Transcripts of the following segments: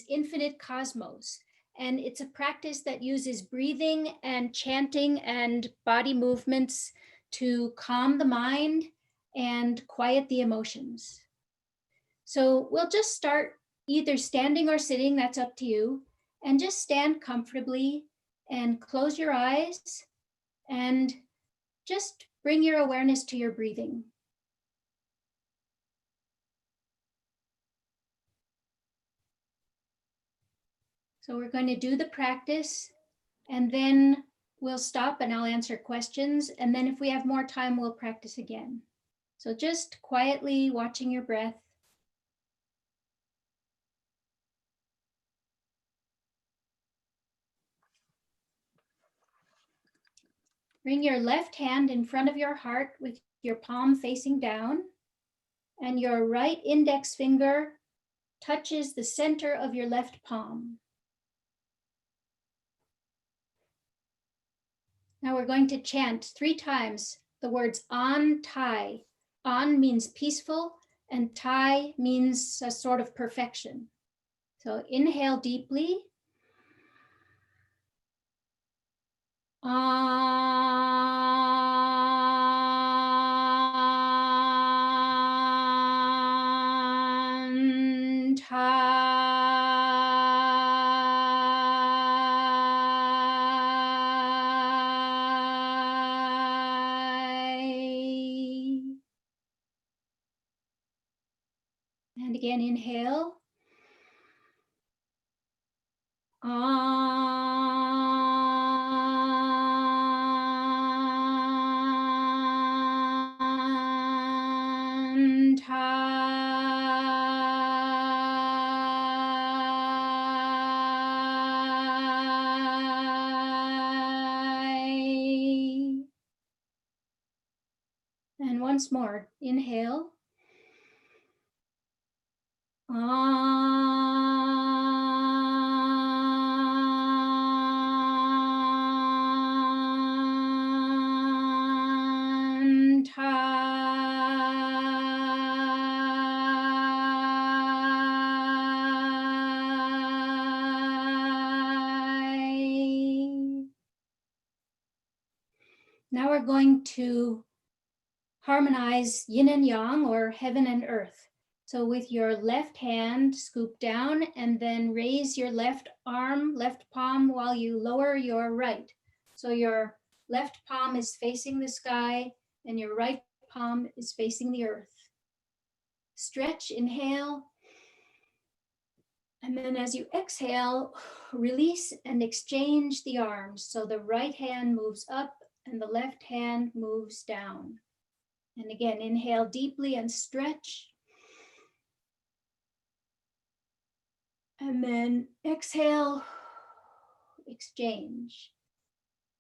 infinite cosmos. And it's a practice that uses breathing and chanting and body movements to calm the mind and quiet the emotions. So we'll just start either standing or sitting, that's up to you, and just stand comfortably and close your eyes and just bring your awareness to your breathing. So we're going to do the practice, and then we'll stop and I'll answer questions. And then if we have more time, we'll practice again. So just quietly watching your breath. Bring your left hand in front of your heart with your palm facing down, and your right index finger touches the center of your left palm. Now we're going to chant 3 times the words An Tai. An means peaceful, and Tai means a sort of perfection. So inhale deeply. An Tai. And again, inhale. An Tai. And once more, inhale. An Tai. Now we're going to harmonize yin and yang, or heaven and earth. So with your left hand, scoop down and then raise your left arm, left palm, while you lower your right. So your left palm is facing the sky and your right palm is facing the earth. Stretch, inhale. And then as you exhale, release and exchange the arms. So the right hand moves up and the left hand moves down. And again, inhale deeply and stretch. And then exhale, exchange.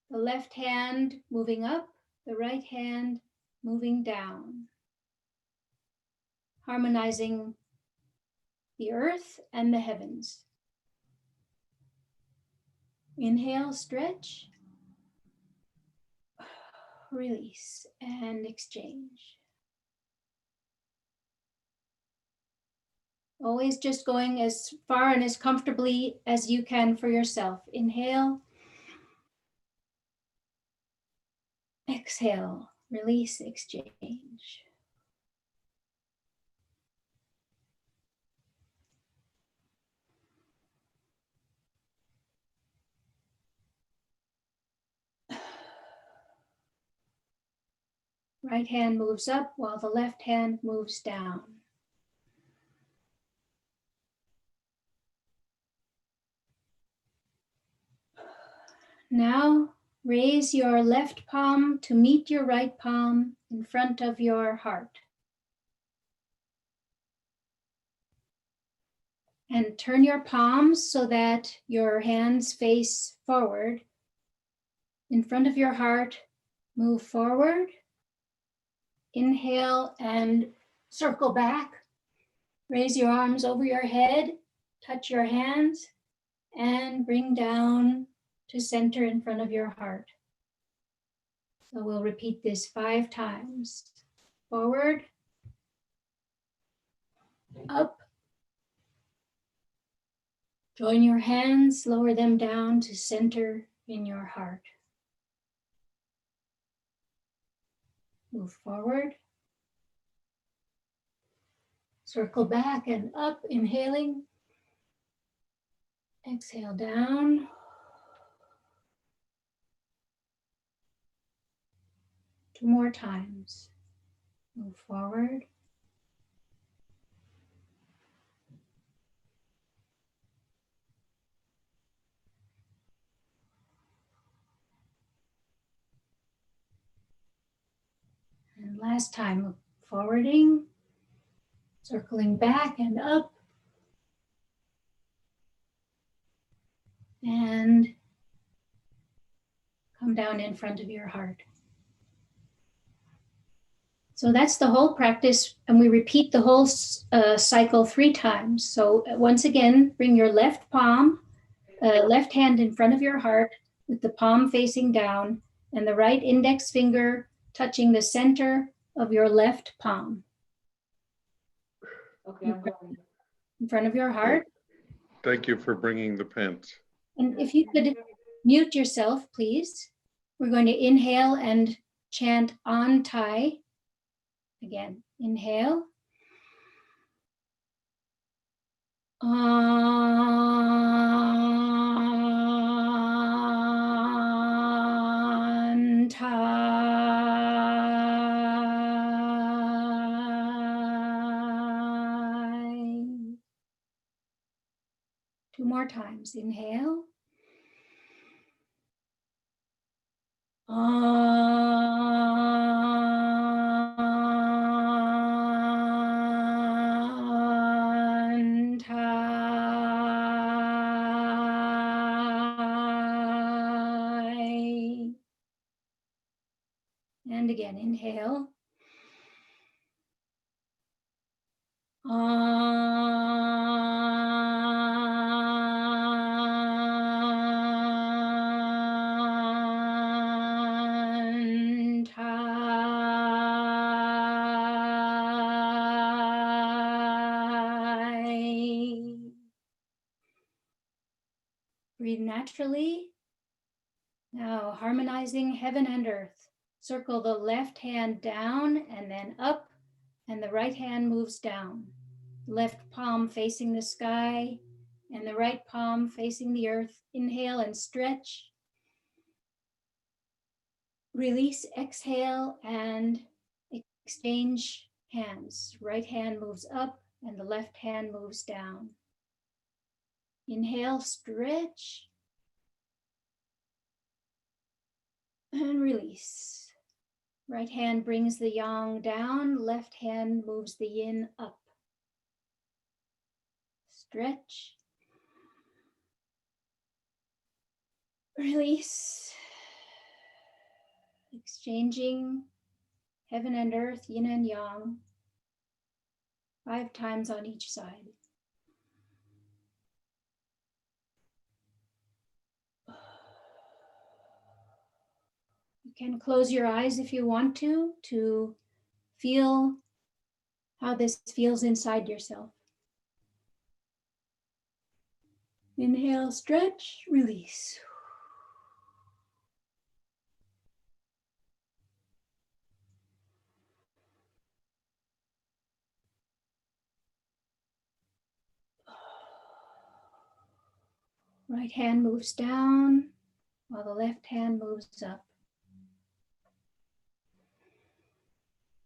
The left hand moving up, the right hand moving down. Harmonizing the earth and the heavens. Inhale, stretch. Release and exchange. Always just going as far and as comfortably as you can for yourself. Inhale. Exhale, release, exchange. Right hand moves up while the left hand moves down. Now raise your left palm to meet your right palm in front of your heart. And turn your palms so that your hands face forward. In front of your heart, move forward. Inhale and circle back. Raise your arms over your head, touch your hands, and bring down to center in front of your heart. So we'll repeat this 5 times. Forward, up, Join your hands, lower them down to center in your heart. Move forward. Circle back and up, inhaling. Exhale down. Two more times. Move forward. And last time, forwarding, circling back and up. And come down in front of your heart. So that's the whole practice, and we repeat the whole cycle 3 times. So once again, bring your left palm, left hand in front of your heart with the palm facing down and the right index finger touching the center of your left palm. Okay, in front of your heart. Thank you for bringing the pens. And if you could mute yourself, please. We're going to inhale and chant on Thai. Again, inhale. On Thai. 2 more times. Inhale. On Thai. And again, inhale. On Thai. Breathe naturally. Now harmonizing heaven and earth. Circle the left hand down and then up, and the right hand moves down. Left palm facing the sky and the right palm facing the earth. Inhale and stretch. Release, exhale, and exchange hands. Right hand moves up and the left hand moves down. Inhale, stretch. And release. Right hand brings the yang down, left hand moves the yin up. Stretch. Release. Exchanging heaven and earth, yin and yang, 5 times on each side. You can close your eyes if you want to feel how this feels inside yourself. Inhale, stretch, release. Right hand moves down while the left hand moves up.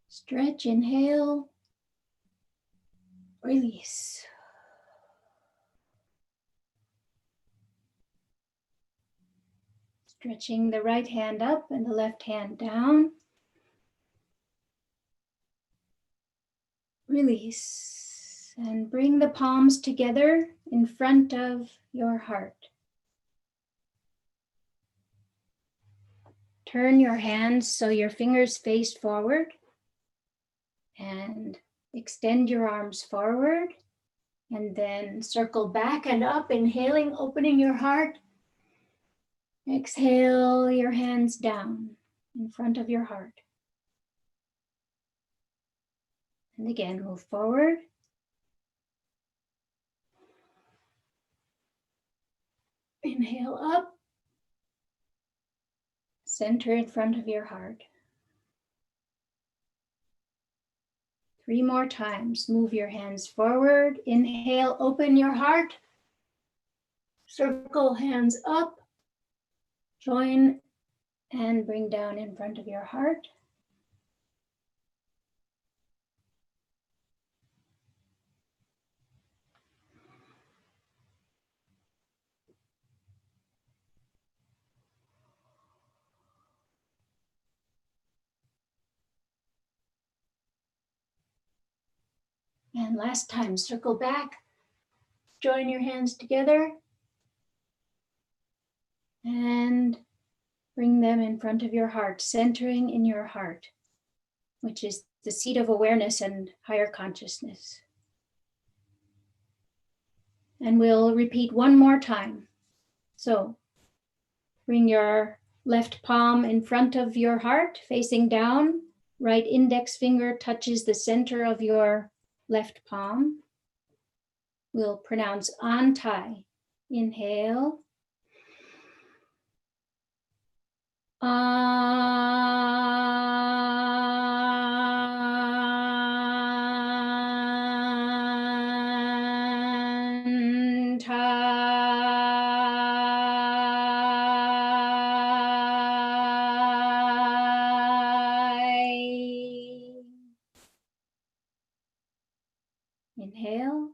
Stretch, inhale, release. Stretching the right hand up and the left hand down. Release and bring the palms together in front of your heart. Turn your hands so your fingers face forward and extend your arms forward and then circle back and up, inhaling, opening your heart. Exhale your hands down in front of your heart. And again, move forward. Inhale up. Center in front of your heart. 3 more times. Move your hands forward. Inhale, open your heart. Circle hands up. Join and bring down in front of your heart. And last time, circle back. Join your hands together. And bring them in front of your heart, centering in your heart, which is the seat of awareness and higher consciousness. And we'll repeat one more time. So bring your left palm in front of your heart, facing down. Right index finger touches the center of your left palm. We'll pronounce Antai. Inhale. Inhale.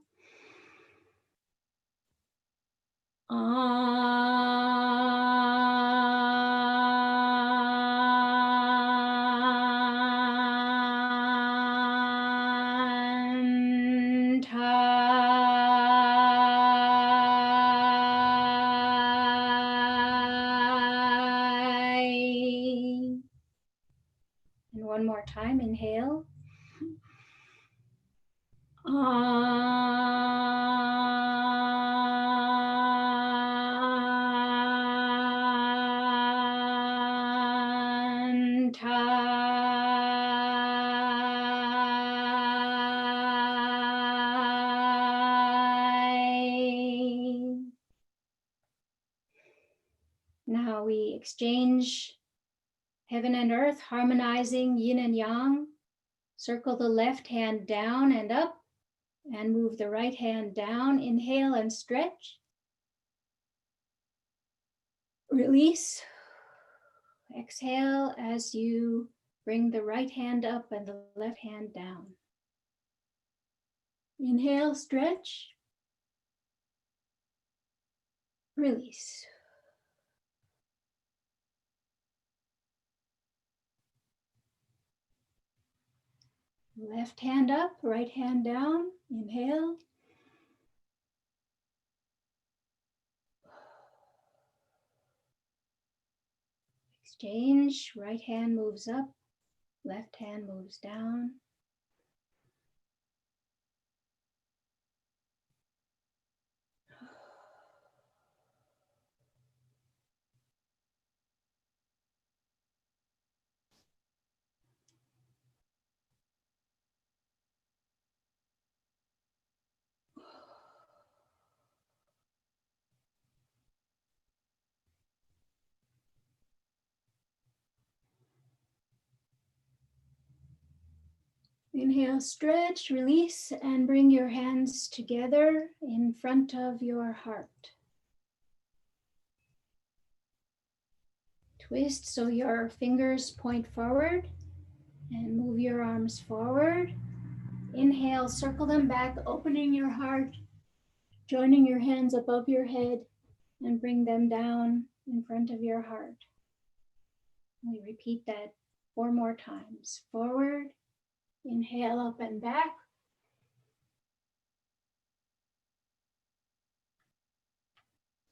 And one more time, inhale. Now we exchange heaven and earth, harmonizing yin and yang. Circle the left hand down and up and move the right hand down. Inhale and stretch. Release. Exhale as you bring the right hand up and the left hand down. Inhale, stretch. Release. Left hand up, right hand down. Inhale. Exchange. Right hand moves up, left hand moves down. Inhale, stretch, release, and bring your hands together in front of your heart. Twist so your fingers point forward and move your arms forward. Inhale, circle them back, opening your heart, joining your hands above your head, and bring them down in front of your heart. We repeat that 4 more times. Forward, inhale up and back.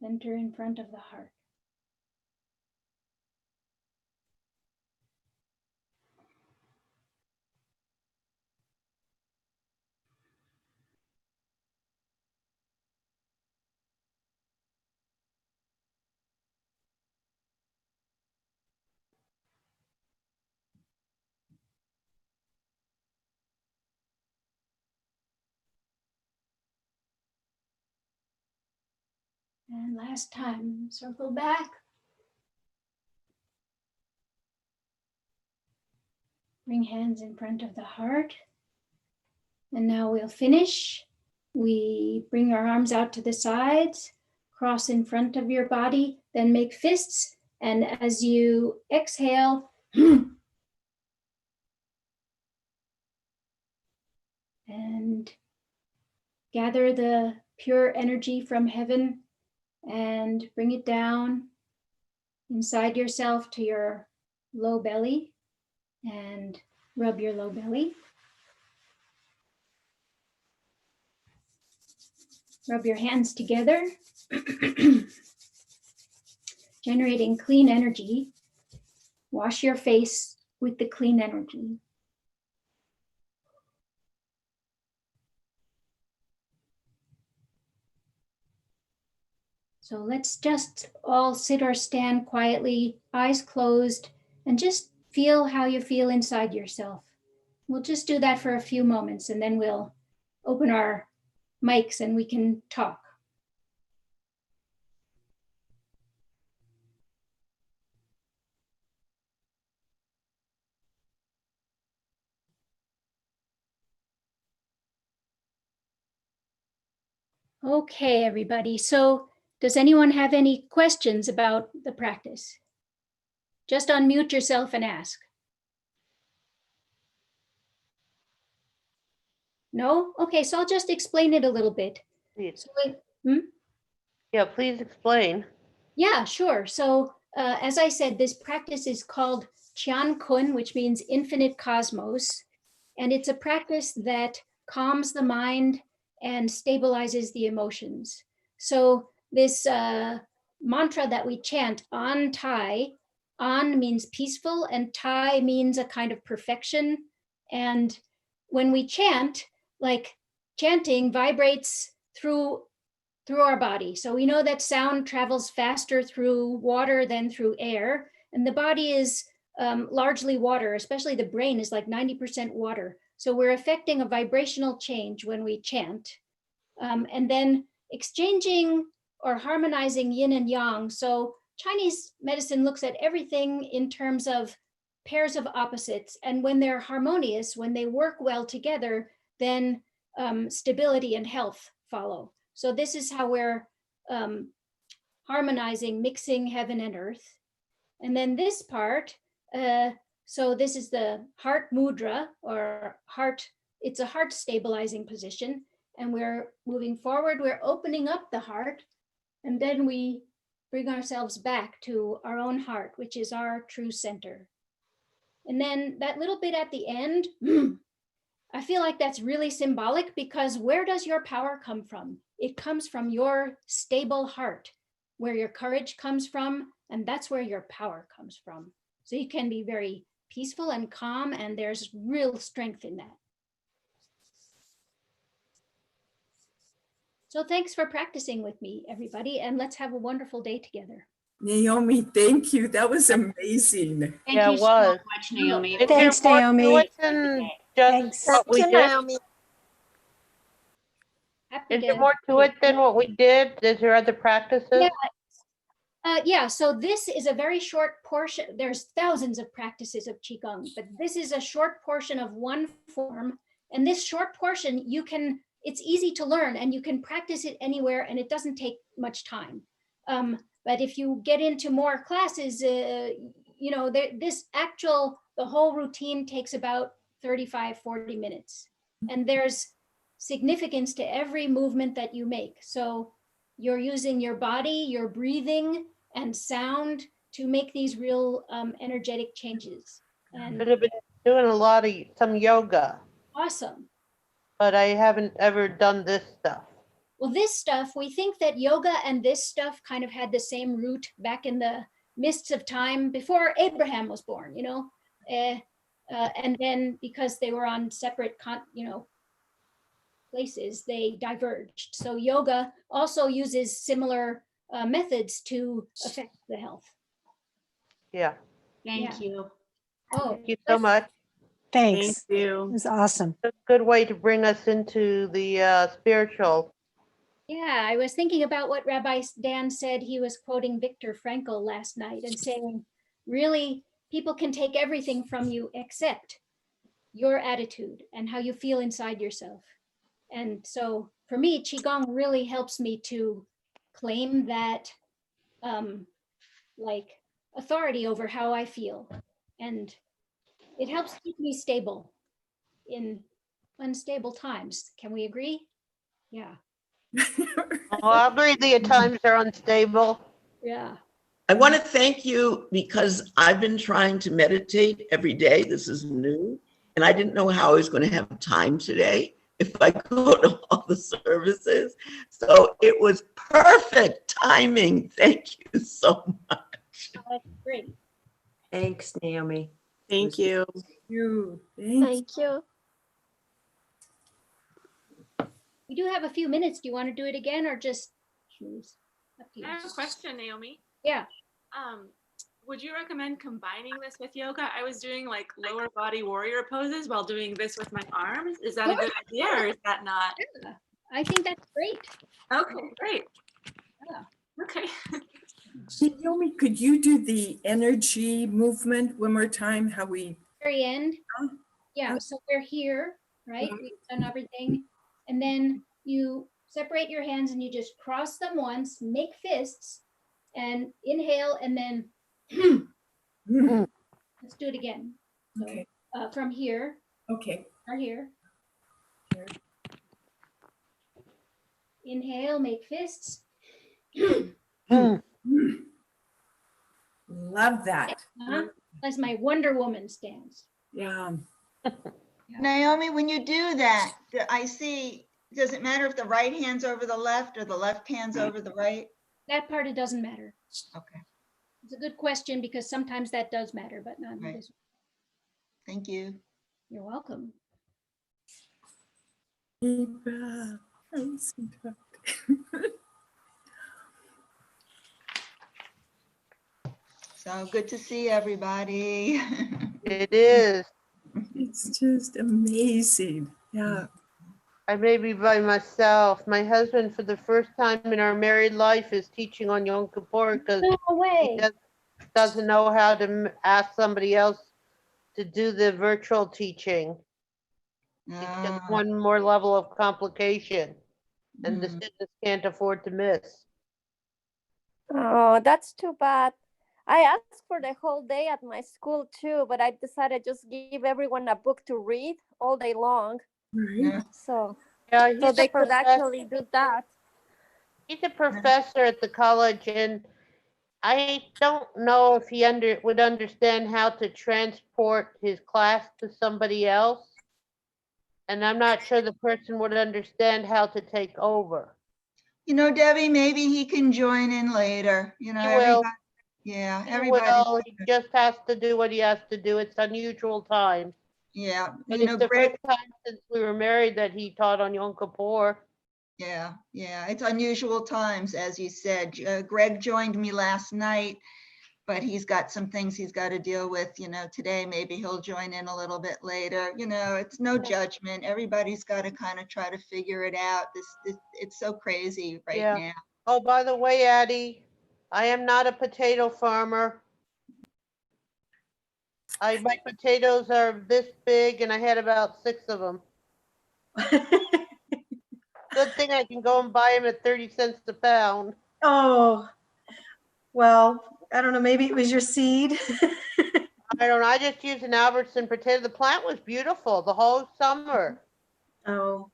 Center in front of the heart. And last time, circle back. Bring hands in front of the heart. And now we'll finish. We bring our arms out to the sides, cross in front of your body, then make fists. And as you exhale, and gather the pure energy from heaven and bring it down inside yourself to your low belly and rub your low belly. Rub your hands together, generating clean energy. Wash your face with the clean energy. So let's just all sit or stand quietly, eyes closed, and just feel how you feel inside yourself. We'll just do that for a few moments and then we'll open our mics and we can talk. Okay, everybody. So does anyone have any questions about the practice? Just unmute yourself and ask. No? Okay, so I'll just explain it a little bit. Please. So Yeah, please explain. yeah, sure. So as I said, this practice is called Qian Kun, which means infinite cosmos. And it's a practice that calms the mind and stabilizes the emotions. So this mantra that we chant, An Tai, An means peaceful and Tai means a kind of perfection. And when we chant, like chanting vibrates through our body. So we know that sound travels faster through water than through air. And the body is largely water, especially the brain is like 90% water. So we're affecting a vibrational change when we chant. And then exchanging or harmonizing yin and yang. So Chinese medicine looks at everything in terms of pairs of opposites. And when they're harmonious, when they work well together, then stability and health follow. So this is how we're harmonizing, mixing heaven and earth. And then this part, so this is the heart mudra or heart, it's a heart stabilizing position. And we're moving forward, we're opening up the heart. And then we bring ourselves back to our own heart, which is our true center. And then that little bit at the end, I feel like that's really symbolic because where does your power come from? It comes from your stable heart, where your courage comes from, and that's where your power comes from. So you can be very peaceful and calm, and there's real strength in that. So thanks for practicing with me, everybody, and let's have a wonderful day together. Naomi, thank you. That was amazing. Thank Yeah, you it so was. much, Naomi. Is Thanks, there more Naomi. to it than just Thanks. what we Thank you, did? Naomi. Happy Is there to- more to it than what we did? Is there other practices? Yeah, so this is a very short portion. There's thousands of practices of Qigong, but this is a short portion of one form. And this short portion, it's easy to learn and you can practice it anywhere and it doesn't take much time. But if you get into more classes, the whole routine takes about 35, 40 minutes. And there's significance to every movement that you make. So you're using your body, your breathing, and sound to make these real energetic changes. And Should have been doing a lot of some yoga, awesome. but I haven't ever done this stuff. Well, this stuff, we think that yoga and this stuff kind of had the same root back in the mists of time before Abraham was born, and then because they were on separate, places, they diverged. So yoga also uses similar methods to affect the health. Yeah. Thank Yeah. you. Oh, Thank you so much. Thanks. Thank It you. was awesome. It's a good way to bring us into the spiritual Yeah, I was thinking about what Rabbi Dan said. He was quoting Viktor Frankl last night and saying, really, people can take everything from you except your attitude and how you feel inside yourself. And so for me, Qigong really helps me to claim that like authority over how I feel. And it helps keep me stable in unstable times. Can we agree? Yeah, Well, I'll agree the times are unstable. yeah. I want to thank you because I've been trying to meditate every day. This is new. And I didn't know how I was going to have time today if I go to all the services. So it was perfect timing. Thank you so much. That's great. Thanks, Naomi. Thank you. You, thanks. Thank you. We do have a few minutes. Do you want to do it again or just choose? Up to you. I have a question, Naomi. Yeah. Would you recommend combining this with yoga? I was doing like lower body warrior poses while doing this with my arms. Is that a good idea or is that not? Yeah, I think that's great. Okay, great. Yeah. Okay. Naomi, could you do the energy movement one more time? How we, Very end. Oh. Yeah, so we're here, right? We've done everything. And then you separate your hands and you just cross them once, make fists and inhale and then let's do it again. So okay, from here, okay. or here. Here. Inhale, make fists. Mm. Love that. That's my Wonder Woman stance. Yeah. Naomi, when you do that, I see, does it matter if the right hand's over the left or the left hand's over the right? That part, it doesn't matter. Okay, It's a good question because sometimes that does matter, but not in Right. this. thank you. You're welcome. Deep breath. So good to see everybody. It is. It's just amazing. Yeah. I may be by myself. My husband, for the first time in our married life, is teaching on Yom Kippur because No he way. doesn't know how to ask somebody else to do the virtual teaching. It's just Ah, one more level of complication, and the mhm. students can't afford to miss. Oh, that's too bad. I asked for the whole day at my school too, but I decided just give everyone a book to read all day long. Right. Yeah. So Yeah, they could actually do that. he's a professor at the college, and I don't know if he would understand how to transport his class to somebody else. And I'm not sure the person would understand how to take over. You know, Debbie, maybe he can join in later, you know, He will. everybody. Yeah, He everybody. will. He just has to do what he has to do. It's unusual times. Yeah, But you know, it's the Greg, first time since we were married that he taught on Yom Kippur. yeah, it's unusual times, as you said. Greg joined me last night, but he's got some things he's got to deal with, you know, today. Maybe he'll join in a little bit later. You know, it's no judgment. Everybody's got to kind of try to figure it out. It's so crazy right Yeah. now. Oh, by the way, Addie, I am not a potato farmer. My potatoes are this big and I had about 6 of them. Good thing I can go and buy them at 30 cents a pound. Oh, well, I don't know, maybe it was your seed. I don't know. I just used an Albertson potato. The plant was beautiful the whole summer. Oh,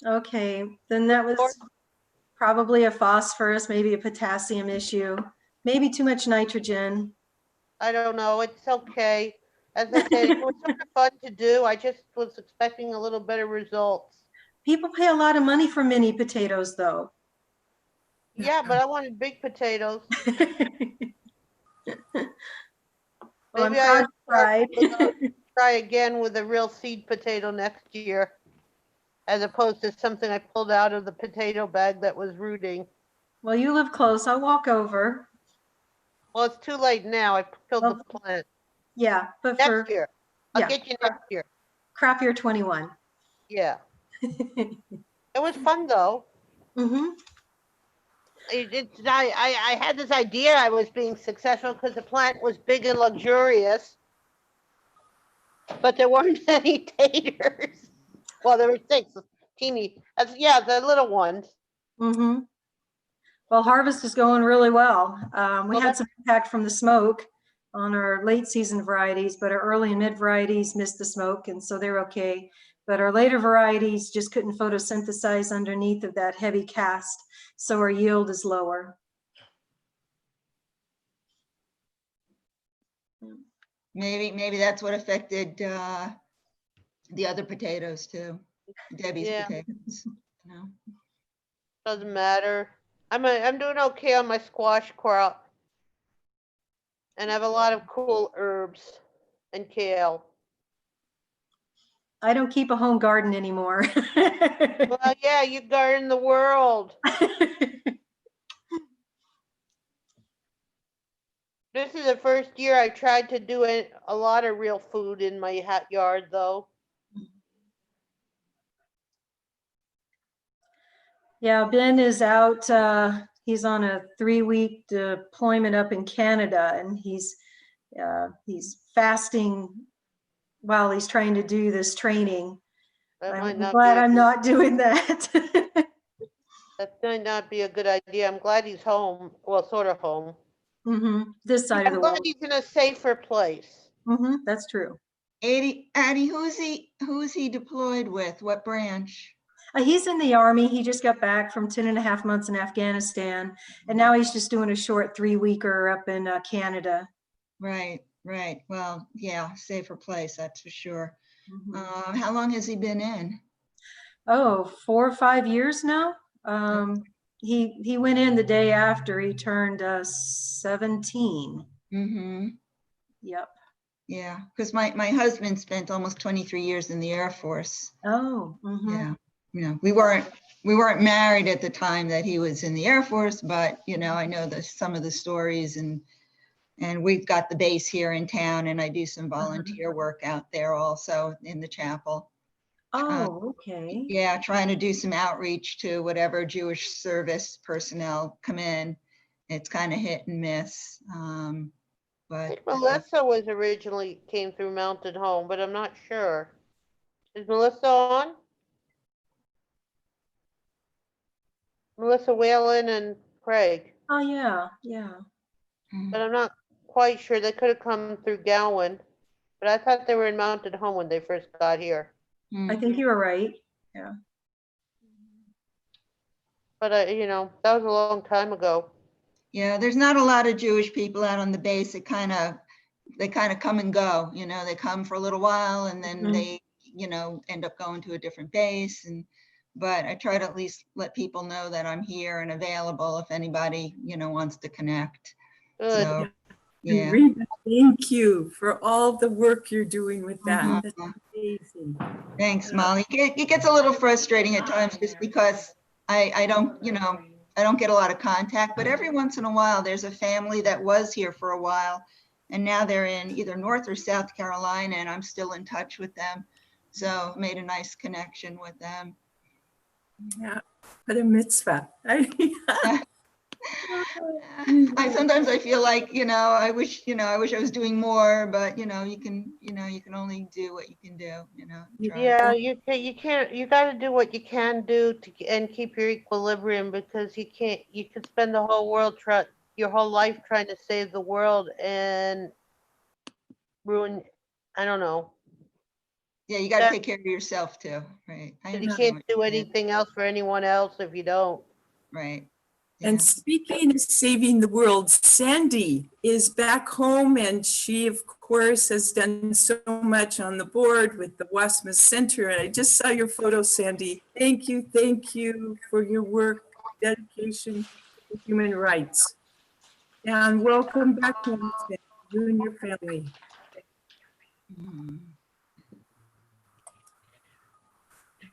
okay. Then that Or- was probably a phosphorus, maybe a potassium issue, maybe too much nitrogen. I don't know. It's okay. As I said, it was sort of fun to do. I just was expecting a little better results. People pay a lot of money for mini potatoes, though. Yeah, but I wanted big potatoes. Well, I'm Maybe proud I you tried. try again with a real seed potato next year, as opposed to something I pulled out of the potato bag that was rooting. Well, you live close. I'll walk over. Well, it's too late now. I killed the Well, plant. Yeah, but for Next year. I'll yeah, get you next year. crop year 21. Yeah. It was fun though. Mm-hmm. I had this idea I was being successful because the plant was big and luxurious, but there weren't any taters. Well, there were 6 teeny, yeah, the little ones. Mm-hmm. Well, harvest is going really well. We Well, had some impact from the smoke on our late season varieties, but our early and mid varieties missed the smoke, and so they're okay. But our later varieties just couldn't photosynthesize underneath of that heavy cast, so our yield is lower. Maybe that's what affected the other potatoes too. Debbie's Yeah. potatoes. No. Doesn't matter. I'm doing okay on my squash crop. And I have a lot of cool herbs and kale. I don't keep a home garden anymore. Well, yeah, you garden the world. This is the first year I tried to do a lot of real food in my yard, though. Yeah, Ben is out. He's on a 3-week deployment up in Canada, and he's fasting while he's trying to do this training. That might I'm not glad be a I'm good, not doing that. that might not be a good idea. I'm glad he's home. Well, sort of home. This side of I'm the glad world. he's in a safer place. That's true. Addie, who's he deployed with? What branch? He's in the Army. He just got back from 10.5 months in Afghanistan, and now he's just doing a short 3-weeker up in Canada. Right. Well, yeah, safer place, that's for sure. How long has he been in? Oh, 4 or 5 years now. He went in the day after he turned 17. Yep. Yeah, because my husband spent almost 23 years in the Air Force. Oh. Yeah. We weren't married at the time that he was in the Air Force, but I know some of the stories, and we've got the base here in town, and I do some volunteer work out there also in the chapel. Oh, okay. Yeah, trying to do some outreach to whatever Jewish service personnel come in. It's kind of hit and miss. I But think Melissa came through Mountain Home, but I'm not sure. Is Melissa on? Melissa Whalen and Craig. Oh, yeah. But I'm not quite sure. They could have come through Gowan, but I thought they were in Mountain Home when they first got here. I think you were right. Yeah. But that was a long time ago. Yeah, there's not a lot of Jewish people out on the base. They kind of come and go. They come for a little while, and then they end up going to a different base. But I try to at least let people know that I'm here and available if anybody wants to connect. Good. So, And yeah. Reba, thank you for all the work you're doing with that. That's amazing. Thanks, Molly. It gets a little frustrating at times just because I don't get a lot of contact, but every once in a while there's a family that was here for a while, and now they're in either North or South Carolina, and I'm still in touch with them. So made a nice connection with them. Yeah, what a mitzvah. Sometimes I feel like, I wish I was doing more, but you can only do what you can do, try. Yeah, you can't, you got to do what you can do and keep your equilibrium, because you could spend the whole your whole life trying to save the world and ruin, I don't know. Yeah, you got to take care of yourself too, right? You can't do anything else for anyone else if you don't. Right. And speaking of saving the world, Sandy is back home, and she, of course, has done so much on the board with the Wasma Center. And I just saw your photo, Sandy. Thank you for your work, dedication to human rights. And welcome back home, Sandy, you and your family.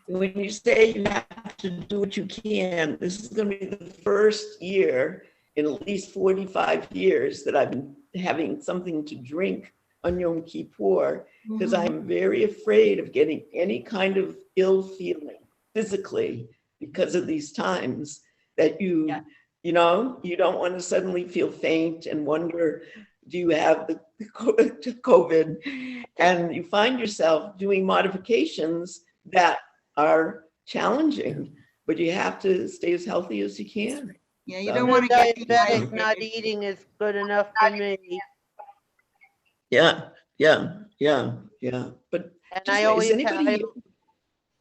When you say you have to do what you can, this is going to be the first year in at least 45 years that I've been having something to drink on Yom Kippur, because I'm very afraid of getting any kind of ill feeling physically because of these times that you know, you don't want to suddenly feel faint and wonder, do you have the COVID? And you find yourself doing modifications that are challenging, but you have to stay as healthy as you can. Yeah, you So- don't want to get Diabetic, not dehydrated. eating is good enough for me. Yeah. But And just, I is always anybody have, here?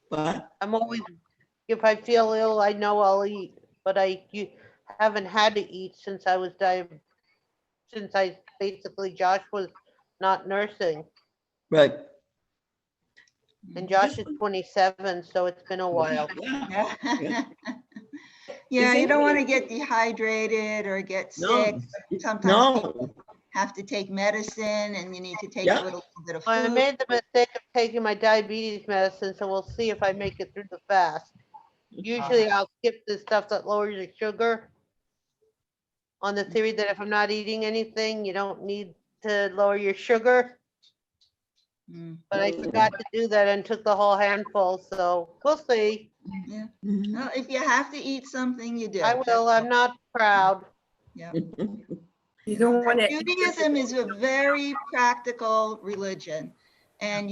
What? I'm always, if I feel ill, I know I'll eat, but you haven't had to eat since I was since I basically, Josh was not nursing. Right. And Josh is 27, so it's been a while. Yeah. Yeah, Is you don't want to anybody- get dehydrated or get No, sick. Sometimes people no. have to take medicine and you need to take Yeah. a little bit of I food. made the mistake of taking my diabetes medicine, so we'll see if I make it through the fast. Usually I'll skip the stuff that lowers your sugar on the theory that if I'm not eating anything, you don't need to lower your sugar. Mm, But I forgot to do that and took the whole handful, so we'll see. yeah. Mhm. Well, if you have to eat something, you do. I will, I'm not proud. Yeah. You don't want to. Judaism is a very practical religion. And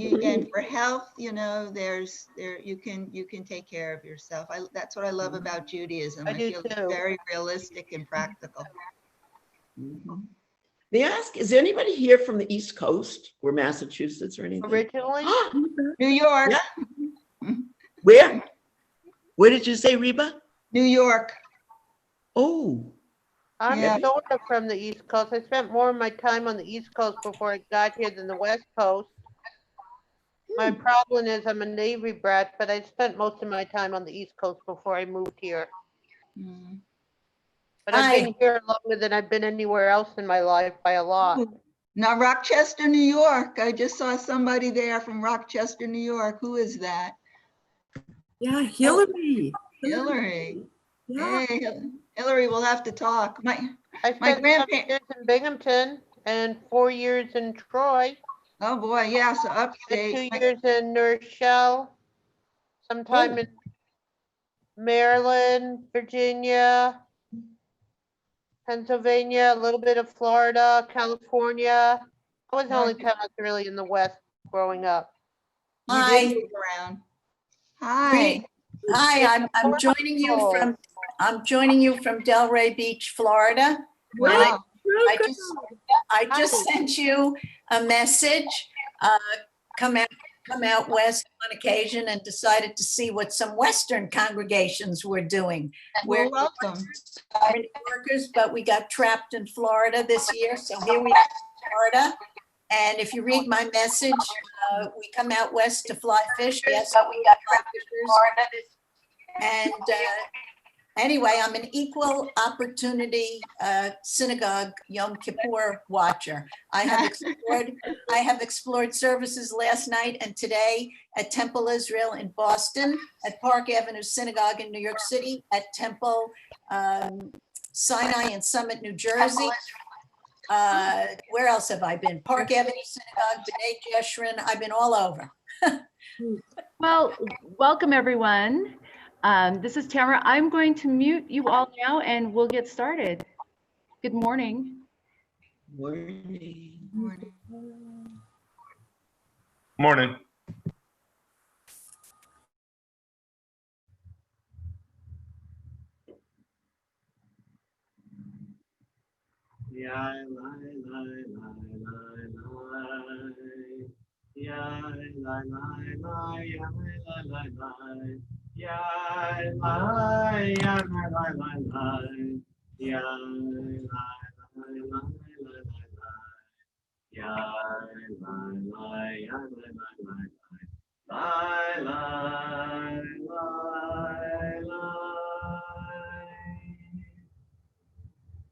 for health, you know, you can take care of yourself. That's what I love about Judaism. I do feel it's too. very realistic and practical. Mhm. May I ask, is there anybody here from the East Coast or Massachusetts or anything? Originally, New York, Yeah. Where? Where did you say, Reba? New York. Oh, I'm Yeah. sort of from the East Coast. I spent more of my time on the East Coast before I got here than the West Coast. My problem is I'm a Navy brat, but I spent most of my time on the East Coast before I moved here. Mm. But I've been here longer than I've been anywhere else in my life by a lot. Now, Rochester, New York. I just saw somebody there from Rochester, New York. Who is that? Yeah, Hillary. Hillary. Yeah. Hey, Hillary, we'll have to talk. I My spent 7 grandparents. years in Binghamton and 4 years in Troy Oh boy, yeah. So and upstate. 2 years in New Rochelle, sometime in Maryland, Virginia, Pennsylvania, a little bit of Florida, California. I was the only time I was really in the West growing up. You did move around. Hi. Hi, I'm joining you from Delray Beach, Florida. Wow. I just sent you a message. Come out west on occasion and decided to see what some Western congregations were doing. Well, welcome. We're New Yorkers, but we got trapped in Florida this year, so here we are in Florida. And if you read my message, we come out west to fly fish. Yes, but we got trapped in Florida. And anyway, I'm an equal opportunity synagogue Yom Kippur watcher. I have explored services last night and today at Temple Israel in Boston, at Park Avenue Synagogue in New York City, at Temple Sinai in Summit, New Jersey. Where else have I been? Park Avenue Synagogue, B'nai Jeshurun. I've been all over. Well, welcome everyone. This is Tamara. I'm going to mute you all now and we'll get started. Good morning. morning. Morning.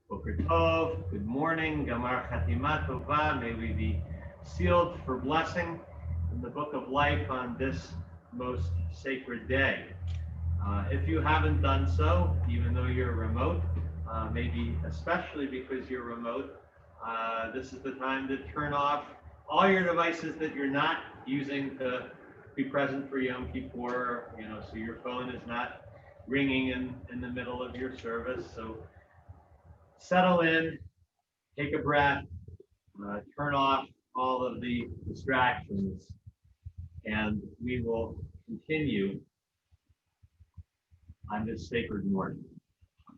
Boker Tov, good morning, Gamar Chatima Tova, may we be sealed for blessing in the book of life on this most sacred day. If you haven't done so, even though you're remote, maybe especially because you're remote, this is the time to turn off all your devices that you're not using to be present for Yom Kippur, so your phone is not ringing in the middle of your service. So settle in, take a breath, turn off all of the distractions, and we will continue on this sacred morning.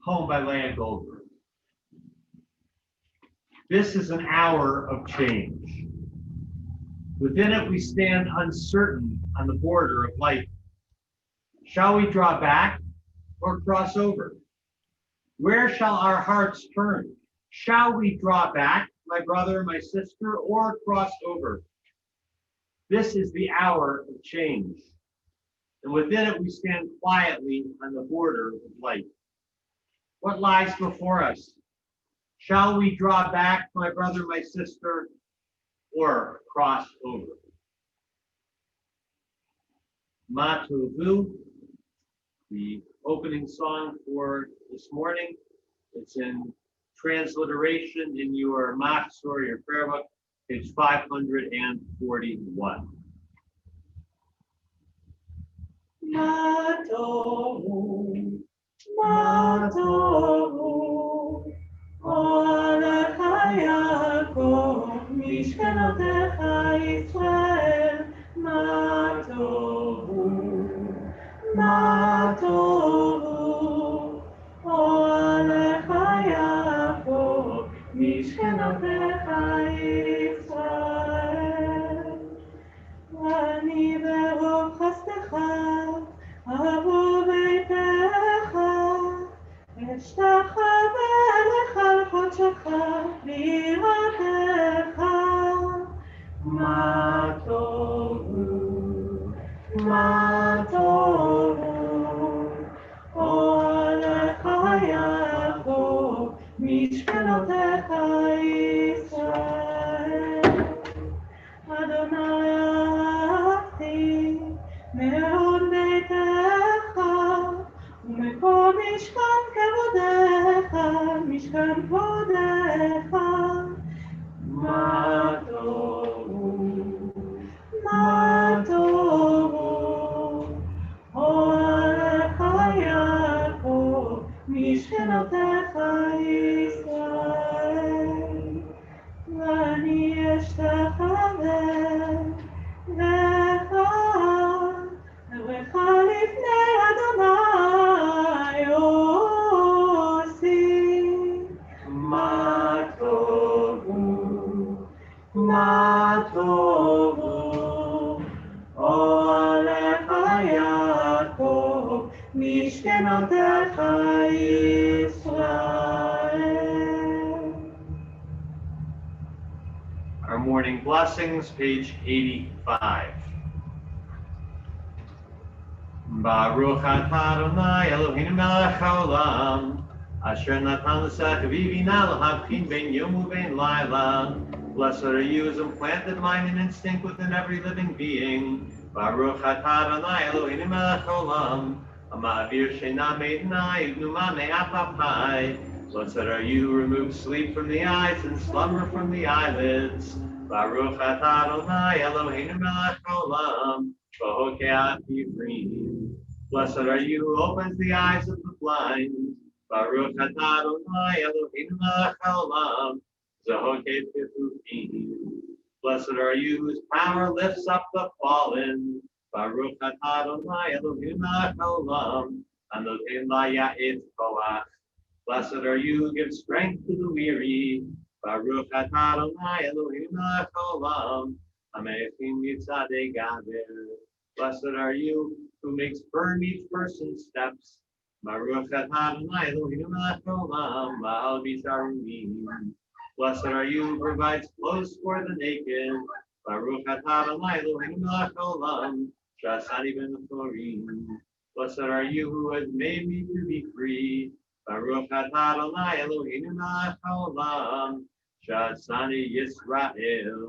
Poem by Leah Goldberg. This is an hour of change. Within it, we stand uncertain on the border of life. Shall we draw back or cross over? Where shall our hearts turn? Shall we draw back, my brother, my sister, or cross over? This is the hour of change. And within it, we stand quietly on the border of life. What lies before us? Shall we draw back, my brother, my sister, or cross over? Ma Tovu, the opening song for this morning. It's in transliteration in your Machs or your prayer book, page 541. Ma Tovu, Ma Tovu, Ola Hayakov, Mishkanotecha Yisrael, Ma Tovu, Ma Tovu, Ola Hayakov, Mishkanotecha Yisrael. Ani berov chastecha, avu beitecha, אשתחווה לך על קודשך ביראתך. מה טובו, מה טובו, אוהליך יעקב, משכנותיך ישראל. אדוני אהבתי מאוד ביתך, ומקום משכן כבודך, משכן כבודך. מה טובו, מה טובו, אוהליך יעקב, משכנותיך ישראל. ואני אשתחווה לך, אברך לפני אדוני עושי. מה טובו, מה טובו, אוהליך יעקב, משכנותיך ישראל. Our morning blessings, page 85. Baruch atah Adonai Eloheinu melech haolam, asher natan l'sech v'bina l'havchin ben yom u'ben laila. Blessed are you as implanted mind and instinct within every living being. Baruch atah Adonai Eloheinu melech haolam, ha'ma'avir sheina me'idnai u'pnuma me'apapai. Blessed are you who remove sleep from the eyes and slumber from the eyelids. Baruch atah Adonai Eloheinu melech haolam, v'hokei ha'ivrim. Blessed are you who opens the eyes of the blind. Baruch atah Adonai Eloheinu melech haolam, v'hokei ha'ivrim. Blessed are you whose power lifts up the fallen. Baruch atah Adonai Eloheinu melech haolam, anoten la'ya'et koach. Blessed are you who give strength to the weary. Baruch atah Adonai Eloheinu melech haolam, hameichim mitzadei gaber. Blessed are you who makes firm each person's steps. Baruch atah Adonai Eloheinu melech haolam, ba'al bisharumim. Blessed are you who provides clothes for the naked. Baruch atah Adonai Eloheinu melech haolam, shasani ben chorim. Blessed are you who has made me to be free. Baruch atah Adonai Eloheinu melech haolam, shasani Yisrael.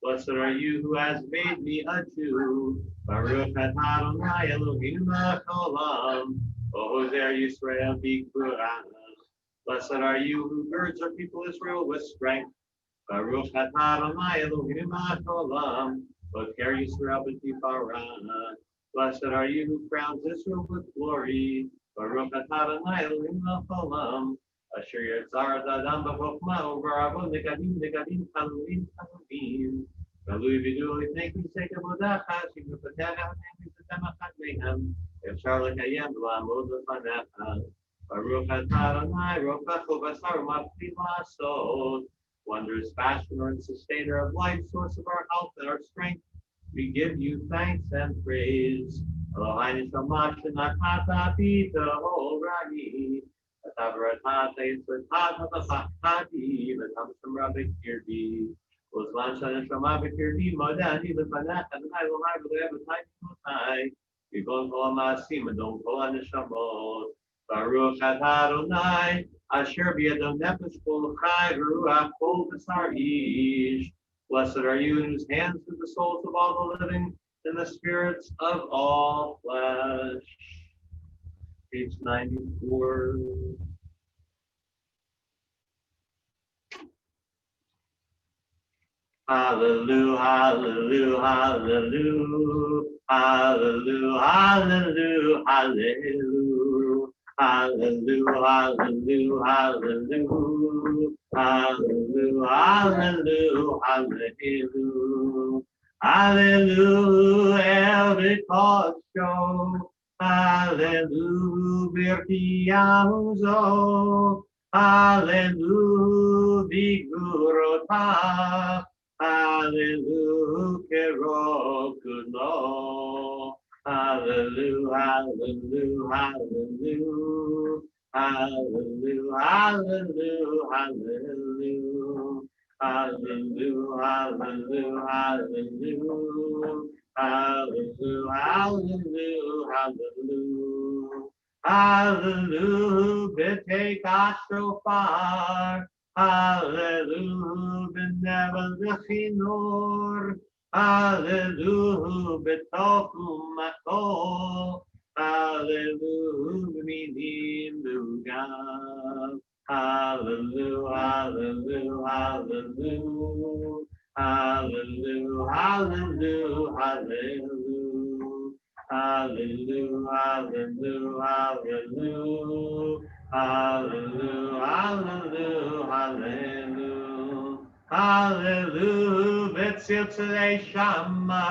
Blessed are you who has made me a Jew. Baruch atah Adonai Eloheinu melech haolam, ohozer Yisrael b'gvura. Blessed are you who girds our people Israel with strength. Baruch atah Adonai Eloheinu melech haolam, oker Yisrael b'tifara. Blessed are you who crowns Israel with glory. Baruch atah Adonai Eloheinu melech haolam, asher yitzar et ha'adam b'chokmah u'baravo negadim negadim chalulim chalulim. Galui v'yidu lifnei kisei kavodacha, shemifetech ha'nei mitzvotem achad mehem, efshar lekayem v'la'amod lefanecha. Baruch atah Adonai rokachu v'asar u'mafti la'asod. Wondrous fashioner and sustainer of life, source of our health and our strength, we give you thanks and praise. Eloheinu shamash v'nachata pita ho'rani. Atavarata yitzvata v'chachati v'tam shamra b'kirbi. Uzman shaneshama b'kirbi modani l'fanach Adonai Elohai v'le'ev v'tai v'gon kol ha'ma'asim adon kol ha'neshamot. Baruch atah Adonai asher b'yado nefesh kol chai v'ruach kol b'sar ish. Blessed are you in whose hands are the souls of all the living and the spirits of all flesh. Page 94. Hallelujah, hallelujah, hallelujah, hallelujah, hallelujah, hallelujah. Hallelujah, hallelujah, hallelujah, hallelujah, hallelujah, hallelujah. Hallelujah, every cause show. Hallelujah, birkiamuzo. Hallelujah, bigurota. Hallelujah, kerokuno. Hallelujah, hallelujah, hallelujah, hallelujah, hallelujah, hallelujah. Hallelujah, hallelujah, hallelujah, hallelujah, hallelujah, hallelujah. Hallelujah, betake ashofar. Hallelujah, benevolent chinor. Hallelujah, betokum makol. Hallelujah, minim lugav. Hallelujah, hallelujah, hallelujah, hallelujah, hallelujah, hallelujah. Hallelujah, hallelujah, hallelujah, hallelujah, hallelujah, hallelujah. Hallelujah, Betzilzele Shama.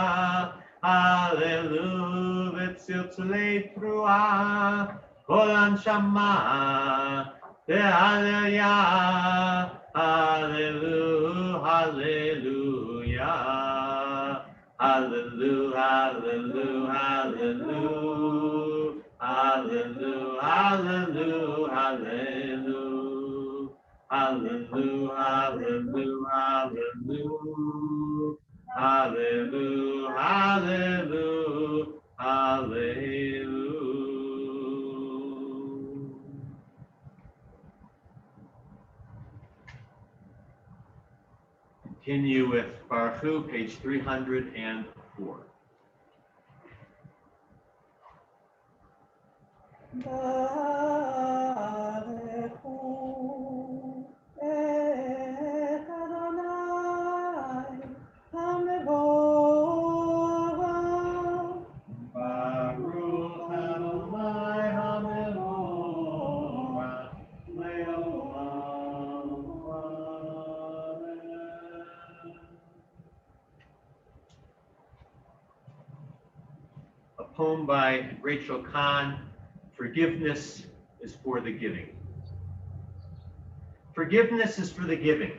Hallelujah, Betzilzele Trua. Kolan Shama. Hallelujah, hallelujah, hallelujah. Hallelujah, hallelujah, hallelujah, hallelujah, hallelujah, hallelujah. Hallelujah, hallelujah, hallelujah, hallelujah, hallelujah, hallelujah. Continue with Baruch Hu, page 304. A poem by Rachel Kahn, Forgiveness is for the Giving. Forgiveness is for the giving.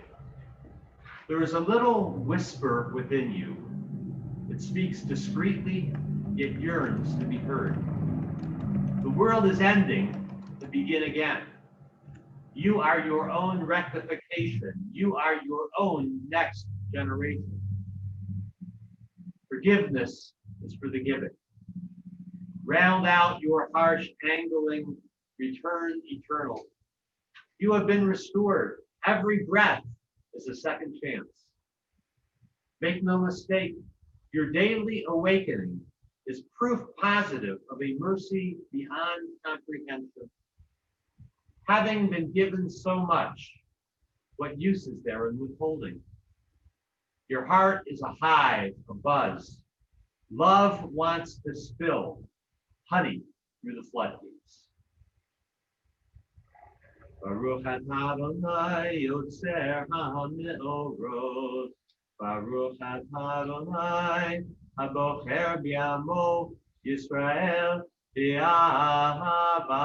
There is a little whisper within you. It speaks discreetly, yet yearns to be heard. The world is ending to begin again. You are your own rectification. You are your own next generation. Forgiveness is for the giving. Round out your harsh angling, return eternal. You have been restored. Every breath is a second chance. Make no mistake, your daily awakening is proof positive of a mercy beyond comprehension. Having been given so much, what use is there in withholding? Your heart is a hive, a buzz. Love wants to spill honey through the floodgates. Baruch atah Adonai Yotzer HaMeorot. Baruch atah Adonai Habocher Bi'amo Yisrael B'Ahava.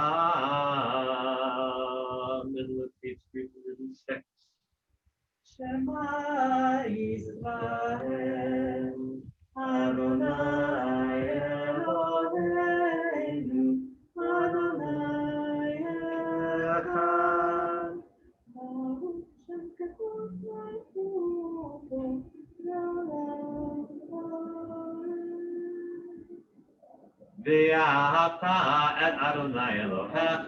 Middle of page 306. Shema Yisrael Adonai Eloheinu Adonai Echad. Baruch Shem Kadosh Baruch ואהבת את אדוני אלוהיך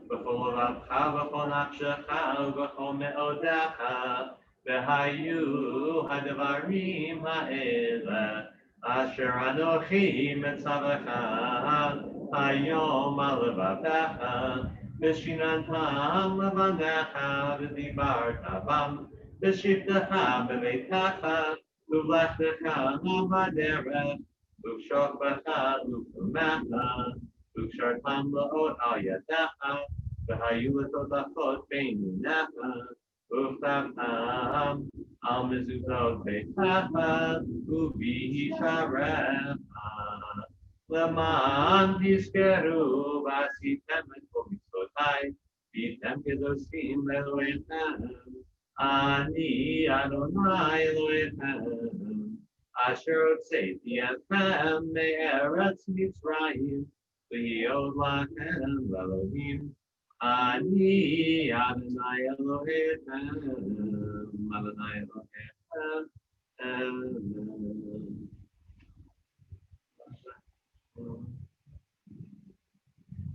בכל לבבך ובכל נפשך ובכל מאודיך והיו הדברים האלה אשר אנוכי מצווך היום על לבביך ושיננתם לבניך ודיברת בם בשבתך בביתך ובלכתך בדרך ובשוכבך ובקומך ובקשרתם לאות על ידך והיו לטוטפות בין עיניך וכתבתם על מזוזות ביתך ובשעריך למען תזכרו ועשיתם את כל מצוותיי והייתם קדושים לאלוהיכם אני אדוני אלוהיכם אשר הוצאתי אתכם מארץ מצרים להיות לכם לאלוהים אני אדוני אלוהיכם אדוני אלוהיכם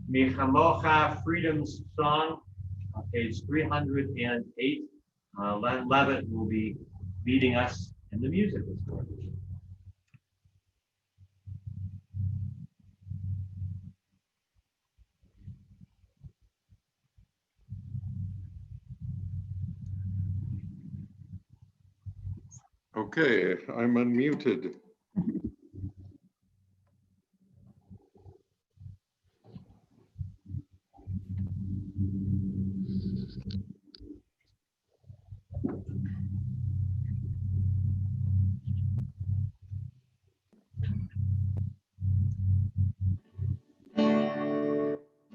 Michamocha Freedom's Song, page 308. Len Levitt will be leading us in the music this morning. Okay, I'm unmuted.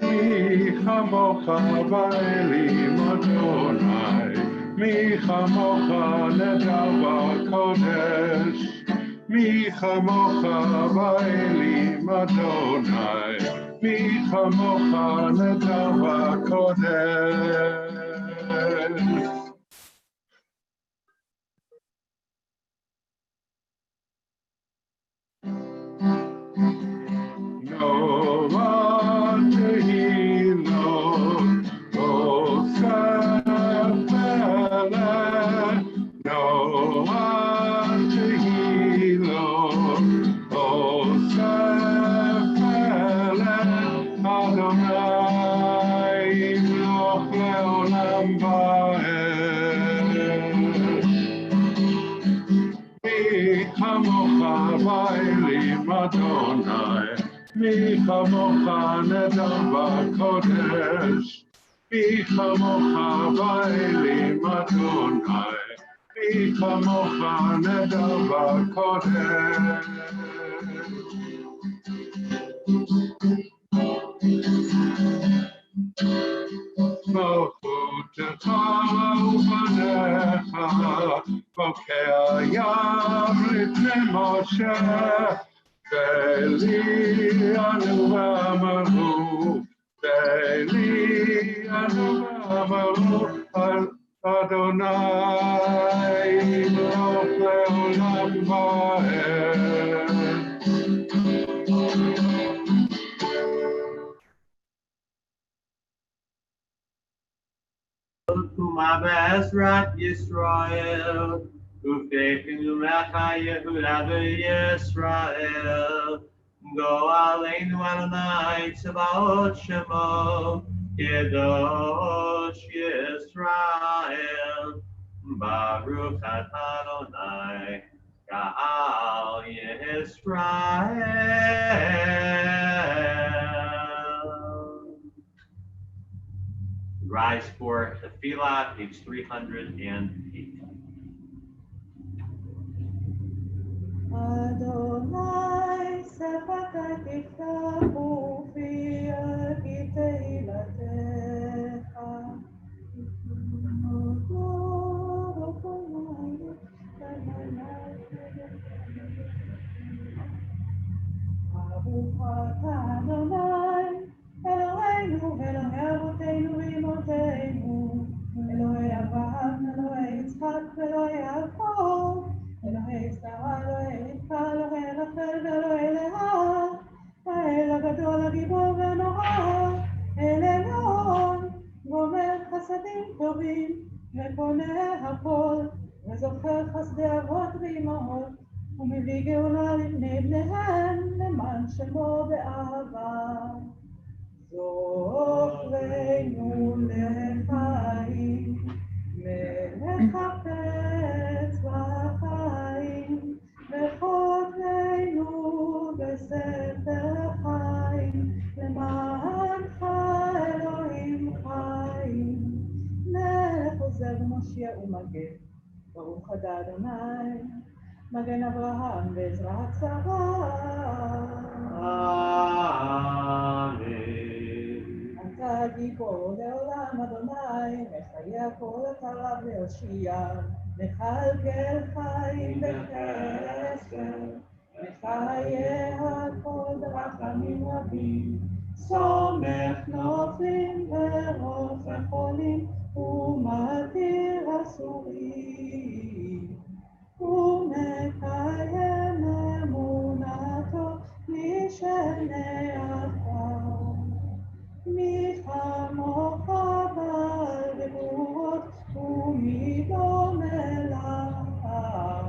Mi chamocha va'elim Adonai, mi chamocha nedav kodesh. Mi chamocha va'elim Adonai, mi chamocha nedav kodesh. No one tehilo, no safele, no one tehilo, no safele, Adonai imloch leolam va'ed. Mi chamocha va'elim Adonai, mi chamocha nedav kodesh. Mi chamocha va'elim Adonai, mi chamocha nedav kodesh. Malchutecha u'banecha, bokeh yam lifnei Moshe, ve'li anu v'amaru, ve'li anu v'amaru, Adonai imloch leolam va'ed. Kuma be'ezrat Yisrael, uvdechinu mecha Yehuda v'Yisrael. Go aleinu Adonai tzebaot shemo, Kedosh Yisrael. Baruch atah Adonai, Ka'al Yisrael. rise for Tefillah, page 308. Adonai, שפתי תפתחו פי כי תהילתך. ברוך אתה אדוני, אלוהינו, אלוהי אבותינו ואמותינו, אלוהי אברהם, אלוהי יצחק ואלוהי יעקב, אלוהי שרה, אלוהי רבקה, אלוהי רחל ואלוהי לאה, האל הגדול, הגיבור והנורא, אל עליון, גומר חסדים טובים, וקונה הכל, וזוכר חסדי אבות ואמהות, ומביא גאולה לבני בניהם, למען שמו באהבה. זוכרנו לחיים, מלך חפץ בחיים, וחותנו בספר חיים, למענך אלוהים חיים. מלך עוזר ומושיע ומגן, ברוך אתה אדוני, מגן אברהם בעזרת שרה. אמן. אתה גיבור לעולם אדוני, מחיה כל הקרב והושיע, מכלכל חיים בחסד, מחיה הכל ברחמים רבים, סומך נופלים ורופא חולים, ומתיר אסורים. ומקיים אמונתו משני עפר. מי כמוך בעל גבורות ומדומה לעם.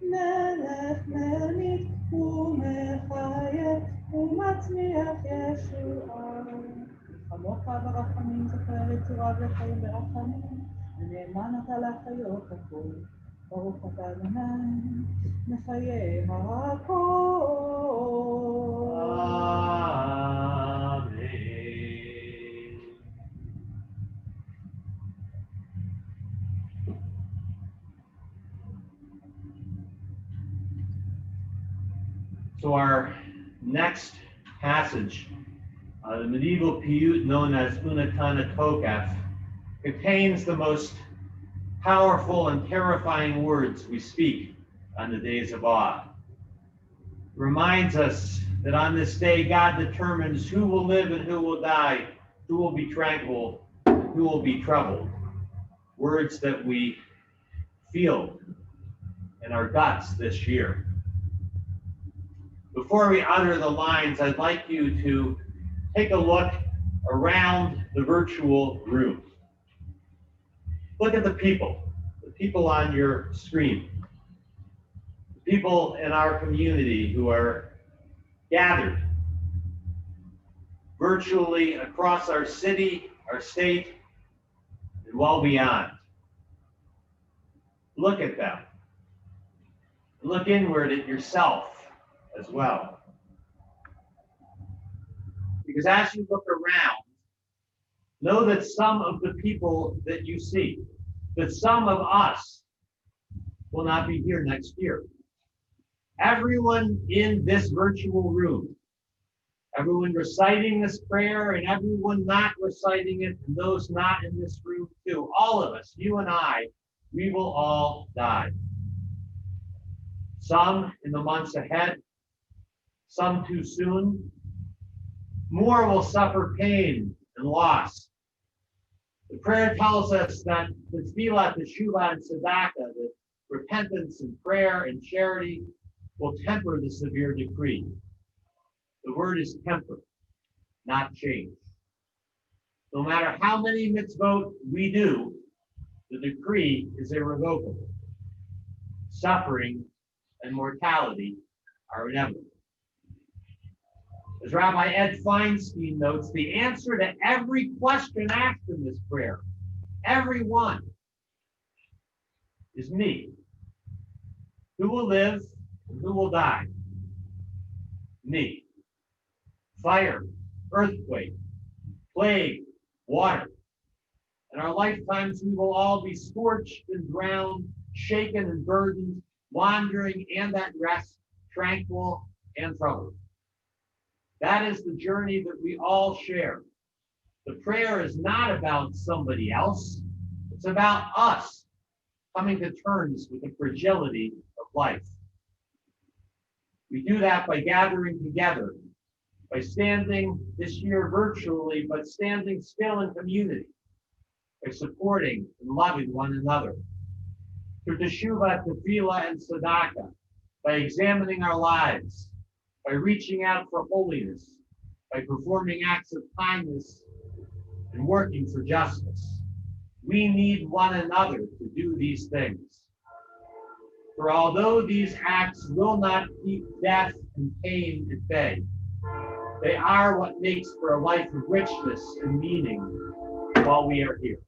מלך מניף ומחייב ומצמיח ישועה. כמוך ברחמים זוכר יצוריו לחיים ברחמים, ונאמן אתה להחיות הכל. ברוך אתה אדוני, מחיה הכל. Amen. So our next passage, the medieval piyut known as Unatana Tokef, contains the most powerful and terrifying words we speak on the days of awe. It reminds us that on this day, God determines who will live and who will die, who will be tranquil, who will be troubled. Words that we feel in our guts this year. Before we utter the lines, I'd like you to take a look around the virtual room. Look at the people on your screen, the people in our community who are gathered virtually across our city, our state, and well beyond. Look at them. Look inward at yourself as well. Because as you look around, know that some of the people that you see, that some of us will not be here next year. Everyone in this virtual room, everyone reciting this prayer and everyone not reciting it, and those not in this room too, all of us, you and I, we will all die. Some in the months ahead, some too soon. More will suffer pain and loss. The prayer tells us that the tefillah, teshuvah, and tzedakah, that repentance and prayer and charity will temper the severe decree. The word is temper, not change. No matter how many mitzvot we do, the decree is irrevocable. Suffering and mortality are inevitable. As Rabbi Ed Feinstein notes, the answer to every question asked in this prayer, every one, is me. Who will live and who will die? Me. Fire, earthquake, plague, water. In our lifetimes, we will all be scorched and drowned, shaken and burdened, wandering and at rest, tranquil and troubled. That is the journey that we all share. The prayer is not about somebody else. It's about us coming to terms with the fragility of life. We do that by gathering together, by standing this year virtually, but standing still in community, by supporting and loving one another. Through teshuvah, tefillah, and tzedakah, by examining our lives, by reaching out for holiness, by performing acts of kindness, and working for justice. We need one another to do these things. For although these acts will not keep death and pain at bay, they are what makes for a life of richness and meaning while we are here.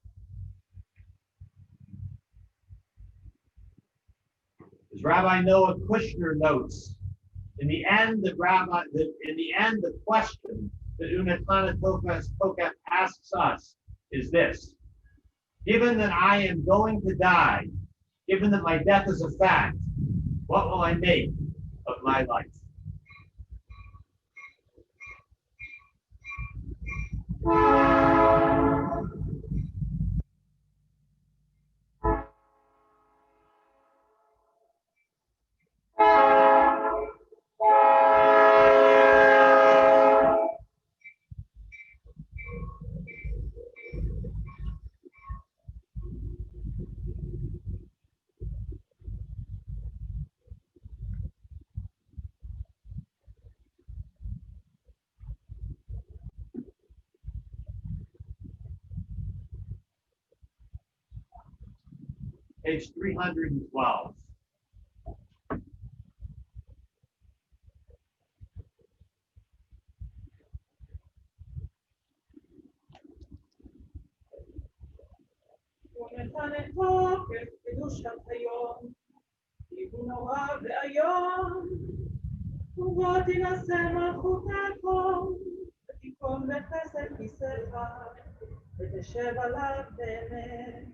As Rabbi Noah Kushner notes, in the end, the question that Unatana Tokef asks us is this: given that I am going to die, given that my death is a fact, what will I make of my life? Page 312. ונתן את תוקף קדושת היום, עיגון נורא ואיום, ובו תינשא מלכותך, ותיכון בחסד כיסאך, ותשב עליו באמת.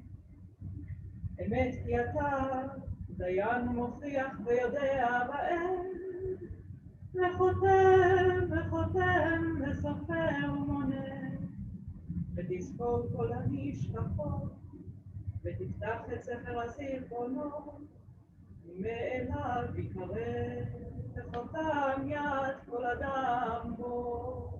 אמת כי אתה דיין מוכיח ויודע בעת, וחותם וחותם וסופר ומונה, ותזכור כל המשפחות, ותפתח את ספר הזיכרונות, מאליו יקרא וחותם יד כל אדם בו.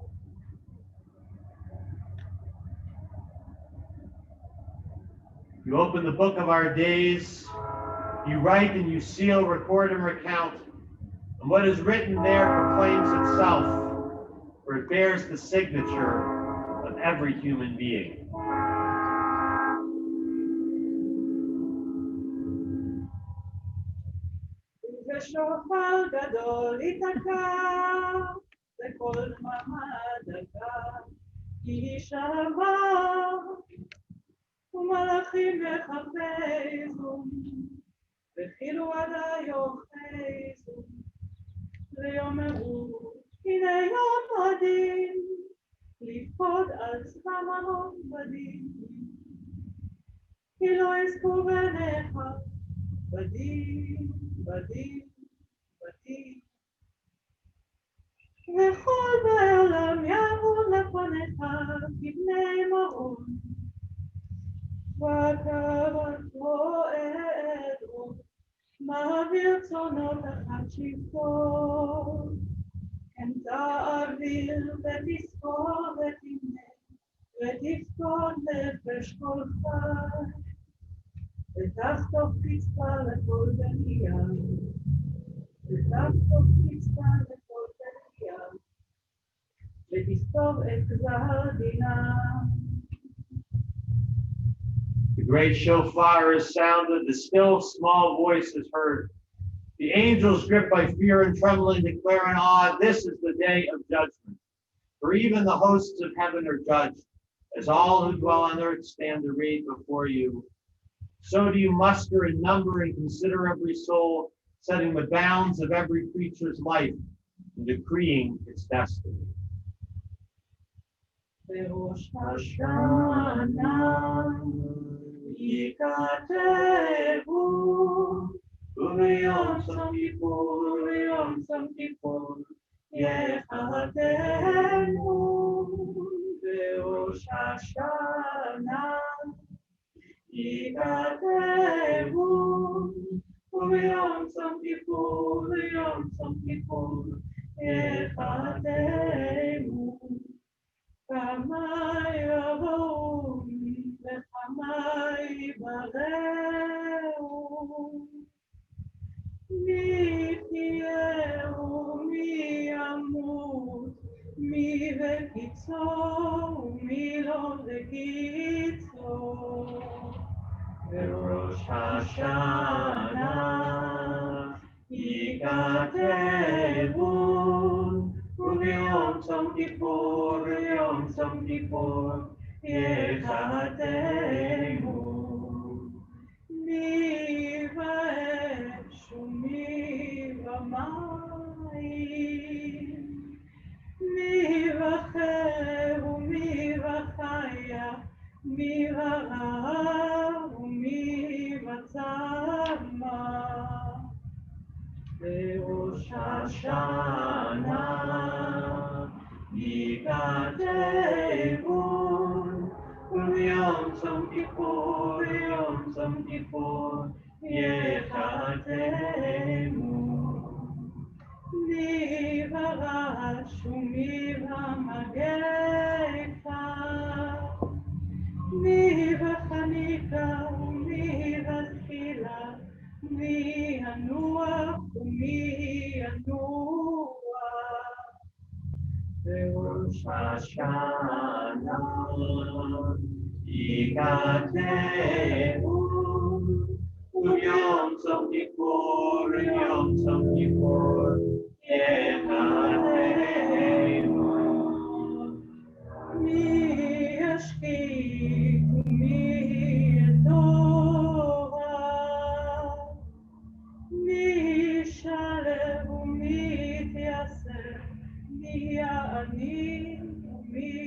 You open the book of our days, you write and you seal, record and recount, and what is written there proclaims itself, for it bears the signature of every human being. ושופר גדול ייתקע, וכל דממה דקה, כי שמע, ומלאכים יחפזו, וחילו עדי יוחזו, ויאמרו, הנה יום הדין, לפקוד על צבא מרום בדין, כי לא יזכו בניך, בדין, בדין, בדין. וכל בעולם יעמוד לפניך כבני מרום, וקראתו עדרו, מעביר צונות תחת שבטו, כן תעביר ותזכור ותמנה, ותפקוד נפש כל חי, ותחטוף קצפה לכל בנייה, ותחטוף קצפה לכל בנייה, ותכתוב את גזר דינם. The great shofar is sounded, the still small voice is heard. The angels, gripped by fear and trembling, declare in awe, this is the day of judgment. For even the hosts of heaven are judged, as all who dwell on earth stand arrayed before you. So do you muster and number and consider every soul, setting the bounds of every creature's life and decreeing its destiny. בראש השנה ייכתבו, וביום צום כיפור, ביום צום כיפור יחתמו. בראש השנה ייכתבו, וביום צום כיפור, ביום צום כיפור יחתמו. כמה יבואו וכמה יבררו, מי יחיה ומי ימות, מי בקיצור ומי לא בקיצור. בראש השנה ייכתבו, וביום צום כיפור, ביום צום כיפור יחתמו. מי באש ומי במים, מי בחר ומי בחיה, מי ברעב ומי בצמא. בראש השנה ייכתבו, וביום צום כיפור, ביום צום כיפור יחתמו. מי ברש ומי במגפה, מי בחניקה ומי בתחילה, מי ינוח ומי ינוח. בראש השנה ייכתבו, וביום צום כיפור, ביום צום כיפור יחתמו. מי ישחית ומי יטורף, מי ישלב ומי יתייסר, מי יעני ומי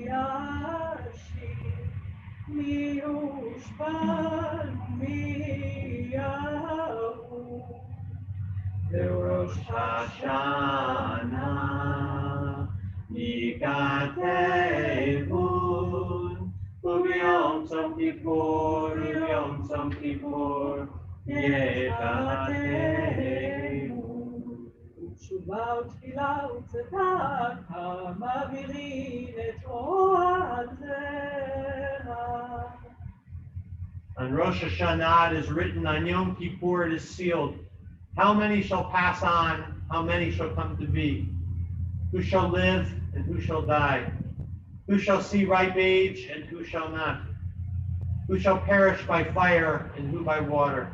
יעשיר, מי יושפל ומי יעוף. בראש השנה ייכתבו, וביום צום כיפור, ביום צום כיפור יחתמו. ותשובה ותפילה וצדקה מעבירים את רוע הזרע. On Rosh Hashanah, it is written, on Yom Kippur, it is sealed. How many shall pass on? How many shall come to be? Who shall live and who shall die? Who shall see ripe age and who shall not? Who shall perish by fire and who by water?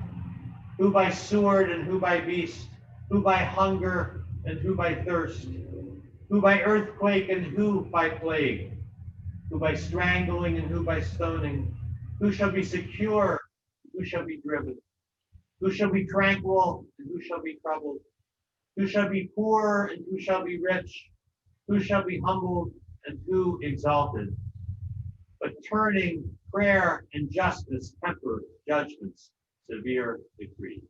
Who by sword and who by beast? Who by hunger and who by thirst? Who by earthquake and who by plague? Who by strangling and who by stoning? Who shall be secure? Who shall be driven? Who shall be tranquil and who shall be troubled? Who shall be poor and who shall be rich? Who shall be humbled and who exalted? But turning prayer and justice temper judgments, severe decree.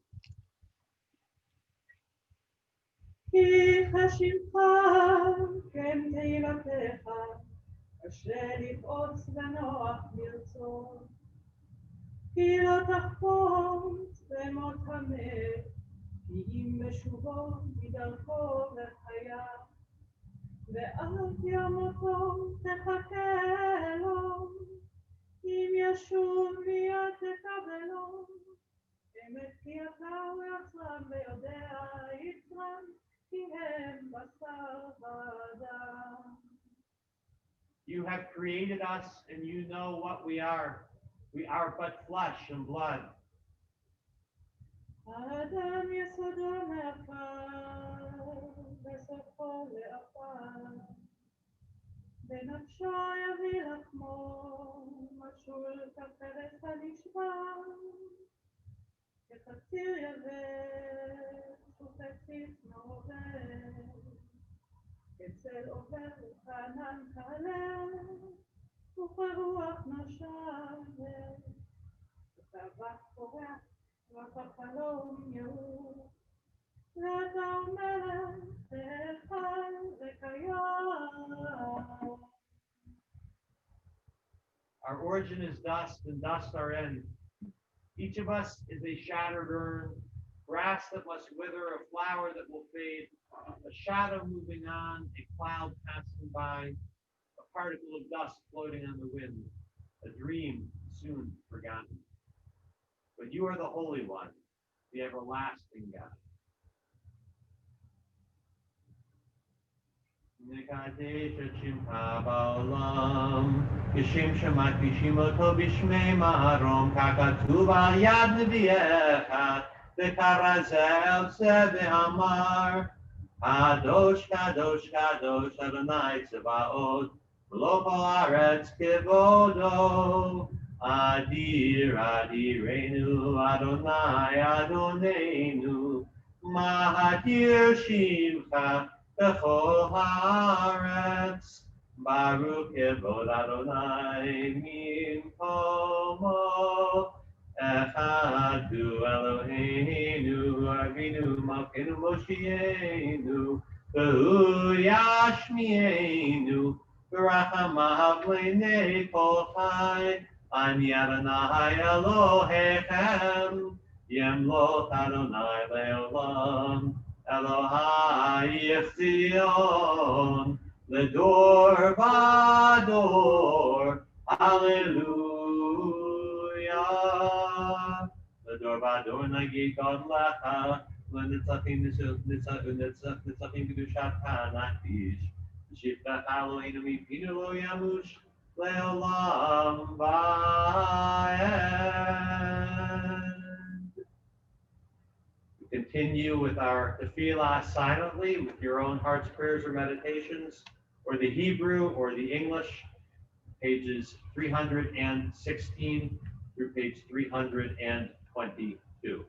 כי חשיבך כן תהילתך, אשר יפרוץ ונוח ברצון. כי לא תחפוץ במות המת, כי אם בשובו מדרכו וחיה. ועד ימותו תחכה לו, אם ישוב מיד תקבלו. אמת כי אתה הוא יצרן ויודע יצרן, כי הם בשר ודם. You have created us and you know what we are. We are but flesh and blood. האדם יסודו מעפר, וסופו לעפר. בנפשו יביא לחמו, משול כפרס הנשבר. כחציר יבש וחציץ מעובד, אצל עובר וחנן כלה, וברוח נושבת, וטבח פורח, ובחלום יהוד. ואתה מלך, וחי וקיים. Our origin is dust, and dust our end. Each of us is a shattered urn, grass that must wither, a flower that will fade, a shadow moving on, a cloud passing by, a particle of dust floating on the wind, a dream soon forgotten. But you are the Holy One, the everlasting God. נקדש את שמך בעולם, כשם שמקדישים אותו בשמי מרום, כך כתוב על יד נביאך, וכרז זה ואמר, קדוש קדוש קדוש אדוני צבאות, מלוא כל הארץ כבודו, אדיר אדירנו אדוני אדוננו, מה אדיר שמך בכל הארץ, ברוך כבוד אדוני ממקומו, אחד הוא אלוהינו, אבינו מלכנו מושיענו, והוא ישמיענו, ברחמיו לעיני כל חי, אני אדוני אלוהיכם, ימלוך אדוני לעולם. Elohai Zion, Ledor Vador, Hallelujah. Ledor Vador Nagi God Lecha, Lenitzachim Nitzachim Kedushat Hanakish, Shifta Eloheinu Mipinu Lo Yamush, Leolam Vaed. Continue with our tefillah silently with your own heart's prayers or meditations, or the Hebrew or the English, pages 316 through page 322.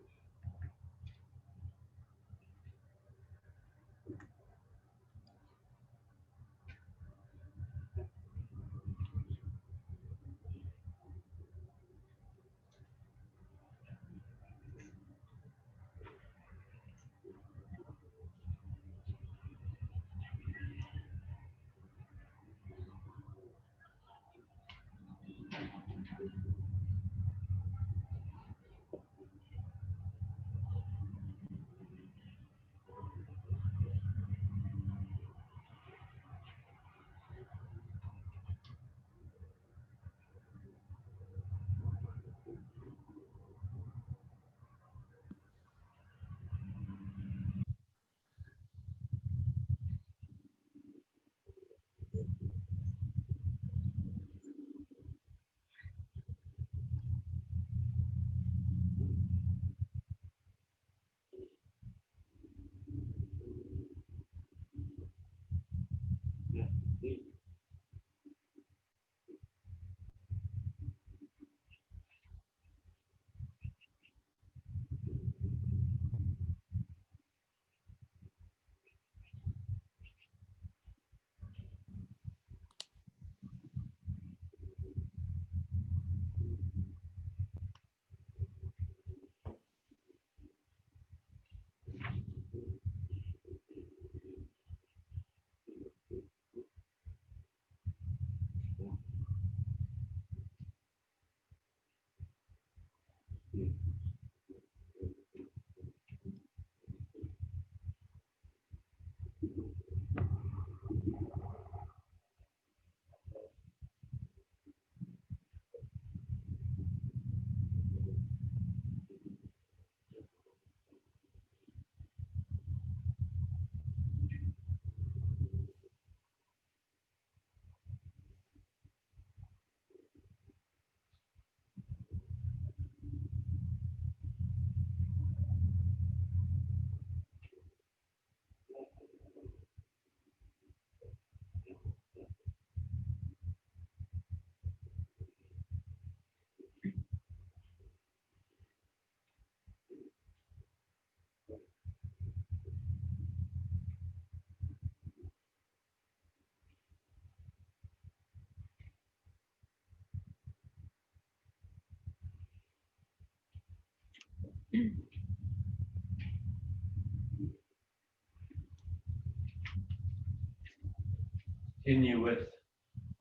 Continue with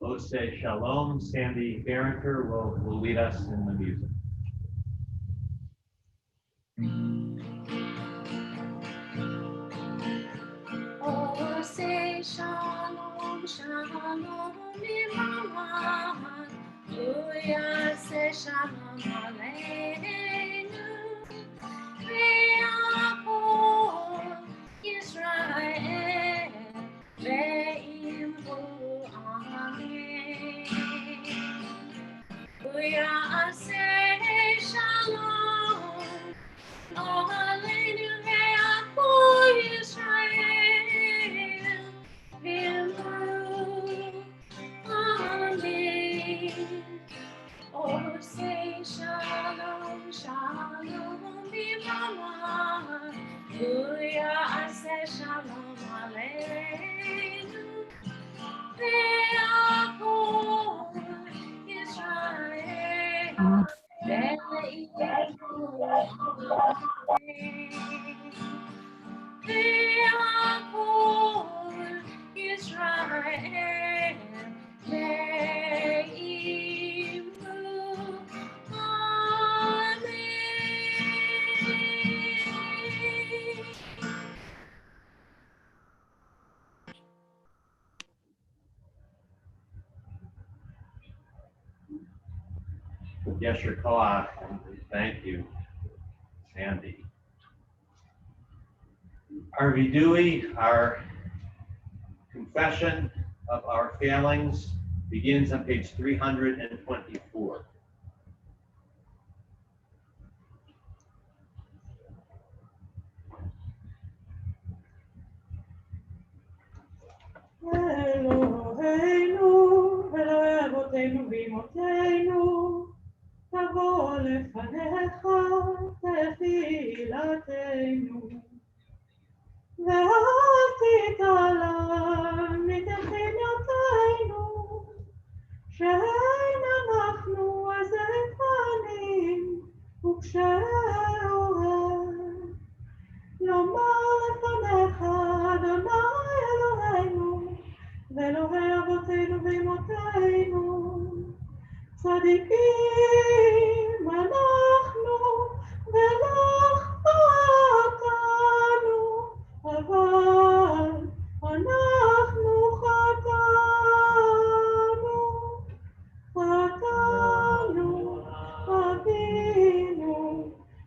Ose Shalom. Sandy Barranker will lead us in the music. Oh, say shalom, shalom, mama. Oh, yeah, say shalom, aleinu. Ve'achol Yisrael, ve'imhu amen. Oh, yeah, say shalom. Aleinu ve'achol Yisrael, ve'imhu amen. Oh, say shalom, shalom, b'mama. Booyah, say shalom aleinu. Ve'achol Yisrael, ve'imhu amen. Ve'achol Yisrael, ve'imhu amen. Yesher Koach, and thank you, Sandy. Our vidui, our confession of our failings, begins on page 324. Eloheinu, Eloi אבותינו ואמותינו, תבוא לפניך תפילתנו. ואל תתעלם מתחינותינו, שאין אנחנו עזי פנים וקשי אוהב. לומר לפניך, אדוני אלוהינו, ואלוהי אבותינו ואמותינו, צדיקים אנחנו ולך אותנו, אבל אנחנו חטאנו, אבינו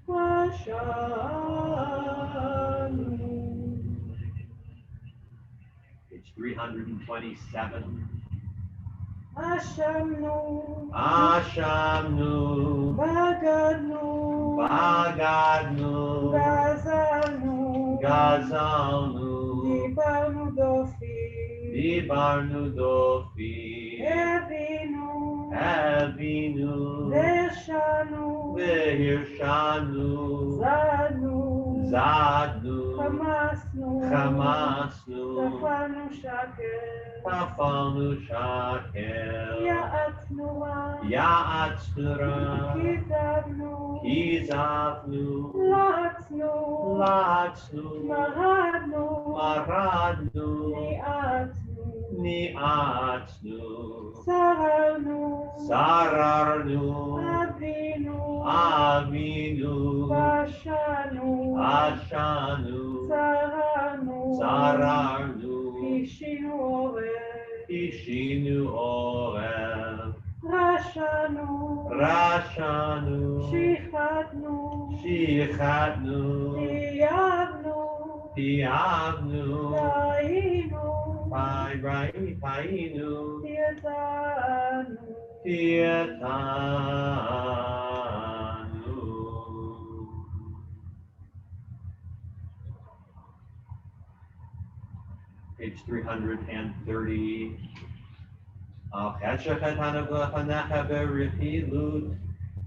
ושענו. Page 327. אשמנו, Ashamnu, בגדנו, גזלנו, דיברנו דופי, הבינו, והרשענו, זדנו, חמסנו, טפלנו שקר, יעצנו רע, כיזבנו, לחצנו, מרדנו, ניאצנו, שררנו, אבינו, עשנו, שררנו, אישינו עורב, רשענו, שחטנו, תיעבנו, טעינו, תיעתנו. Page 330.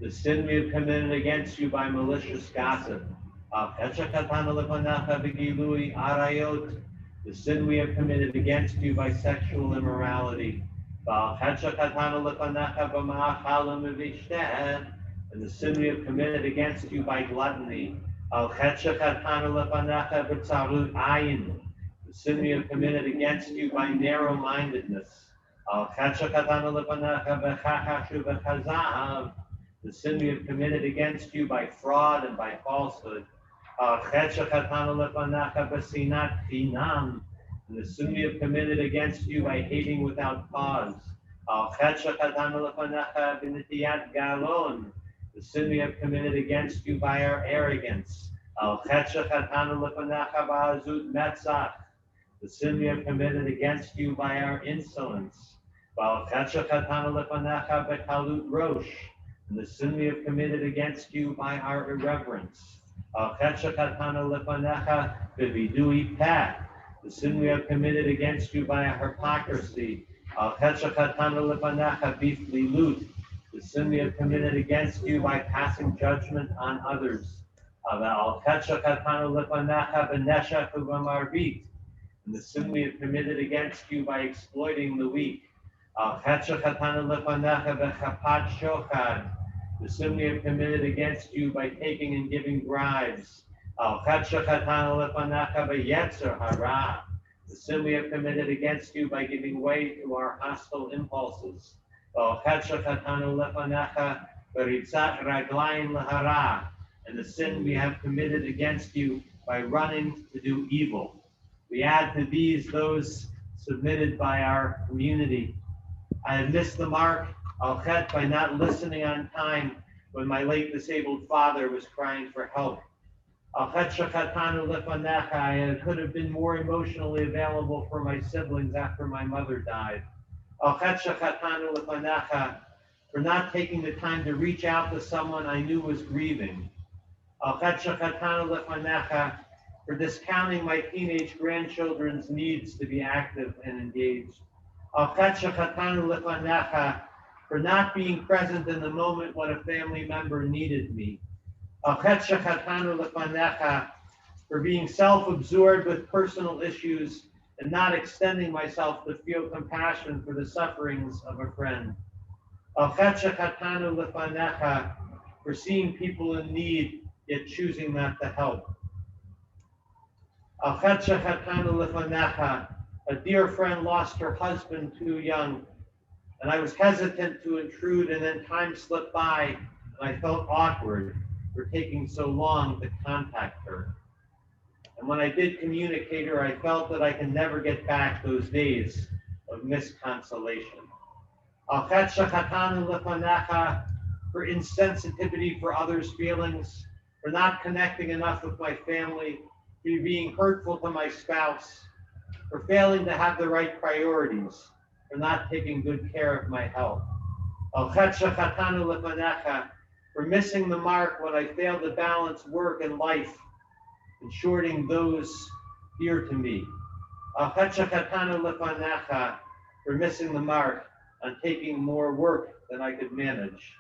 The sin we have committed against you by malicious gossip. The sin we have committed against you by sexual and the sin we have committed against you by gluttony. Al chetshechatanu lefanecha b'tzarut ayin, the sin we have committed against you by narrow-mindedness. Al chetshechatanu lefanecha b'chachashu b'chazav, the sin we have committed against you by fraud and by falsehood. Al chetshechatanu lefanecha b'sinat chinam, and the sin we have committed against you by hating without cause. Al chetshechatanu lefanecha b'nitiyat galon, the sin we have committed against you by our arrogance. Al chetshechatanu lefanecha ba'azut metzach, the sin we have committed against you by our insolence. Al chetshechatanu lefanecha b'kalut rosh, and the sin we have committed against you by our irreverence. Al chetshechatanu lefanecha b'vidui peh, the sin we have committed against you by our hypocrisy. Al chetshechatanu lefanecha b'flilut, the sin we have committed against you by passing judgment on others. Al chetshechatanu lefanecha b'neshech u'b'marbit, and the sin we have committed against you by exploiting the weak. Al chetshechatanu lefanecha b'chapat shochad, the sin we have committed against you by taking and giving bribes. Al chetshechatanu lefanecha b'yetzer hara, the sin we have committed against you by giving way to our hostile impulses. Al chetshechatanu lefanecha b'ritzat raglaim lahara, and the sin we have committed against you by running to do evil. We add to these those submitted by our community. I have missed the mark, al chet, by not listening on time when my late disabled father was crying for help. Al chetshechatanu lefanecha, I could have been more emotionally available for my siblings after my mother died. Al chetshechatanu lefanecha, for not taking the time to reach out to someone I knew was grieving. Al chetshechatanu lefanecha, for discounting my teenage grandchildren's needs to be active and engaged. Al chetshechatanu lefanecha, for not being present in the moment when a family member needed me. Al chetshechatanu lefanecha, for being self-absorbed with personal issues and not extending myself to feel compassion for the sufferings of a friend. Al chetshechatanu lefanecha, for seeing people in need yet choosing not to help. Al chetshechatanu lefanecha, a dear friend lost her husband too young, and I was hesitant to intrude, and then time slipped by, and I felt awkward for taking so long to contact her. And when I did communicate her, I felt that I can never get back those days of misconsolation. Al chetshechatanu lefanecha, for insensitivity for others' feelings, for not connecting enough with my family, for being hurtful to my spouse, for failing to have the right priorities, for not taking good care of my health. Al chetshechatanu lefanecha, for missing the mark when I failed to balance work and life, and shorting those dear to me. Al chetshechatanu lefanecha, for missing the mark on taking more work than I could manage.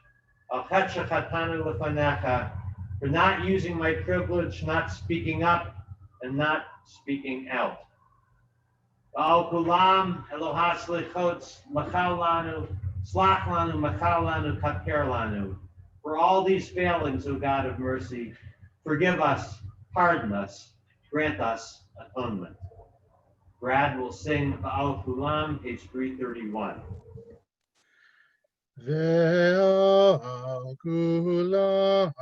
Al chetshechatanu lefanecha, for not using my privilege, not speaking up, and not speaking out. Al kulam Eloha slichot machal lanu, slach lanu, machal lanu, kaper lanu. For all these failings, O God of mercy, forgive us, pardon us, grant us atonement. Brad will sing Al kulam, page 331. Ve'al kulam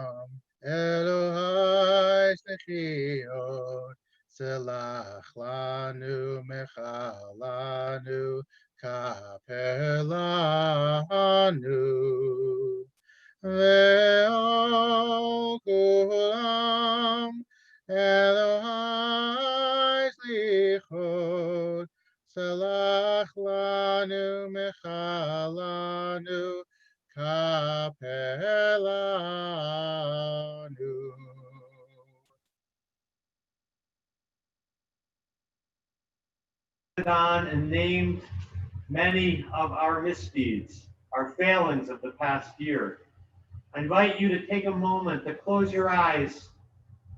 Elohai slichiot, selach lanu, mechal lanu, kaper lanu. Ve'al kulam Elohai slichot, selach lanu, mechal lanu, kaper lanu. On and named many of our misdeeds, our failings of the past year. I invite you to take a moment to close your eyes,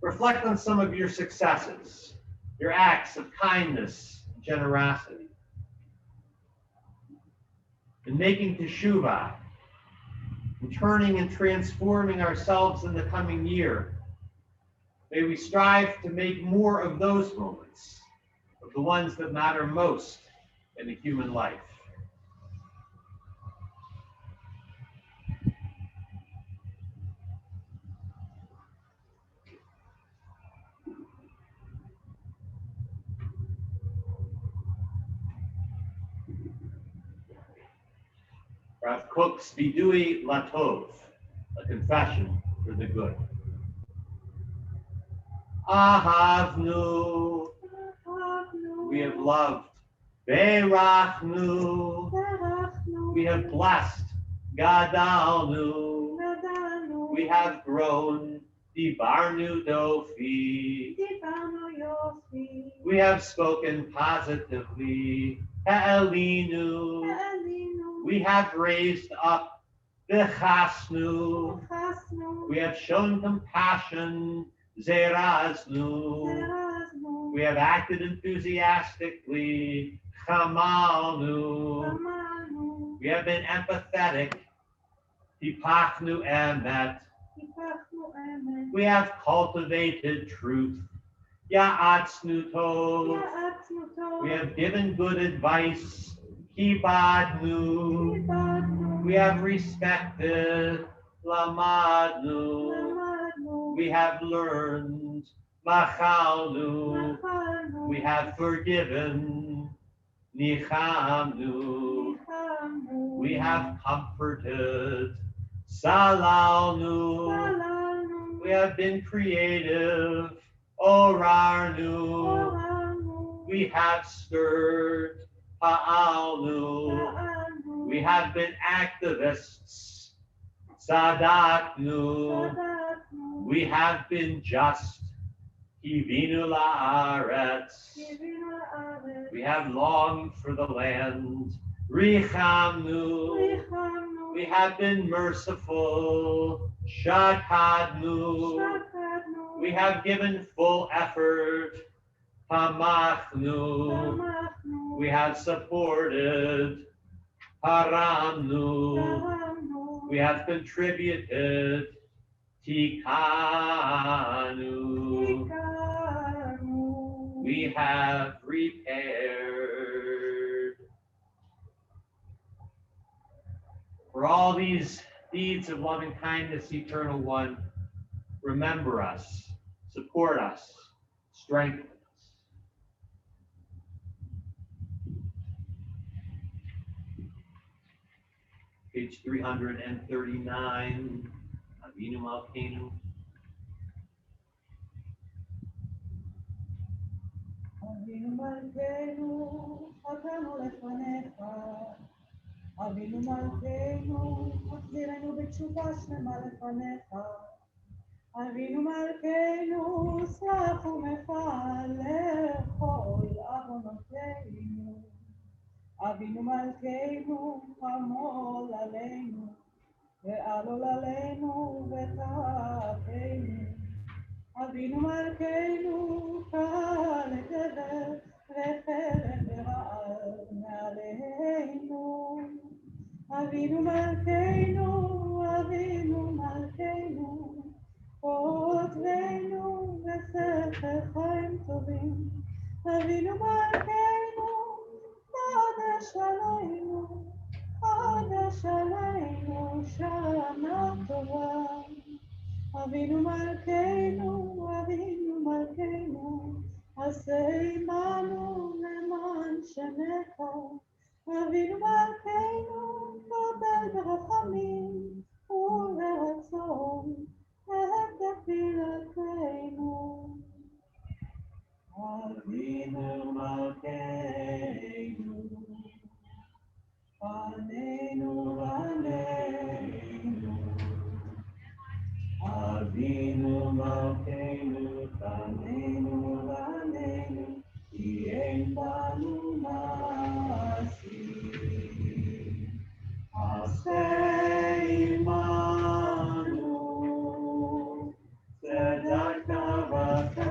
reflect on some of your successes, your acts of kindness and generosity. In making teshuvah, in turning and transforming ourselves in the coming year. May we strive to make more of those moments, of the ones that matter most in a human life. Rav Kook's Vidui Latov, a confession for the good. Ahavnu, we have loved. Berachnu, we have blessed. Gadalnu, we have grown. Dibarnu dofi, we have spoken positively. Ha'elinu, we have raised up. Bechasnu, we have shown compassion. Zeraznu, we have acted enthusiastically. Chamalnu, we have been empathetic. Hipachnu emet, we have cultivated truth. Ya'atznu tov, we have given good advice. Kibadnu, we have respected. Lamadnu, we have learned. Machalnu, we have forgiven. Nichamnu, we have comforted. Salalnu, we have been creative. Orarnu, we have stirred. Pa'alnu, we have been activists. Sadaknu, we have been just. Kivinu la'aretz, we have longed for the land. Richamnu, we have been merciful. Shakadnu, we have given full effort. Hamachnu, we have supported. Haramnu, we have contributed. Tikanu, we have repaired. For all these deeds of loving kindness, Eternal One, remember us, support us, strengthen us. Page 339, Avinu Malkeinu. אבינו מלכנו, חטאנו לפניך. אבינו מלכנו, מחזירנו בתשובה שלמה לפניך. אבינו מלכנו, סלח ומכלה כל עוונותינו. אבינו מלכנו, חמול עלינו, ועלול עלינו ותעתנו. אבינו מלכנו, קל גבר וחרב ורעב מעלינו. אבינו מלכנו, אבינו מלכנו, כותבנו בספר חיים טובים. אבינו מלכנו, חדש עלינו, חדש עלינו, שנה טובה. אבינו מלכנו, אבינו מלכנו, עשה עמנו למען שמך. אבינו מלכנו, קבל ברחמים וברצון את תפילתנו. אבינו מלכנו, פנינו עלינו. אבינו מלכנו, פנינו עלינו, כי אין בנו מעשים. עשה עמנו צדקה וחסד.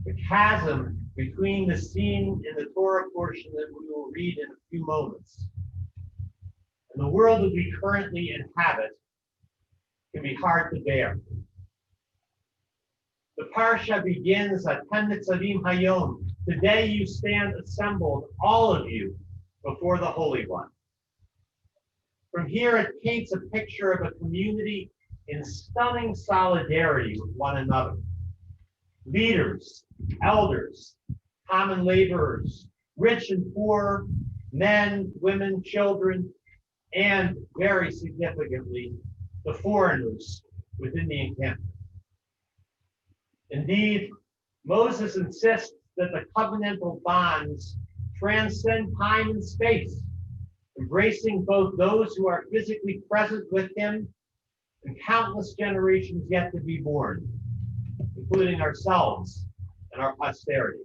The chasm between the scene in the Torah portion that we will read in a few moments and the world that we currently inhabit can be hard to bear. The parsha begins at Atem Nitzavim Hayom. Today you stand assembled, all of you, before the Holy One. From here it paints a picture of a community in stunning solidarity with one another. Leaders, elders, common laborers, rich and poor, men, women, children, and very significantly, the foreigners within the encampment. Indeed, Moses insists that the covenantal bonds transcend time and space, embracing both those who are physically present with him and countless generations yet to be born, including ourselves and our posterity.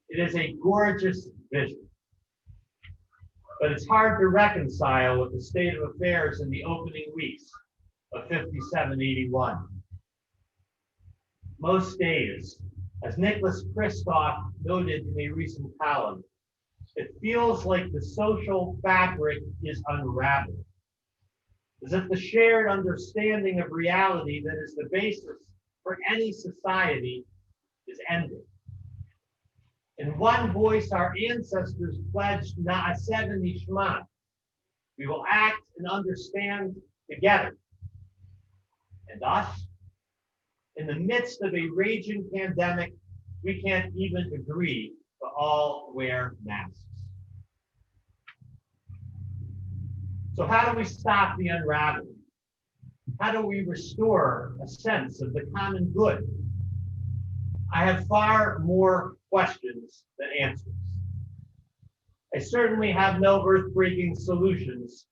It is a gorgeous vision, but it's hard to reconcile with the state of affairs in the opening weeks of 5781. Most days, as Nicholas Kristof noted in a recent column, it feels like the social fabric is unraveling, as if the shared understanding of reality that is the basis for any society is ending. In one voice, our ancestors pledged Na'aseh v'nishma. We will act and understand together. And us, in the midst of a raging pandemic, we can't even agree to all wear masks. So how do we stop the unraveling? How do we restore a sense of the common good? I have far more questions than answers. I certainly have no earth-breaking solutions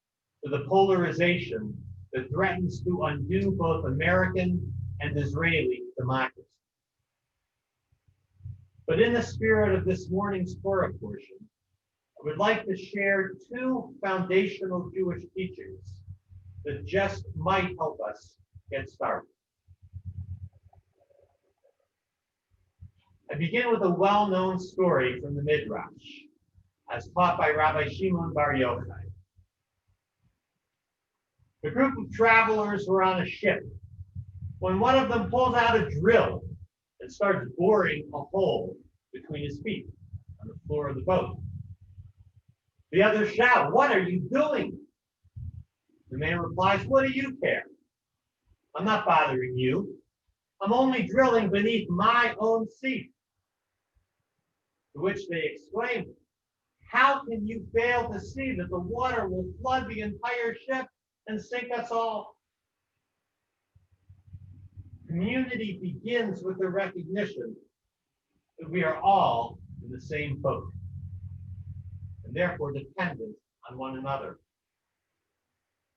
to the polarization that threatens to undo both American and Israeli democracy. But in the spirit of this morning's Torah portion, I would like to share two foundational Jewish teachings that just might help us get started. I begin with a well-known story from the Midrash, as taught by Rabbi Shimon Bar Yochai. The group of travelers were on a ship when one of them pulls out a drill and starts boring a hole between his feet on the floor of the boat. The others shout, "What are you doing?" The man replies, "What do you care? I'm not bothering you. I'm only drilling beneath my own seat." To which they exclaim, "How can you fail to see that the water will flood the entire ship and sink us all?" Community begins with the recognition that we are all in the same boat and therefore dependent on one another.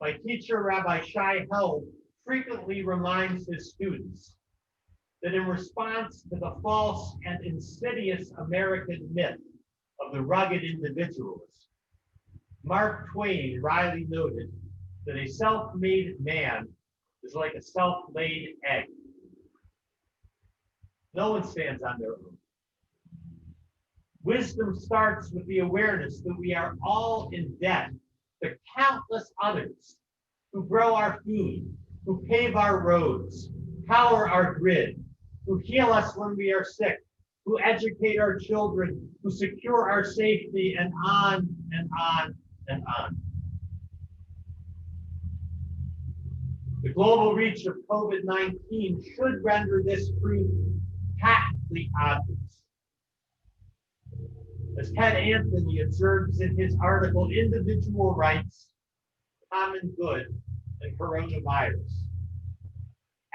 My teacher, Rabbi Shai Held, frequently reminds his students that in response to the false and insidious American myth of the rugged individualist, Mark Twain wryly noted that a self-made man is like a self-laid egg. No one stands on their own. Wisdom starts with the awareness that we are all in debt to countless others who grow our food, who pave our roads, power our grid, who heal us when we are sick, who educate our children, who secure our safety, and on and on and on. The global reach of COVID-19 should render this truth patently obvious. As Ted Anthony observes in his article, Individual Rights, Common Good, and Coronavirus,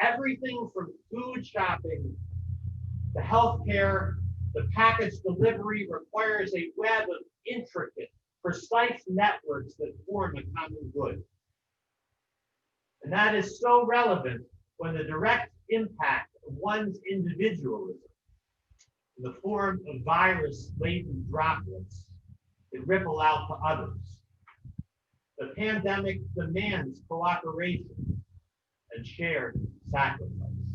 everything from food shopping to healthcare, the package delivery requires a web of intricate, precise networks that form a common good. And that is so relevant when the direct impact of one's individualism in the form of virus-laden droplets can ripple out to others. The pandemic demands cooperation and shared sacrifice.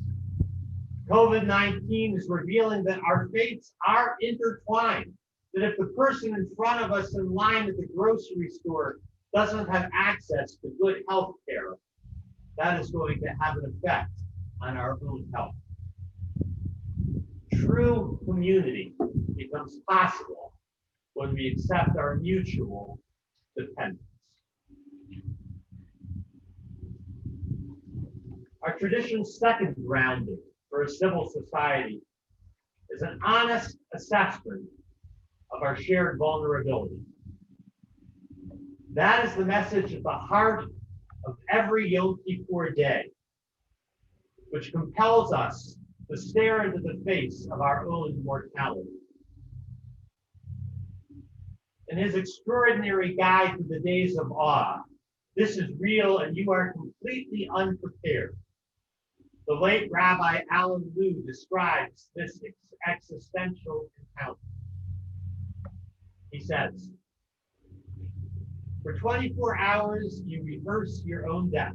COVID-19 is revealing that our fates are intertwined, that if the person in front of us in line at the grocery store doesn't have access to good health care, that is going to have an effect on our own health. True community becomes possible when we accept our mutual dependence. Our tradition's second grounding for a civil society is an honest assessment of our shared vulnerability. That is the message at the heart of every Yom Kippur day, which compels us to stare into the face of our own mortality. In his extraordinary guide to the days of awe, this is real and you are completely unprepared. The late Rabbi Alan Liu describes this existential encounter. He says, for 24 hours, you rehearse your own death.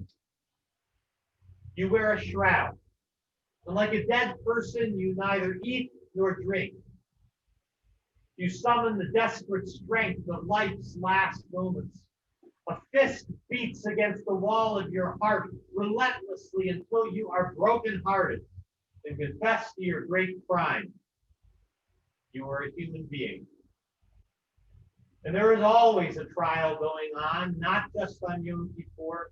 You wear a shroud, and like a dead person, you neither eat nor drink. You summon the desperate strength of life's last moments. A fist beats against the wall of your heart relentlessly until you are brokenhearted and confess to your great crime. You are a human being. And there is always a trial going on, not just on Yom Kippur.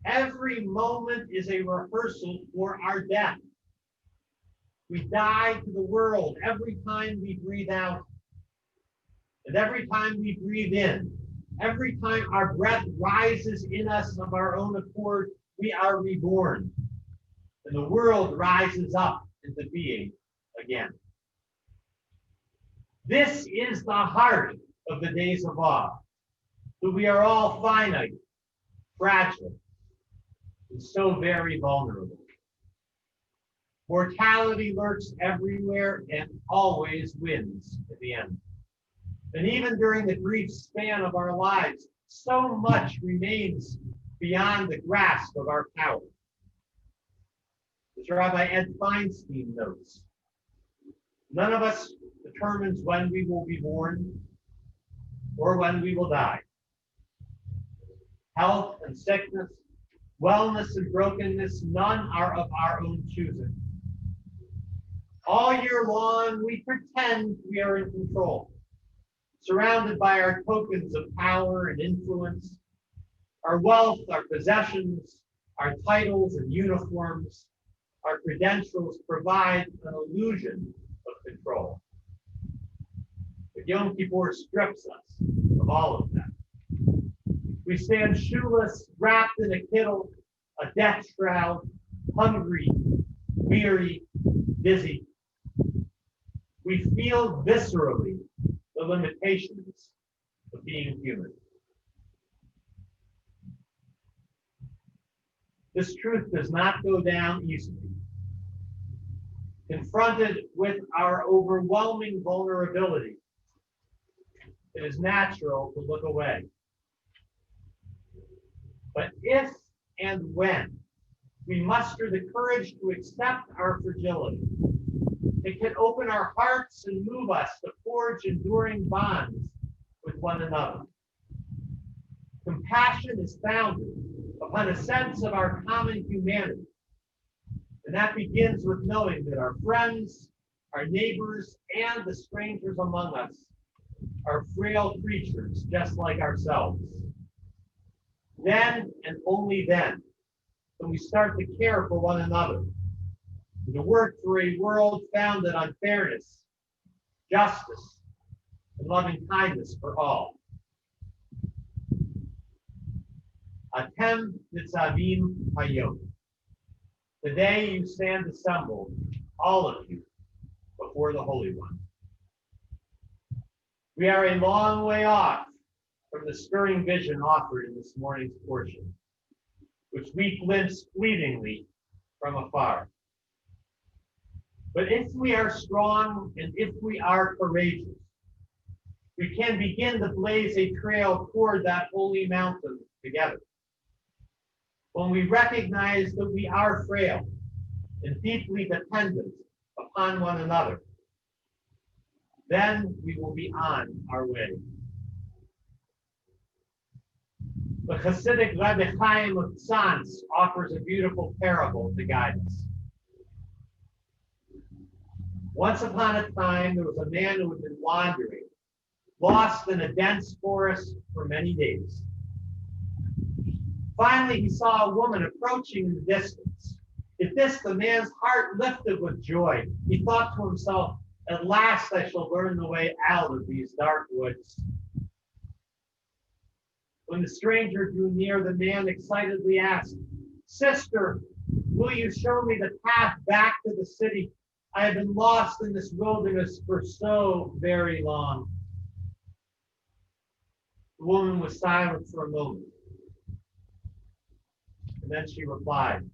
Every moment is a rehearsal for our death. We die to the world every time we breathe out. And every time we breathe in, every time our breath rises in us of our own accord, we are reborn. And the world rises up into being again. This is the heart of the days of awe, that we are all finite, fragile, and so very vulnerable. Mortality lurks everywhere and always wins at the end. And even during the brief span of our lives, so much remains beyond the grasp of our power. As Rabbi Ed Feinstein notes, none of us determines when we will be born or when we will die. Health and sickness, wellness and brokenness, none are of our own choosing. All year long, we pretend we are in control, surrounded by our tokens of power and influence, our wealth, our possessions, our titles and uniforms, our credentials provide an illusion of control. But Yom Kippur strips us of all of that. We stand shoeless, wrapped in a kittel, a death shroud, hungry, weary, busy. We feel viscerally the limitations of being human. This truth does not go down easily. Confronted with our overwhelming vulnerability, it is natural to look away. But if and when we muster the courage to accept our fragility, it can open our hearts and move us to forge enduring bonds with one another. Compassion is founded upon a sense of our common humanity. And that begins with knowing that our friends, our neighbors, and the strangers among us are frail creatures just like ourselves. Then and only then can we start to care for one another, and to work for a world founded on fairness, justice, and loving kindness for all. Atem nitzavim hayom. Today you stand assembled, all of you, before the Holy One. We are a long way off from the stirring vision offered in this morning's portion, which we glimpse fleetingly from afar. But if we are strong and if we are courageous, we can begin to blaze a trail toward that holy mountain together. When we recognize that we are frail and deeply dependent upon one another. Then we will be on our way. The Hasidic Rebbe Chaim of Tzanz offers a beautiful parable to guide us. Once upon a time, there was a man who had been wandering, lost in a dense forest for many days. Finally, he saw a woman approaching in the distance. At this, the man's heart lifted with joy. He thought to himself, "At last I shall learn the way out of these dark woods." When the stranger drew near, the man excitedly asked, "Sister, will you show me the path back to the city? I have been lost in this wilderness for so very long." The woman was silent for a moment. And then she replied,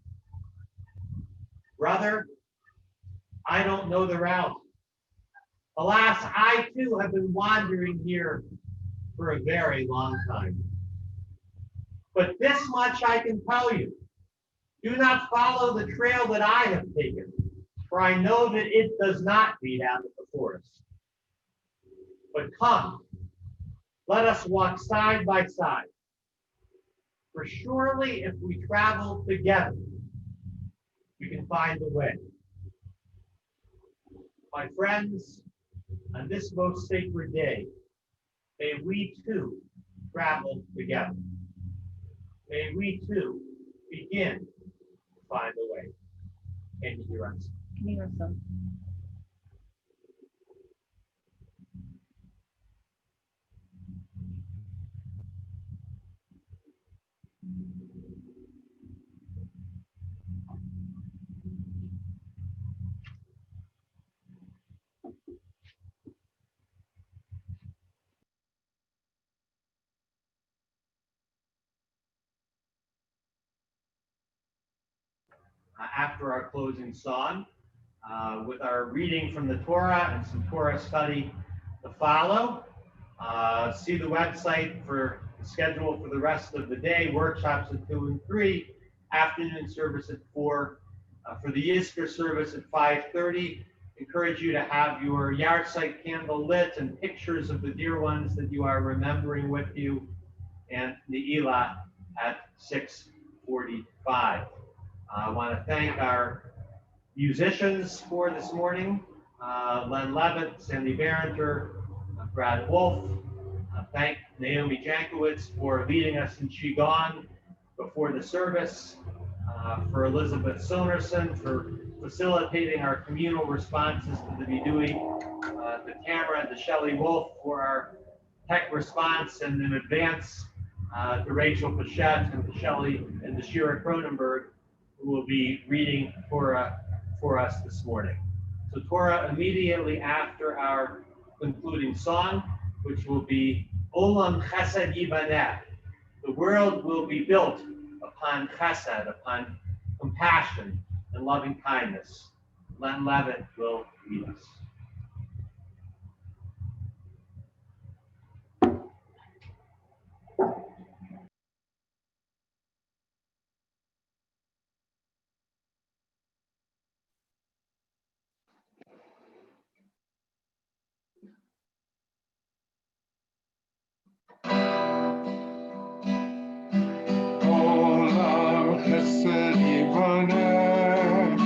"Brother, I don't know the route. Alas, I too have been wandering here for a very long time. But this much I can tell you. Do not follow the trail that I have taken, for I know that it does not lead out of the forest. But come, let us walk side by side. For surely if we travel together, we can find the way." My friends, on this most sacred day, may we too travel together. May we too begin to find the way. Can you hear us? Can you hear us? After our closing song, with our reading from the Torah and some Torah study to follow. See the website for the schedule for the rest of the day, workshops at 2 and 3, afternoon service at 4. For the Easter service at 5:30, encourage you to have your yahrzeit candle lit and pictures of the dear ones that you are remembering with you, and Ne'ilah at 6:45. I want to thank our musicians for this morning, Len Levitt, Sandy Barrenter, Brad Wolf. Thank Naomi Jankowitz for leading us in Qigong before the service, for Elizabeth Sonerson for facilitating our communal responses to the Bidui, to Tamara and to Shelley Wolf for our tech response, and in advance to Rachel Pichette and to Shelley and to Shira Cronenberg, who will be reading Torah for us this morning. So Torah immediately after our concluding song, which will be Olam Chesed Yibaneh. The world will be built upon chesed, upon compassion and loving kindness. Len Levitt will lead us. Olam Chesed Yibaneh,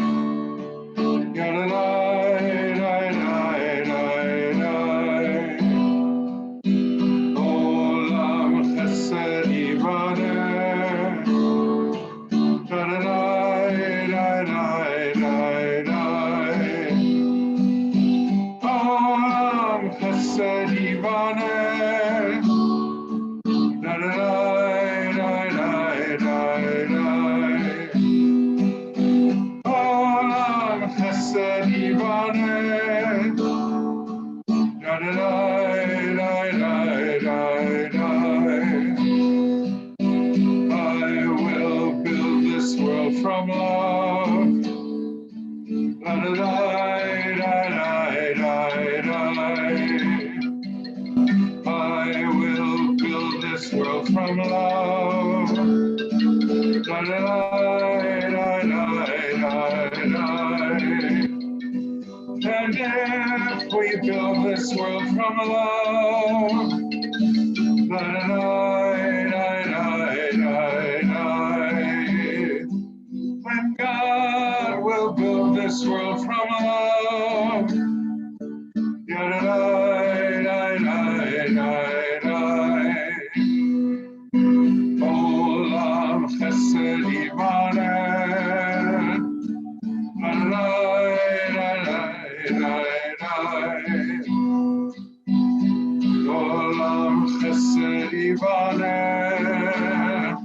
Yadonai, Dai, Dai, Dai. Olam Chesed Yibaneh, Yadonai, Dai, Dai, Dai, Dai. Olam Chesed Yibaneh, Dai, Dai, Dai, Dai, Dai. Olam Chesed Yibaneh, Dai, Dai, Dai, Dai, Dai. I will build this world from love. Dai, Dai, Dai, Dai, Dai. I will build this world from love. Dai, dai, dai, dai, dai, dai. build this world from love. When God will build this world from love. Olam chesed ivanet. Olam chesed ivanet.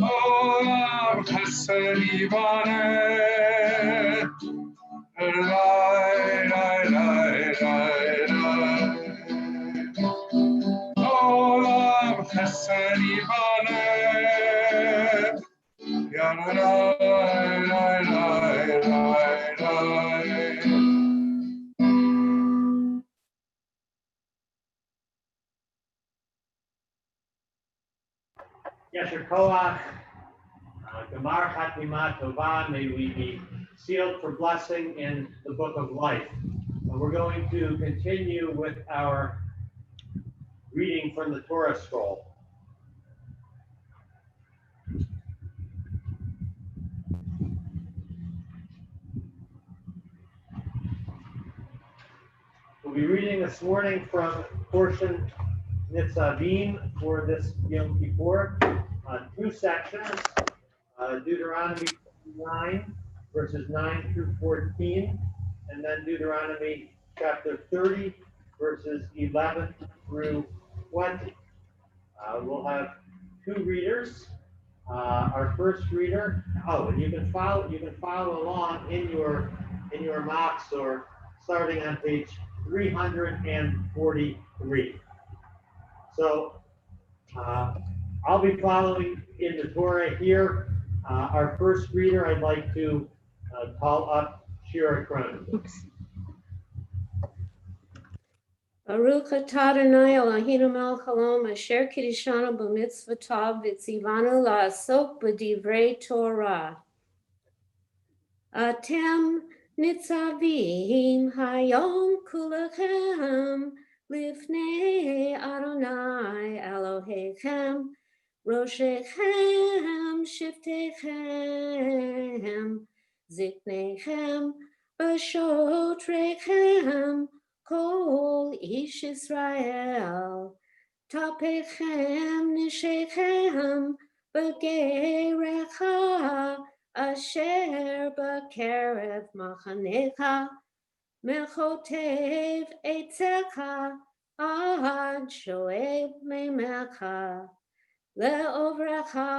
Olam chesed ivanet. Olam chesed ivanet. Yasher Koach, Gemar Chatima Tova, may we be sealed for blessing in the book of life. We're going to continue with our reading from the Torah scroll. We'll be reading this morning from portion Nitzavim for this Yom Kippur, two sections, Deuteronomy 9, verses 9 through 14, and then Deuteronomy chapter 30, verses 11 through 20. We'll have two readers. Our first reader, and you can follow along in your mocks or starting on page 343. So I'll be following in the Torah here. Our first reader, I'd like to call up Shira Cronin. Baruch atah Adonai Eloheinu melech haolam asher kiddushanu b'mitzvotav v'tzivanu la'asok b'divrei Torah. Atem nitzavim hayom kulachem lifnei Adonai Elohechem roshechem shiftechem ziknechem b'shotrechem Kol ish Israel, tapechem nishechem, b'gerecha, asher b'kerev machanecha, mechotev etzecha, ad shoev meimecha, le'ovrecha,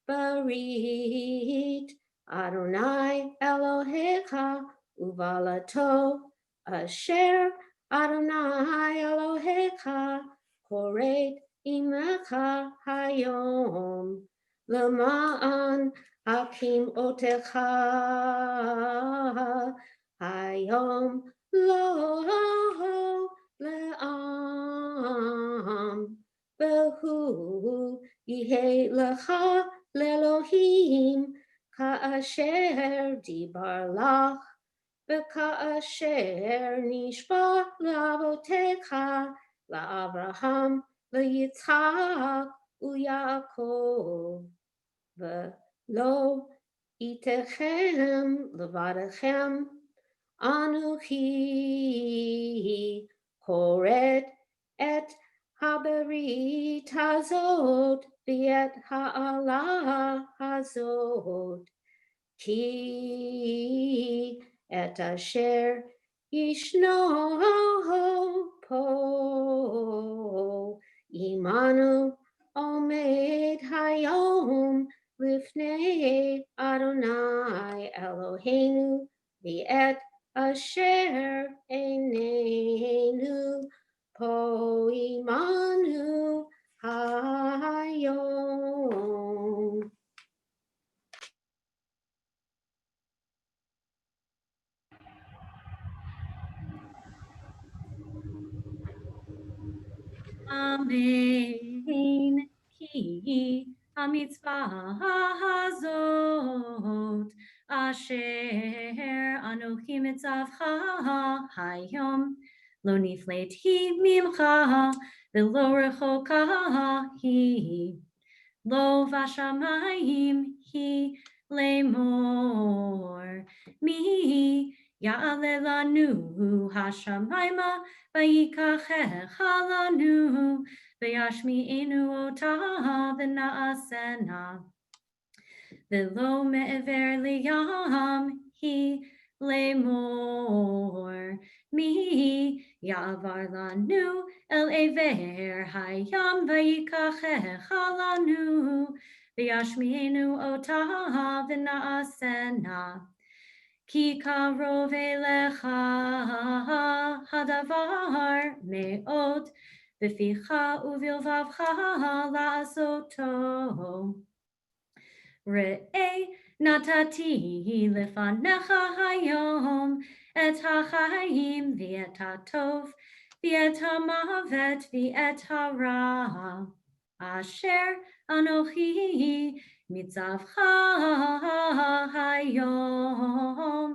barit, Adonai Elohecha, Uvalato asher Adonai Elohecha koret imecha hayom lema'an hakim otecha hayom lo le'am behu yihei lecha le'Elohim ka'asher dibar lach V'ka'asher nishba la'avotecha la'Avraham le'Yitzchak u'Yaakov v'lo itechem levadechem anuchi koret et haberit hazot v'et ha'ala hazot ki et asher yishno po imanu omed hayom lifnei Adonai Eloheinu v'et asher einenu po imanu hayom. Amen. Ki hamitzvah hazot asher anochi mitzavcha hayom lo niflet hi mimcha v'lo rechoka hi lo vashamayim hi lemor mi ya'ale lanu hashamayma vayikachecha lanu v'yashmi'enu otav v'na'asena v'lo me'ever liyam hi lemor mi ya'avar lanu el ever hayam vayikachecha lanu v'yashmi'enu otav v'na'asena ki karov elecha hadavar me'od v'ficha uvilvavcha la'asoto Re'eh natati lefanecha hayom et hachayim v'et hatov v'et hamavet v'et hara asher anochi mitzavcha hayom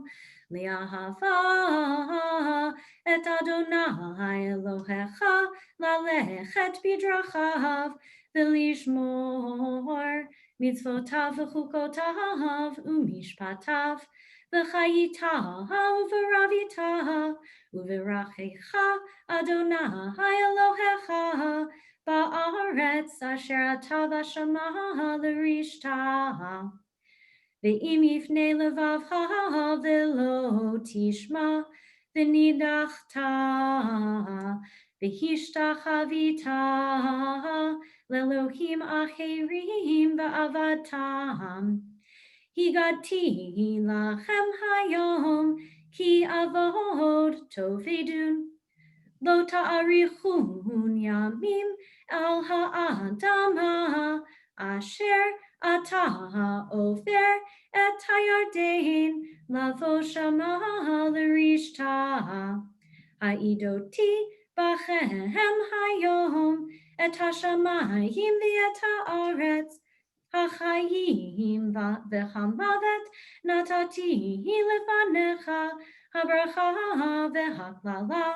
li'ahava et Adonai Elohecha lalechet bidrachav v'lishmor mitzvotav v'chukotav u'mishpatav v'chayitav v'ravitav u'v'rachecha Adonai Elohecha ba'aretz asher ata v'shama l'rishta ve'im yifnei levavcha v'lo tishma v'nidachta v'hishtachavita Lelohim acherim va'avatam higati lachem hayom ki avod tovedun lo ta'arichun yamim al ha'adama asher ata over et hayardein lavo shama l'rishta ha'idoti bachem hayom et hashamayim v'et haaretz hachayim v'chamavet natati lefanecha habracha v'haklala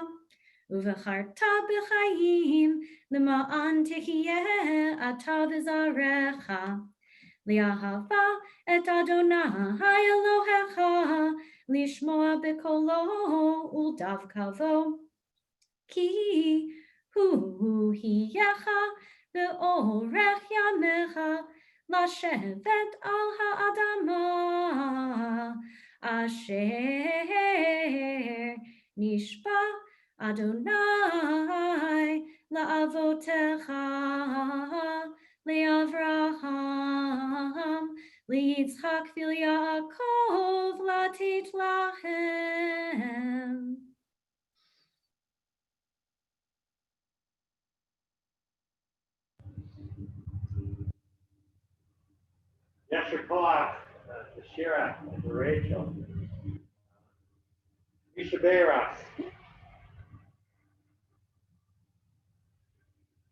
uvecharta b'chayim l'ma'an tihyeh ata v'zarecha li'ahava et Adonai Elohecha lishmoa b'kolo u'davkavo ki hu hiyecha ve'orech yamecha lashevet al ha'adama asher nishba Adonai la'avotecha le'avraham le'yitzchak v'Yaakov latit lachem. Yasher Koach, to Shira, and to Rachel. Yishaberach.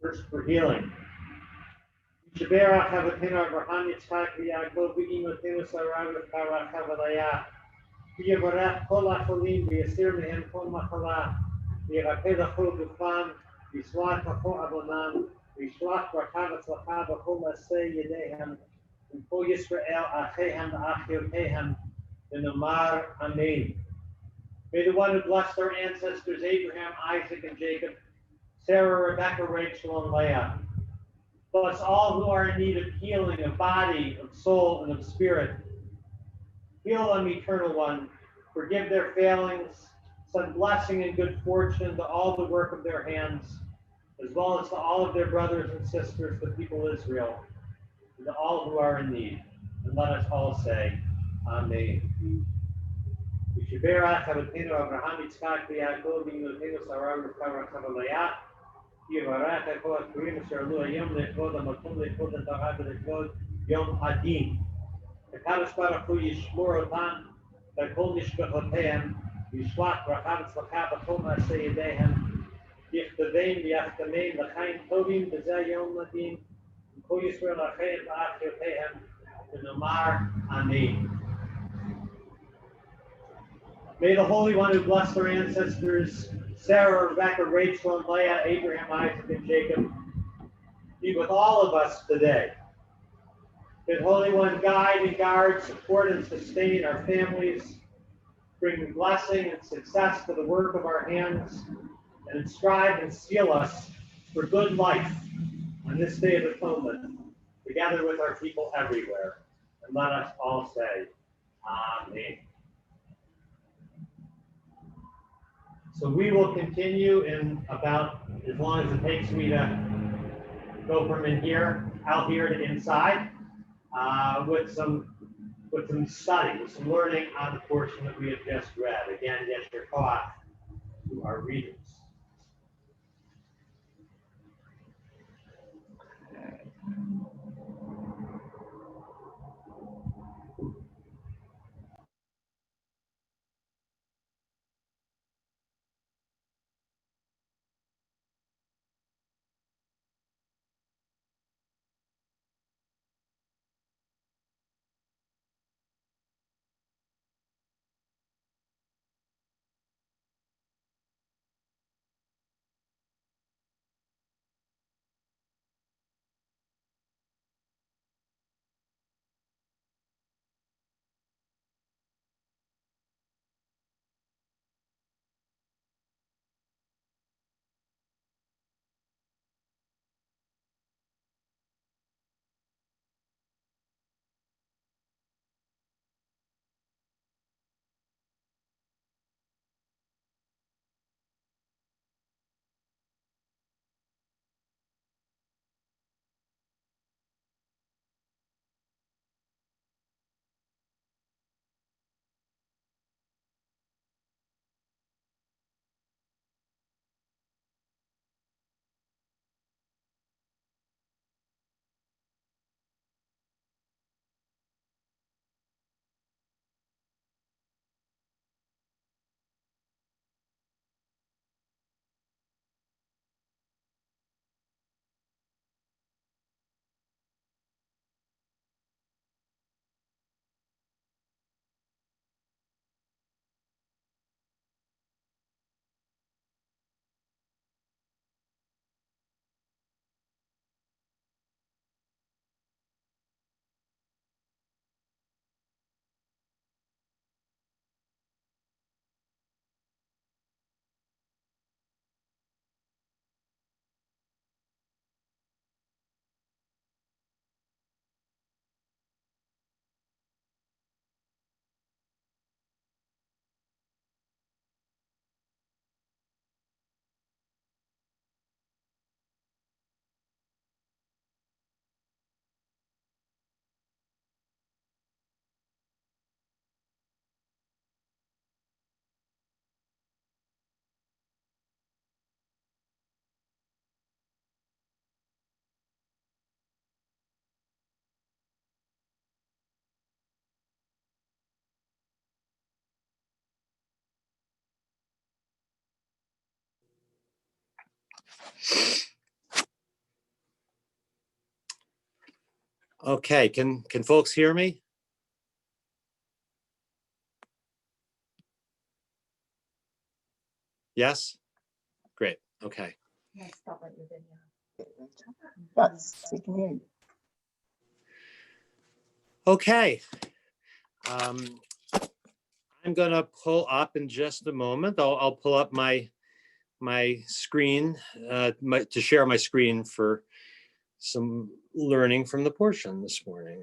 First for healing. Yishaberach Havatinu Abraham Yitzchak v'Yaakov v'imotenu Sarah v'Karach Havalaya. V'yavarach kol acholim v'yasir mehem kol machala. V'yirapeh lachol gufam v'yishlach lachol avonam v'yishlach bracha v'tzlacha v'kol aseh yedehem. And Kol Yisrael Achehem Achiotehem V'Nomar Amen. May the one who blessed our ancestors Abraham, Isaac, and Jacob, Sarah, Rebecca, Rachel, and Leah, bless all who are in need of healing of body, of soul, and of spirit. Heal them, Eternal One. Forgive their failings. Send blessing and good fortune to all the work of their hands, as well as to all of their brothers and sisters, the people of Israel, and to all who are in need. And let us all say, Amen. Yishaberach Avotenu Abraham Yitzchak v'Yaakov v'imotenu Sarah v'Karach Havalaya. Yivarach HaKol HaKurim Asher Alu Hayom Le'echvod HaMakom Le'echvod HaTorah V'Le'echvod Yom Hadin. HaKadosh Baruch Hu Yishmor Otam V'Kol Mishpachotehem Yishlach Bracha V'Tzlacha B'Kol Ma'aseh Yedehem Yichtavein V'Yachtamein L'Chaim Tovim B'Zeh Yom Hadin Kol Yisrael Acheim V'Achiotehem V'Nomar Amen. May the Holy One who blessed our ancestors, Sarah, Rebecca, Rachel, and Leah, Abraham, Isaac, and Jacob, be with all of us today. May the Holy One guide and guard, support and sustain our families, bring blessing and success to the work of our hands, and inscribe and seal us for good life on this day of atonement, together with our people everywhere. And let us all say, Amen. So we will continue in about as long as it takes me to go from in here, out here to inside, with some study, with some learning on the portion that we have just read. Again, get your thought to our readings. Okay, can folks hear me? Yes? Great, okay. Yes, we can hear you. Okay. I'm gonna pull up in just a moment. I'll pull up my screen to share my screen for some learning from the portion this morning.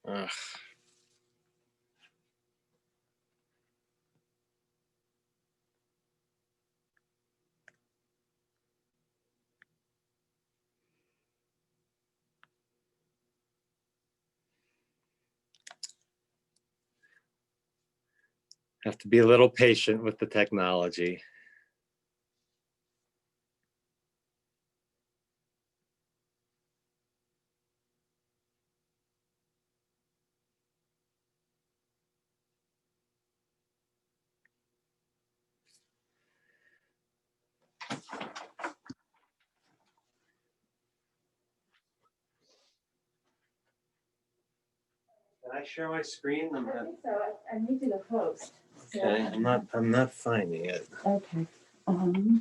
Ugh. Have to be a little patient with the technology. Can I share my screen? I think so. I need you to host. Okay, I'm not finding it. Okay. I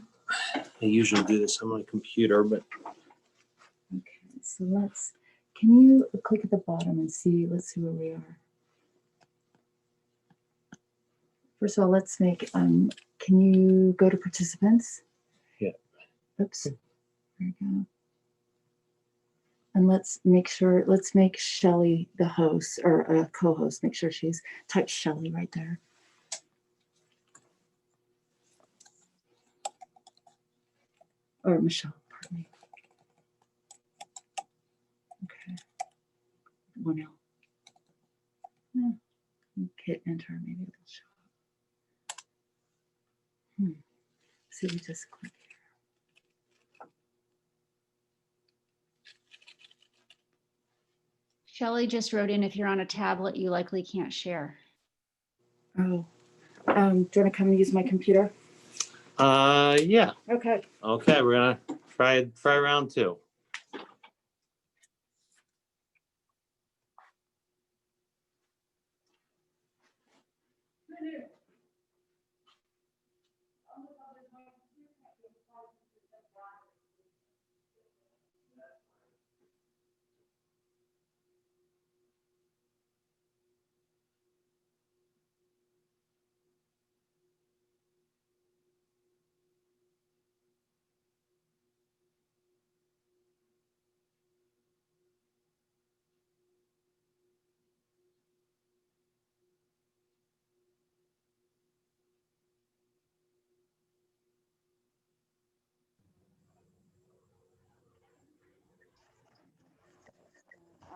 usually do this on my computer, but Okay, so can you click at the bottom and see, let's see where we are. First of all, let's make, can you go to participants? Yeah. Oops, there we go. And let's make Shelley the host or a co-host, make sure she's, touch Shelley right there. Or Michelle, pardon me. Okay. One L. Hit enter, maybe it'll show up. So we just click here. Shelley just wrote in, if you're on a tablet, you likely can't share. Oh, do you want to come and use my computer? yeah. Okay. Okay, we're gonna try round 2.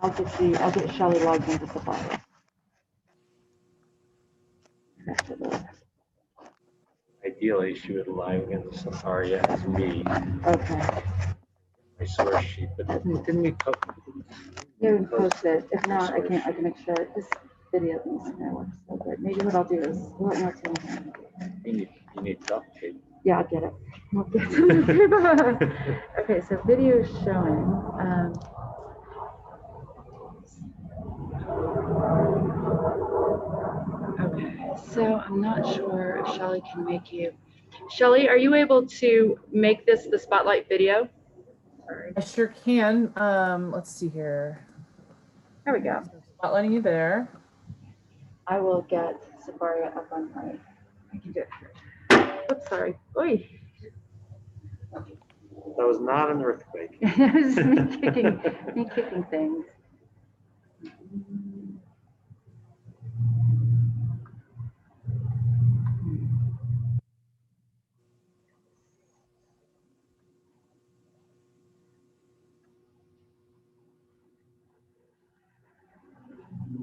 I'll get Shelley logged into Safari. Ideally, she would log into Safari as me. Okay. My source sheet, but didn't we post? Yeah, we can post it. If not, I can make sure this video needs to work so good. Maybe what I'll do is, You need duct tape. yeah, I'll get it. Okay, so video is showing. Okay, so I'm not sure if Shelley can make you. Shelley, are you able to make this the spotlight video? Sorry. I sure can. Let's see here. There we go. Spotlighting you there. I will get Safari up on my. I can do it. Oops, sorry. Oy. That was not an earthquake. It was me kicking things.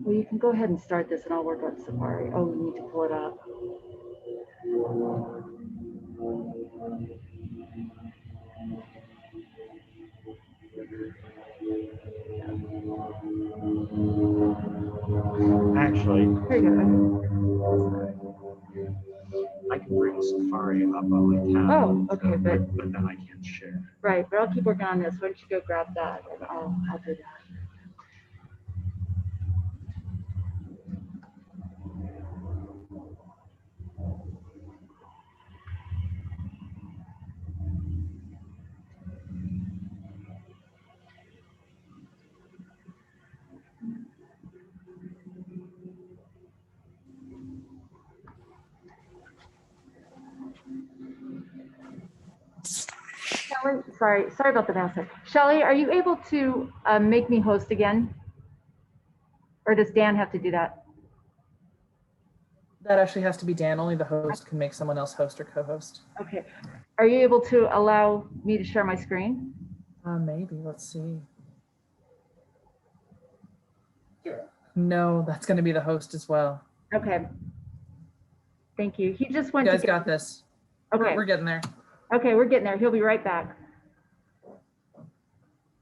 Well, you can go ahead and start this and I'll work on Safari. Oh, we need to pull it up. Actually, here you go. I can bring Safari up on my tablet. Oh, okay, but then I can't share. Right, but I'll keep working on this. Why don't you go grab that and I'll do that. Shelley, sorry about the mouse. Shelley, are you able to make me host again? Or does Dan have to do that? That actually has to be Dan. Only the host can make someone else host or co-host. Okay. Are you able to allow me to share my screen? Maybe. Let's see. No, that's going to be the host as well. Okay. Thank you. He just went You to guys got this. Okay. We're getting there. Okay, we're getting there. He'll be right back.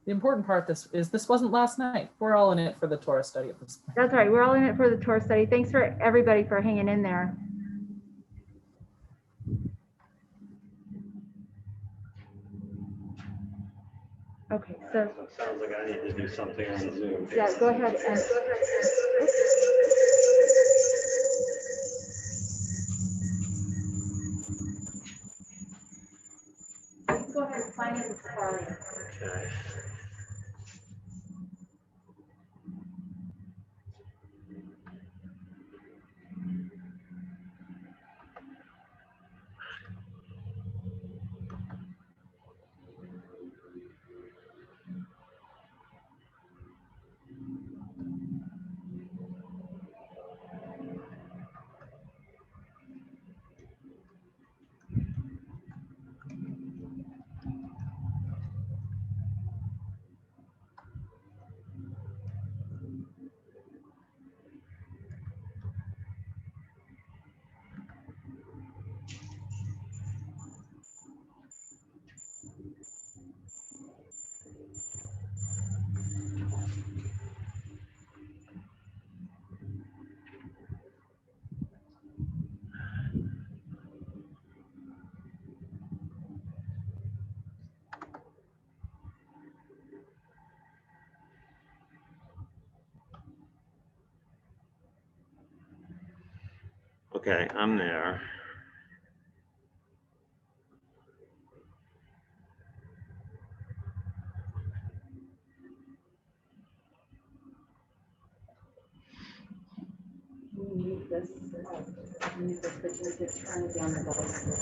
The important part this wasn't last night. We're all in it for the Torah study at this point. That's right. We're all in it for the Torah study. Thanks for everybody for hanging in there. Okay, so Sounds like I need to do something on Zoom. yeah, go ahead and go ahead and sign in the Safari. Okay. Okay, I'm there. You need this, but you need to turn it down the volume.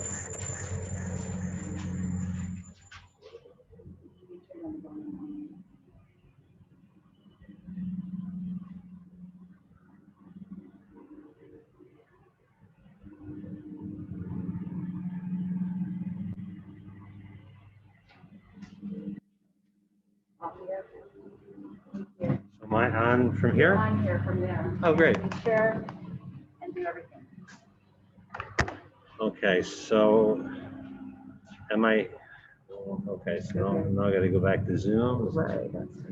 Am I on from here? On here from there. Oh, great. You share and do everything. Okay, so am I, okay, so now I gotta go back to Zoom. Right, that's right.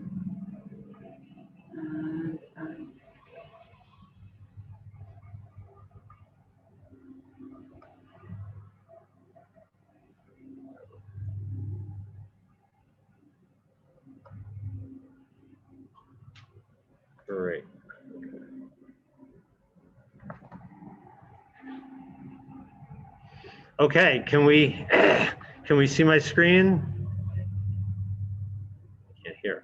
Great. Okay, can we see my screen? I can't hear.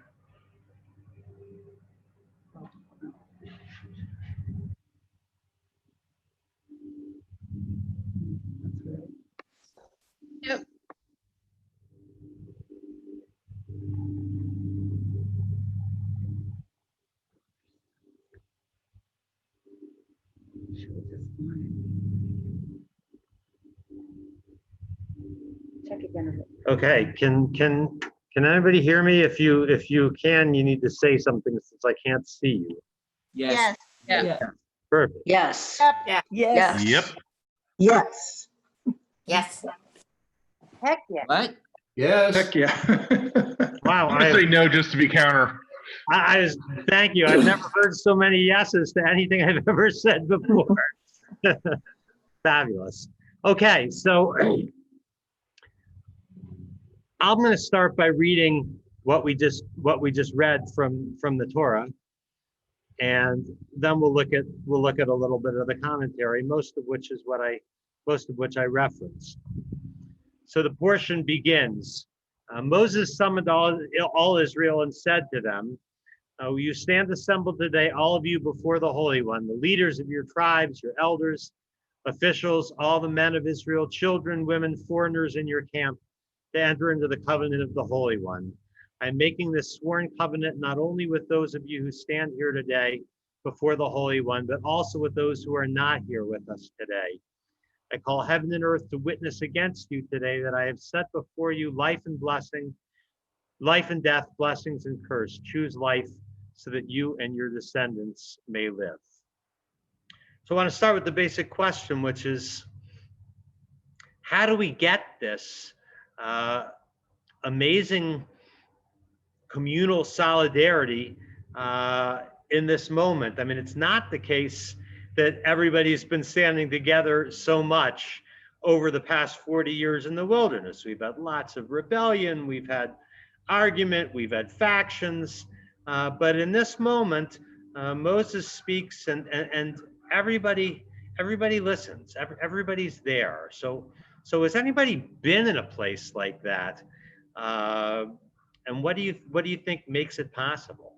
Yep. Check again. Okay, can anybody hear me? If you can, you need to say something since I can't see you. Yes. Yeah. Perfect. Yes. Yeah. Yes. Yep. Yes. Yes. Heck yeah. What? Yes. Heck yeah. Wow, I'm gonna say no just to be counter. Thank you. I've never heard so many yeses to anything I've ever said before. Fabulous. Okay, so I'm going to start by reading what we just read from the Torah, and then we'll look at a little bit of the commentary, most of which I referenced. So the portion begins. Moses summoned all Israel and said to them, you stand assembled today, all of you, before the Holy One, the leaders of your tribes, your elders, officials, all the men of Israel, children, women, foreigners in your camp, to enter into the covenant of the Holy One. I'm making this sworn covenant not only with those of you who stand here today before the Holy One, but also with those who are not here with us today. I call heaven and earth to witness against you today that I have set before you life and blessing, life and death, blessings and curse. Choose life so that you and your descendants may live. So I want to start with the basic question, which is, how do we get this amazing communal solidarity in this moment? I mean, it's not the case that everybody's been standing together so much over the past 40 years in the wilderness. We've had lots of rebellion, we've had argument, we've had factions, but in this moment, Moses speaks and everybody listens. Everybody's there. So has anybody been in a place like that? And what do you think makes it possible?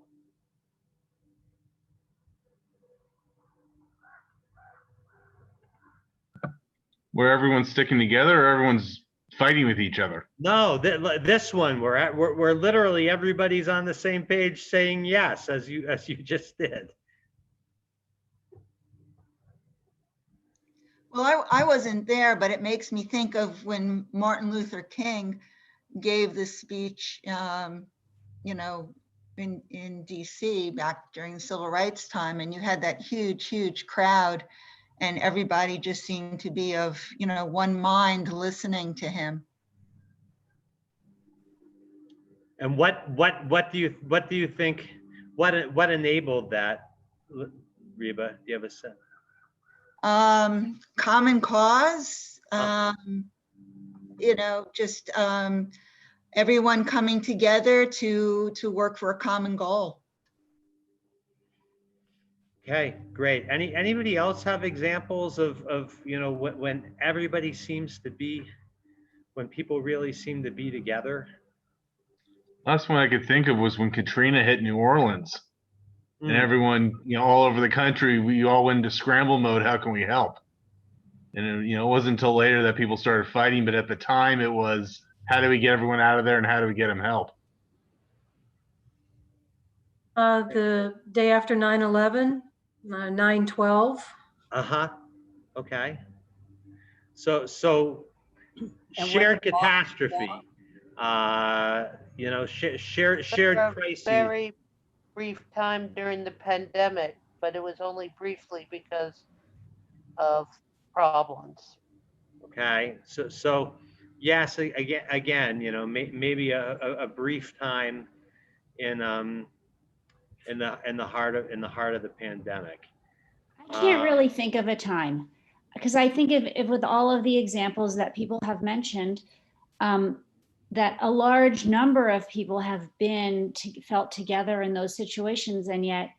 Where everyone's sticking together or everyone's fighting with each other? No, this one we're literally everybody's on the same page saying yes, as you just did. Well, I wasn't there, but it makes me think of when Martin Luther King gave the speech, you know, in DC back during the civil rights time, and you had that huge crowd, and everybody just seemed to be of, you know, one mind listening to him. And what do you think? What enabled that, Reba? Do you have a sense? Common cause, you know, just everyone coming together to work for a common goal. Okay, great. Anybody else have examples of you know, when everybody seems to be, when people really seem to be together? Last one I could think of was when Katrina hit New Orleans, and everyone, you know, all over the country, we all went into scramble mode. How can we help? And you know, it wasn't until later that people started fighting, but at the time it was, how do we get everyone out of there and how do we get them help? The day after 9/11, 9/12. Okay. So shared catastrophe. You know, shared crises. Very brief time during the pandemic, but it was only briefly because of problems. Okay, so yes, again, you know, maybe a brief time in the heart of the pandemic. I can't really think of a time, because I think if with all of the examples that people have mentioned, that a large number of people have felt together in those situations, and yet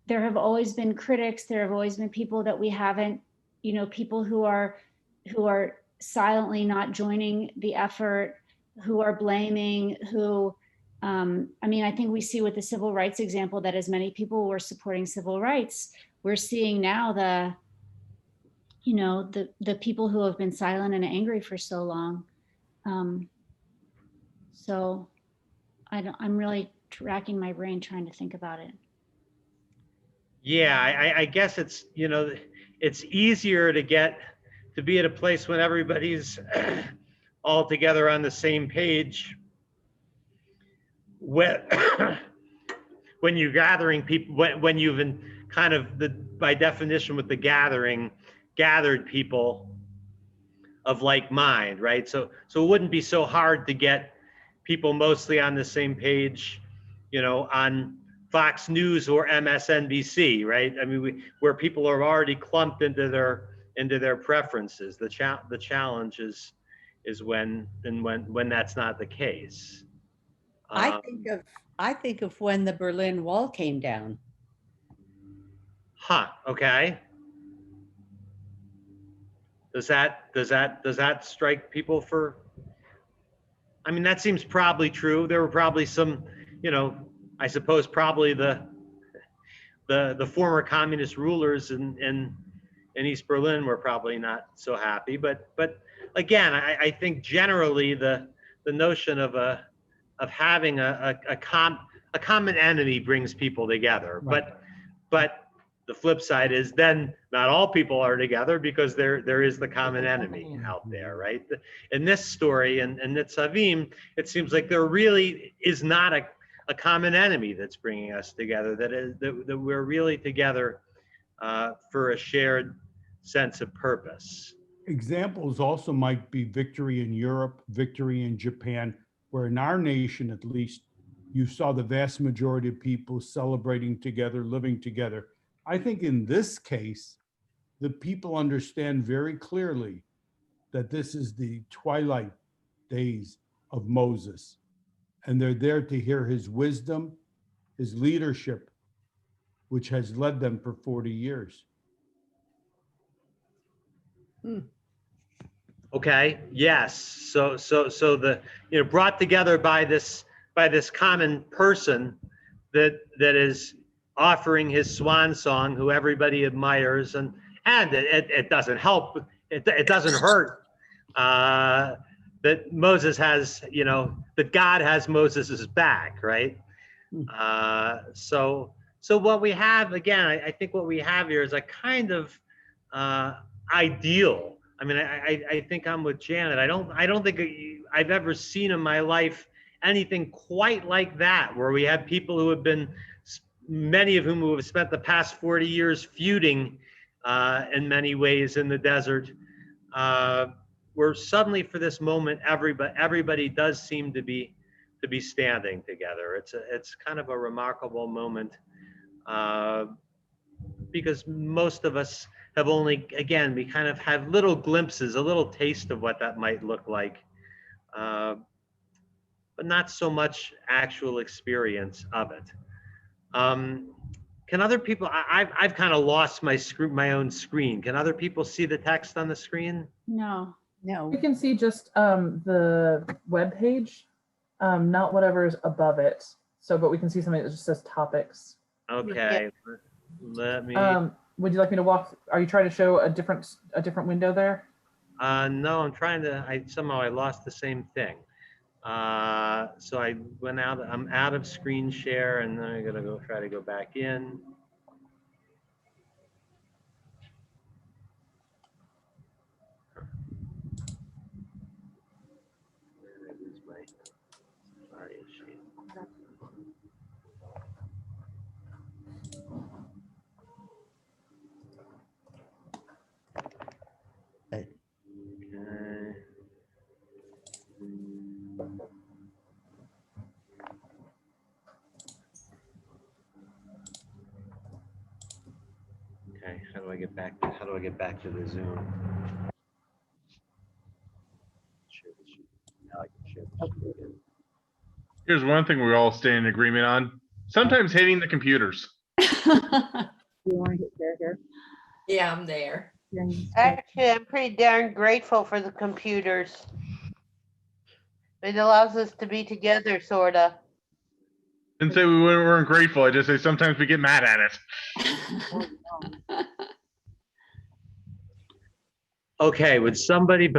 there have always been critics. There have always been people that we haven't, you know, people who are silently not joining the effort, who are blaming, who, I mean, I think we see with the civil rights example that as many people were supporting civil rights, we're seeing now you know, the people who have been silent and angry for so long. So I'm really racking my brain trying to think about it. Yeah, I guess it's, you know, it's easier to be at a place when everybody's all together on the same page. When you're gathering people, when you've been kind of by definition with the gathered people of like mind, right? So it wouldn't be so hard to get people mostly on the same page, you know, on Fox News or MSNBC, right? I mean, where people are already clumped into their preferences. The challenge is when that's not the case. I think of when the Berlin Wall came down. Okay. Does that strike people for? I mean, that seems probably true. There were probably some, you know, I suppose probably the former communist rulers in East Berlin were probably not so happy. But again, I think generally the notion of having a common enemy brings people together. Right. But the flip side is then not all people are together because there is the common enemy out there, right? In this story, in Nitzavim, it seems like there really is not a common enemy that's bringing us together. That we're really together for a shared sense of purpose. Examples also might be victory in Europe, victory in Japan, where in our nation, at least, you saw the vast majority of people celebrating together, living together. I think in this case, the people understand very clearly that this is the twilight days of Moses, and they're there to hear his wisdom, his leadership, which has led them for 40 years. Okay, yes. So the, brought together by this common person that is offering his swan song, who everybody admires, and it doesn't help, it doesn't hurt that Moses has, that God has Moses's back, right? So what we have, again, I think what we have here is a kind of ideal. I mean, I think I'm with Janet. I don't think I've ever seen in my life anything quite like that, where we have people who have been, many of whom who have spent the past 40 years feuding in many ways in the desert, where suddenly for this moment, everybody does seem to be standing together. It's kind of a remarkable moment because most of us have only, again, we kind of have little glimpses, a little taste of what that might look like, but not so much actual experience of it. Can other people, I've kind of lost my own screen. Can other people see the text on the screen? No. No. We can see just the web page, not whatever's above it. So, but we can see something that just says topics. Okay, let me. Would you like me to walk? Are you trying to show a different window there? No, I'm trying to. Somehow I lost the same thing. So I went out. I'm out of screen share, and then I'm gonna go try to go back in. Okay, how do I get back to the Zoom? Share the sheet. Now I can share the sheet again. Here's one thing we all stay in agreement on. Sometimes hating the computers. You want to hit share here? Yeah, I'm there. Actually, I'm pretty darn grateful for the computers. It allows us to be together, sorta. Didn't say we weren't grateful. I just say sometimes we get mad at it. Okay, would somebody,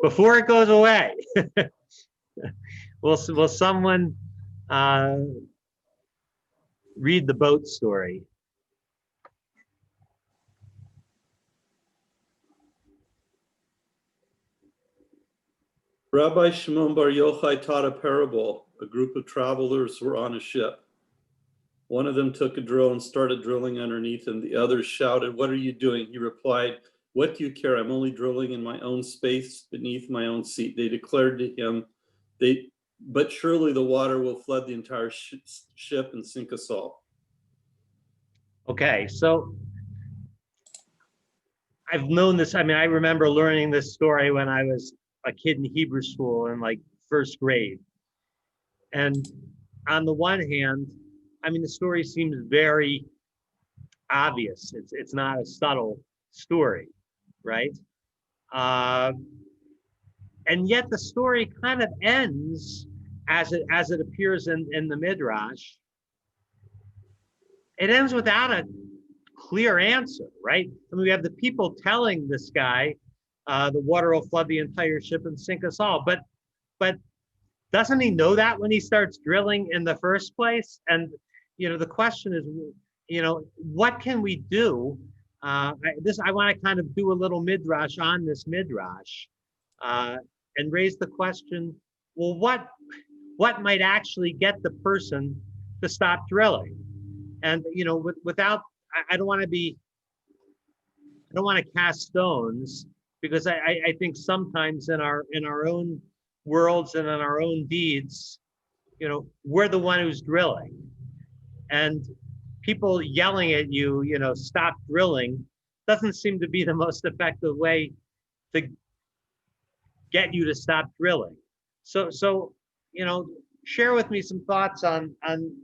before it goes away, will someone read the boat story? Rabbi Shimon Bar Yochai taught a parable. A group of travelers were on a ship. One of them took a drill and started drilling underneath him. The others shouted, "What are you doing?" He replied, "What do you care? I'm only drilling in my own space beneath my own seat." They declared to him, "But surely the water will flood the entire ship and sink us all." Okay, so I've known this. I mean, I remember learning this story when I was a kid in Hebrew school in like first grade. And on the one hand, I mean, the story seems very obvious. It's not a subtle story, right? And yet the story kind of ends as it appears in the Midrash. It ends without a clear answer, right? I mean, we have the people telling this guy, the water will flood the entire ship and sink us all. But doesn't he know that when he starts drilling in the first place? And, the question is, what can we do? I want to kind of do a little midrash on this midrash and raise the question, well, what might actually get the person to stop drilling? And, without, I don't want to be don't want to cast stones, because I think sometimes in our own worlds and in our own deeds, you know, we're the one who's drilling. And people yelling at you, you know, stop drilling, doesn't seem to be the most effective way to get you to stop drilling. So, you know, share with me some thoughts on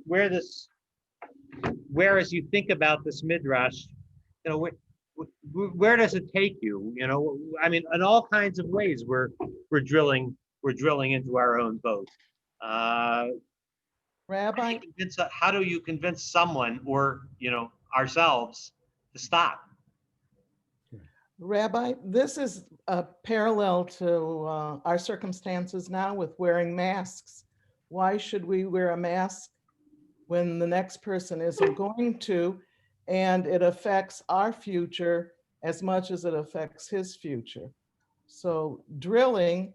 where as you think about this midrash, you know, where does it take you? You know, I mean, in all kinds of ways, we're drilling into our own boat. Rabbi, how do you convince someone, or, you know, ourselves, to stop? Rabbi, this is a parallel to our circumstances now with wearing masks. Why should we wear a mask when the next person isn't going to, and it affects our future as much as it affects his future? So drilling,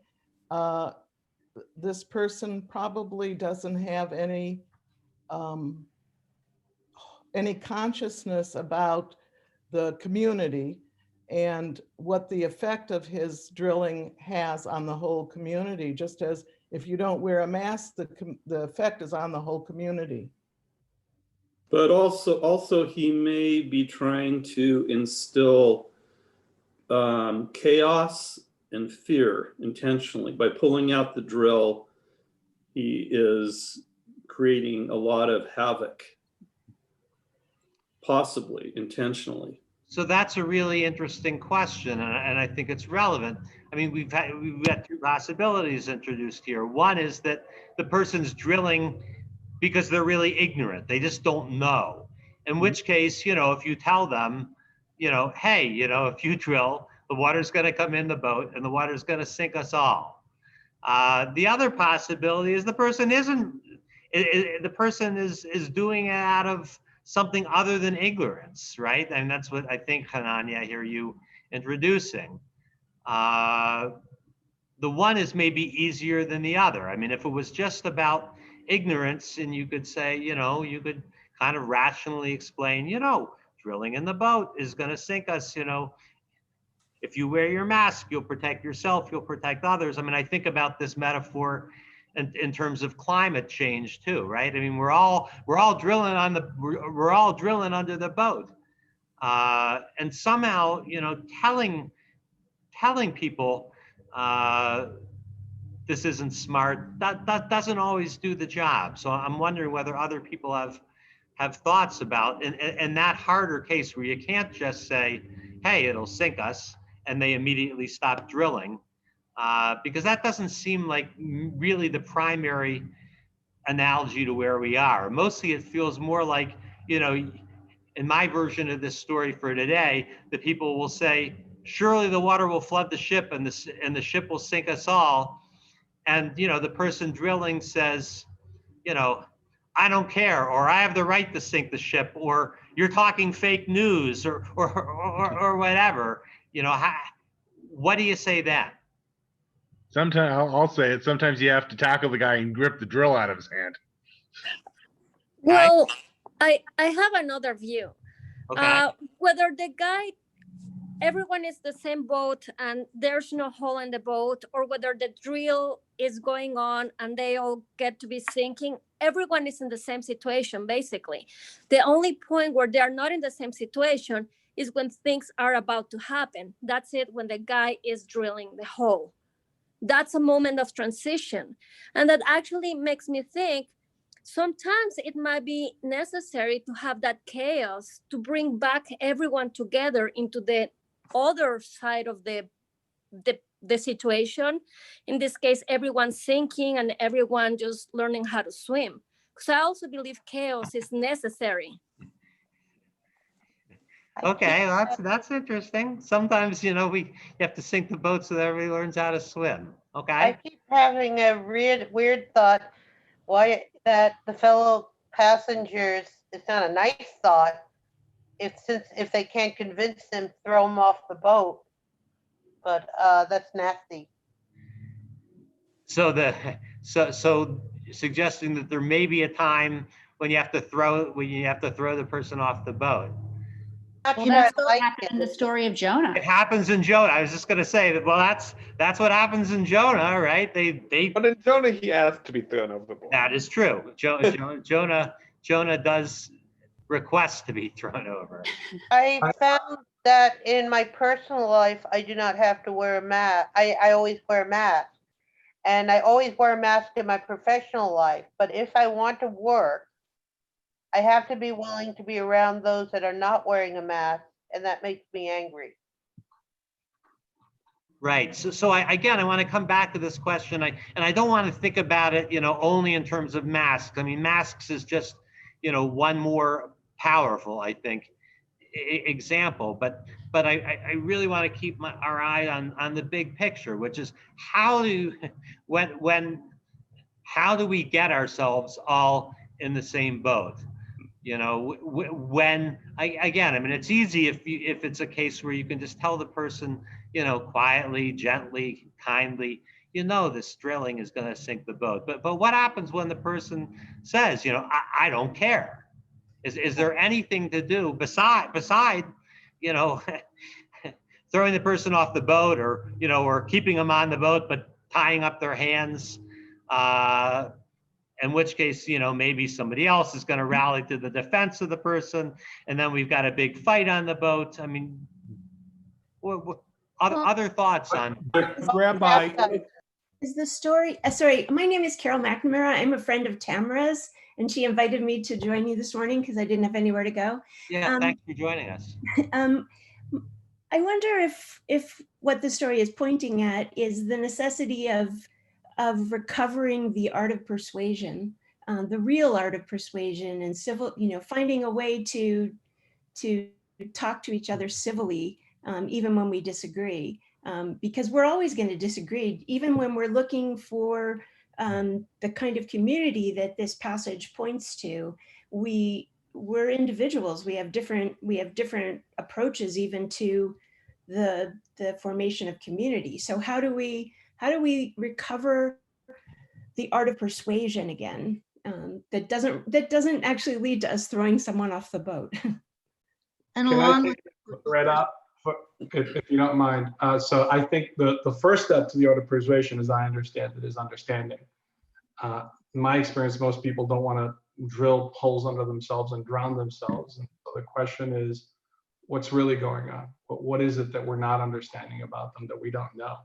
this person probably doesn't have any consciousness about the community and what the effect of his drilling has on the whole community. Just as if you don't wear a mask, the effect is on the whole community. But also he may be trying to instill chaos and fear intentionally. By pulling out the drill, he is creating a lot of havoc, possibly intentionally. So that's a really interesting question, and I think it's relevant. I mean, we've got two possibilities introduced here. One is that the person's drilling because they're really ignorant. They just don't know. In which case, you know, if you tell them, you know, hey, you know, if you drill, the water's going to come in the boat and the water's going to sink us all. The other possibility is the person is doing it out of something other than ignorance, right? And that's what I think, Hananya, I hear you introducing. The one is maybe easier than the other. I mean, if it was just about ignorance, and you could say, you know, you could kind of rationally explain, you know, drilling in the boat is going to sink us, you know. If you wear your mask, you'll protect yourself, you'll protect others. I mean, I think about this metaphor in terms of climate change too, right? I mean, we're all drilling we're all drilling under the boat, and somehow, you know, telling people this isn't smart, that doesn't always do the job. So I'm wondering whether other people have thoughts about, in that harder case where you can't just say, hey, it'll sink us, and they immediately stop drilling. Because that doesn't seem like really the primary analogy to where we are. Mostly it feels more like, you know, in my version of this story for today, the people will say, surely the water will flood the ship and the ship will sink us all. And, you know, the person drilling says, you know, I don't care, or I have the right to sink the ship, or you're talking fake news, or whatever. You know, what do you say then? Sometimes I'll say it. Sometimes you have to tackle the guy and grip the drill out of his hand. Well, I have another view. Okay. Whether the guy, everyone is the same boat and there's no hole in the boat, or whether the drill is going on and they all get to be sinking, everyone is in the same situation, basically. The only point where they are not in the same situation is when things are about to happen. That's it, when the guy is drilling the hole. That's a moment of transition. And that actually makes me think sometimes it might be necessary to have that chaos to bring back everyone together into the other side of the situation. In this case, everyone sinking and everyone just learning how to swim. Because I also believe chaos is necessary. Okay, that's interesting. Sometimes, you know, you have to sink the boat so that everybody learns how to swim. Okay. I keep having a weird thought why that the fellow passengers, it's not a nice thought, if they can't convince them, throw them off the boat. But that's nasty. So so suggesting that there may be a time when you have to throw the person off the boat. Well, that's what happened in the story of Jonah. It happens in Jonah. I was just going to say that. Well, that's what happens in Jonah, right? But in Jonah, he asked to be thrown overboard. That is true. Jonah does request to be thrown over. I found that in my personal life, I do not have to wear a mask. I always wear a mask. And I always wear a mask in my professional life. But if I want to work, I have to be willing to be around those that are not wearing a mask, and that makes me angry. Right. So I want to come back to this question. I don't want to think about it, only in terms of masks. I mean, masks is just, one more powerful, I think, example. But I really want to keep our eye on the big picture, which is how do we get ourselves all in the same boat? When it's easy if it's a case where you can just tell the person, quietly, gently, kindly, this drilling is going to sink the boat. But what happens when the person says, I don't care? Is there anything to do beside throwing the person off the boat, or keeping them on the boat but tying up their hands? In which case, maybe somebody else is going to rally to the defense of the person, and then we've got a big fight on the boat. I mean, what other thoughts on? Rabbi, Is the story, sorry, my name is Carol McNamara. I'm a friend of Tamara's, and she invited me to join you this morning because I didn't have anywhere to go. Yeah, thanks for joining us. I wonder if what the story is pointing at is the necessity of recovering the art of persuasion, the real art of persuasion, and civil, finding a way to talk to each other civilly, even when we disagree, because we're always going to disagree, even when we're looking for the kind of community that this passage points to. We're individuals. We have different approaches even to the formation of community. So how do we recover the art of persuasion again, that doesn't actually lead to us throwing someone off the boat? And Can I along take the thread up, if you don't mind? So I think the first step to the art of persuasion, as I understand it, is understanding. In my experience, most people don't want to drill holes under themselves and drown themselves. And so the question is, what's really going on? What is it that we're not understanding about them that we don't know?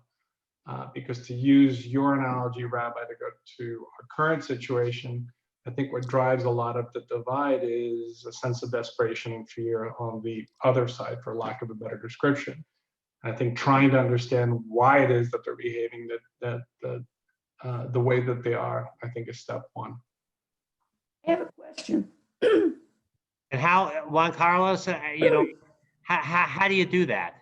Because to use your analogy, Rabbi, to go to our current situation, I think what drives a lot of the divide is a sense of desperation and fear on the other side, for lack of a better description. I think trying to understand why it is that they're behaving the way that they are, I think, is step one. I have a question. And how, Juan Carlos, how do you do that?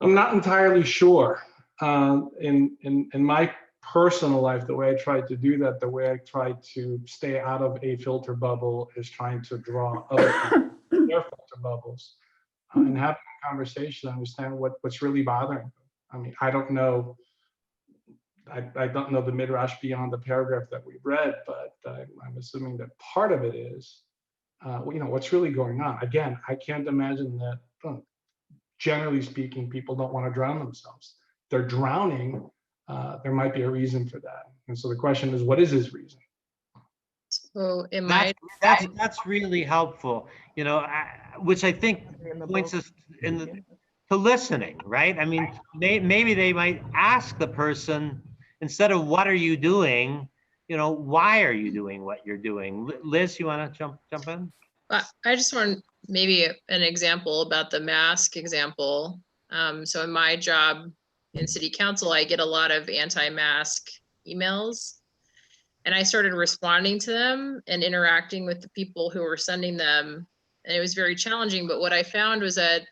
I'm not entirely sure. In my personal life, the way I try to do that, the way I try to stay out of a filter bubble, is trying to draw other people their filter bubbles, and having a conversation, understand what's really bothering them. I mean, I don't know. I don't know the midrash beyond the paragraph that we read, but I'm assuming that part of it is, what's really going on. Again, I can't imagine that. Generally speaking, people don't want to drown themselves. They're drowning. There might be a reason for that. And so the question is, what is his reason? So in my that's really helpful, which I think points us to listening, right? I mean, maybe they might ask the person, instead of what are you doing, why are you doing what you're doing? Liz, you want to jump in? I just want maybe an example about the mask example. So in my job in city council, I get a lot of anti-mask emails, and I started responding to them and interacting with the people who were sending them. And it was very challenging, but what I found was that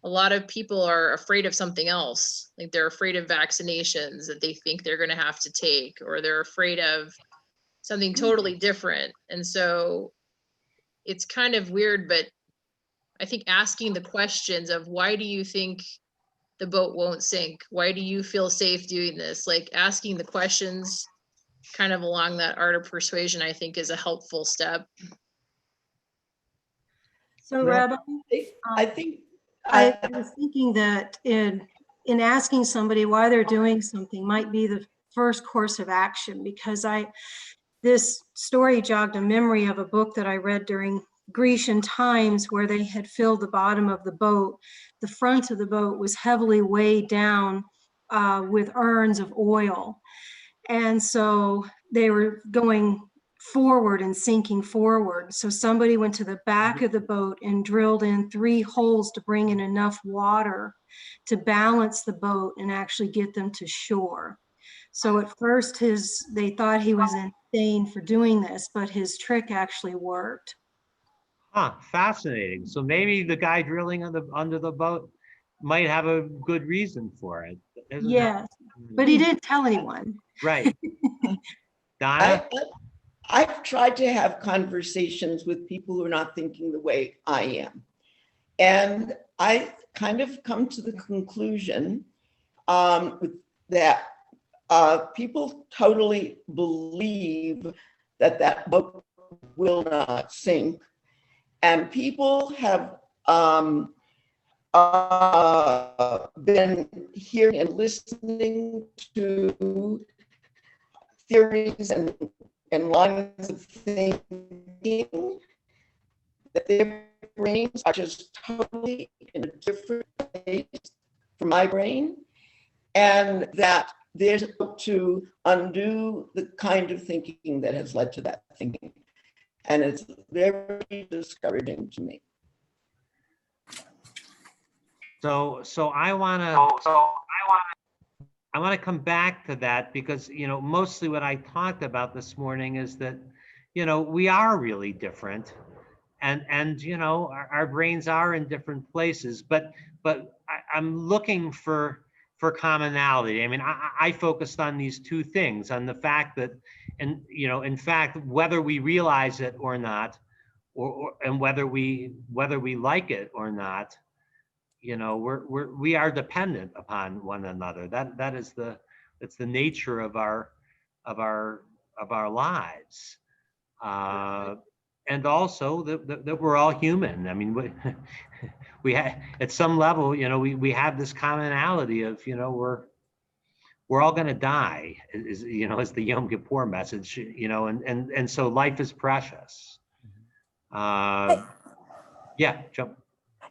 a lot of people are afraid of something else. Like they're afraid of vaccinations that they think they're going to have to take, or they're afraid of something totally different. And so it's kind of weird, but I think asking the questions of, why do you think the boat won't sink? Why do you feel safe doing this? Like asking the questions kind of along that art of persuasion, I think, is a helpful step. So Real- Rabbi, I think I was thinking that in asking somebody why they're doing something might be the first course of action, because this story jogged a memory of a book that I read during Grecian times where they had filled the bottom of the boat. The front of the boat was heavily weighed down with urns of oil. And so they were going forward and sinking forward. So somebody went to the back of the boat and drilled in 3 holes to bring in enough water to balance the boat and actually get them to shore. So at first they thought he was insane for doing this, but his trick actually worked. Huh, fascinating. So maybe the guy drilling under the boat might have a good reason for it. Isn't that- Yes, but he didn't tell anyone. Right. Donna? I've tried to have conversations with people who are not thinking the way I am. And I kind of come to the conclusion that people totally believe that that boat will not sink. And people have been hearing and listening to theories and lines of thinking that their brains are just totally in a different place from my brain, and that there's to undo the kind of thinking that has led to that thinking. And it's very discouraging to me. So I want to come back to that because, mostly what I talked about this morning is that, we are really different and our brains are in different places, but I'm looking for commonality. I mean, I focused on these 2 things, on the fact that, and, in fact, whether we realize it or not, and whether we like it or not, we are dependent upon one another. It's the nature of our lives, and also that we're all human. I mean, we have, at some level, we have this commonality of we're all going to die, is the Yom Kippur message, and so life is precious. Yeah, jump.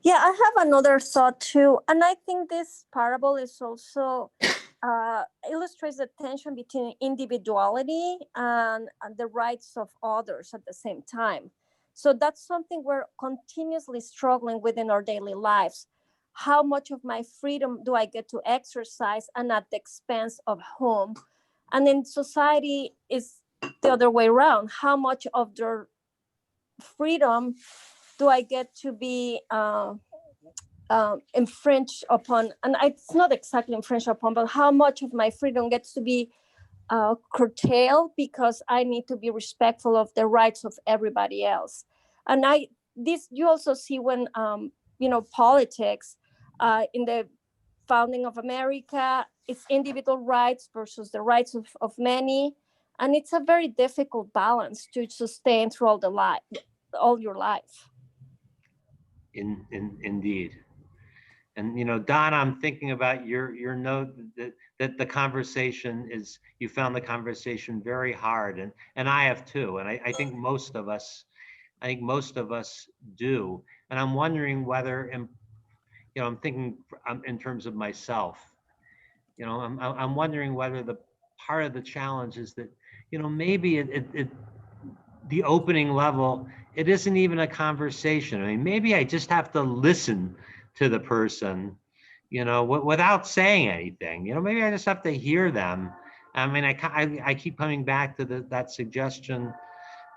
Yeah, I have another thought too. And I think this parable is also illustrates the tension between individuality and the rights of others at the same time. So that's something we're continuously struggling with in our daily lives. How much of my freedom do I get to exercise and at the expense of whom? And in society is the other way around. How much of their freedom do I get to be infringed upon? And it's not exactly infringed upon, but how much of my freedom gets to be curtailed because I need to be respectful of the rights of everybody else. And this you also see when politics in the founding of America, it's individual rights versus the rights of many, and it's a very difficult balance to sustain through all your life. Indeed. And Don, I'm thinking about your note that the conversation is, you found the conversation very hard, and I have too, and I think most of us do. And I'm wondering whether, I'm thinking in terms of myself, I'm wondering whether the part of the challenge is that, maybe the opening level, it isn't even a conversation. I mean, maybe I just have to listen to the person, without saying anything. Maybe I just have to hear them. I mean, I keep coming back to that suggestion,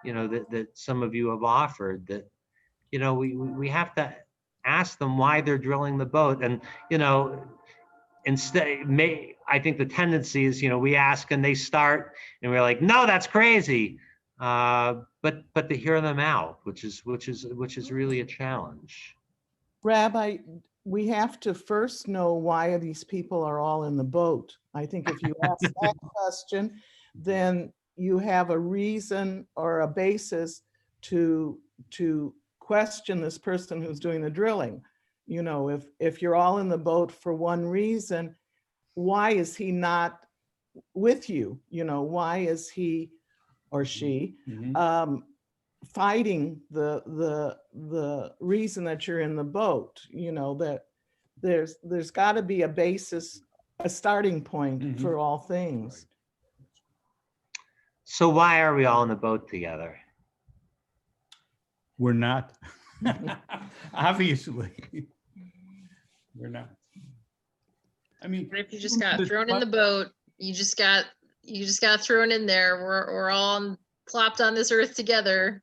that some of you have offered, that, we have to ask them why they're drilling the boat. And, I think the tendency is, we ask and they start and we're like, no, that's crazy. But to hear them out, which is really a challenge. Rabbi, we have to first know why these people are all in the boat. I think if you ask that question, then you have a reason or a basis to question this person who's doing the drilling. You know, if you're all in the boat for one reason, why is he not with you? You know, why is he or she fighting the reason that you're in the boat? You know, that there's got to be a basis, a starting point for all things. So why are we all in the boat together? We're not. Obviously. We're not. I mean, If you just got thrown in the boat, you just got thrown in there. We're all plopped on this earth together.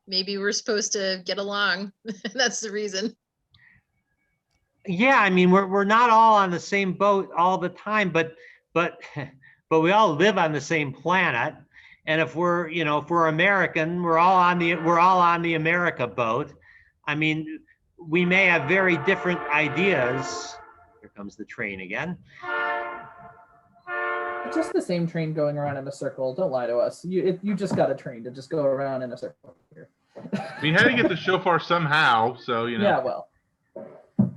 Maybe we're supposed to get along. That's the reason. Yeah, I mean, we're not all on the same boat all the time, but we all live on the same planet. And if we're American, we're all on the America boat. I mean, we may have very different ideas. Here comes the train again. Just the same train going around in a circle. Don't lie to us. You just got a train to just go around in a circle here. We had to get the shofar somehow, so you know. Yeah, well.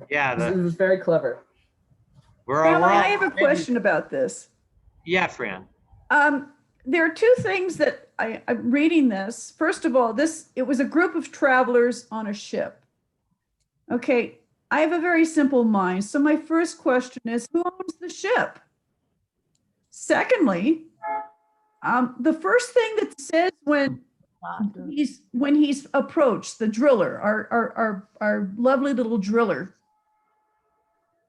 Yeah, it was very clever. I have a question about this. Yeah, Fran. There are two things that I'm reading this. First of all, it was a group of travelers on a ship. Okay, I have a very simple mind. So my first question is, who owns the ship? Secondly, the first thing that says when he's approached, the driller, our lovely little driller,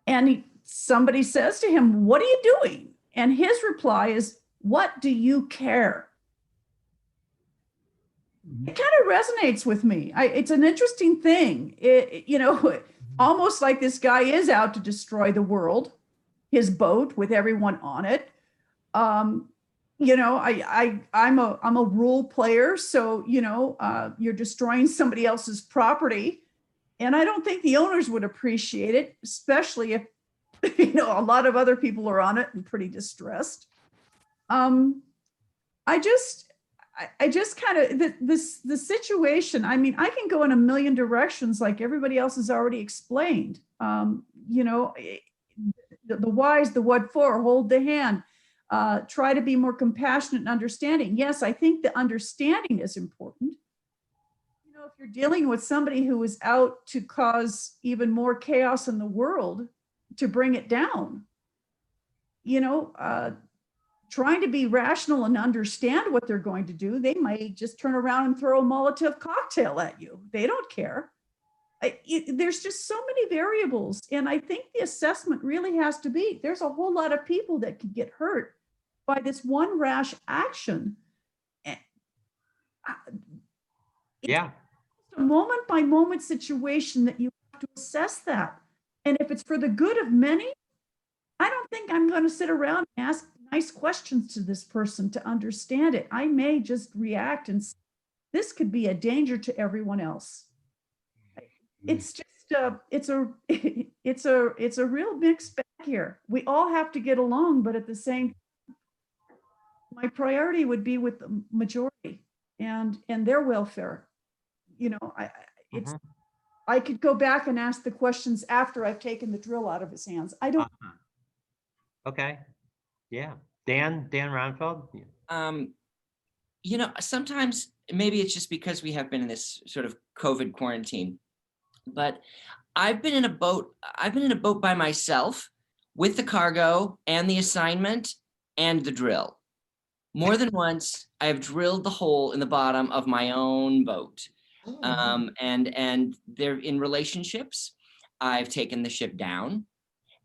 and somebody says to him, "What are you doing?" And his reply is, "What do you care?" It kind of resonates with me. It's an interesting thing. Almost like this guy is out to destroy the world, his boat with everyone on it. I'm a role player, so you're destroying somebody else's property, and I don't think the owners would appreciate it, especially if a lot of other people are on it and pretty distressed. I just kind of the situation. I mean, I can go in a million directions, like everybody else has already explained. The whys, the what for, hold the hand. Try to be more compassionate and understanding. Yes, I think the understanding is important. If you're dealing with somebody who is out to cause even more chaos in the world, to bring it down, trying to be rational and understand what they're going to do, they might just turn around and throw a Molotov cocktail at you. They don't care. There's just so many variables. And I think the assessment really has to be, there's a whole lot of people that could get hurt by this one rash action. Yeah. It's a moment by moment situation that you have to assess that. And if it's for the good of many, I don't think I'm going to sit around and ask nice questions to this person to understand it. I may just react and say, this could be a danger to everyone else. It's just it's a real mixed bag here. We all have to get along, but at the same time, my priority would be with the majority and their welfare. I could go back and ask the questions after I've taken the drill out of his hands. I don't. Okay. Yeah. Dan Ronfeld. Sometimes maybe it's just because we have been in this sort of COVID quarantine, but I've been in a boat by myself with the cargo and the assignment and the drill. More than once, I've drilled the hole in the bottom of my own boat. And they're in relationships. I've taken the ship down.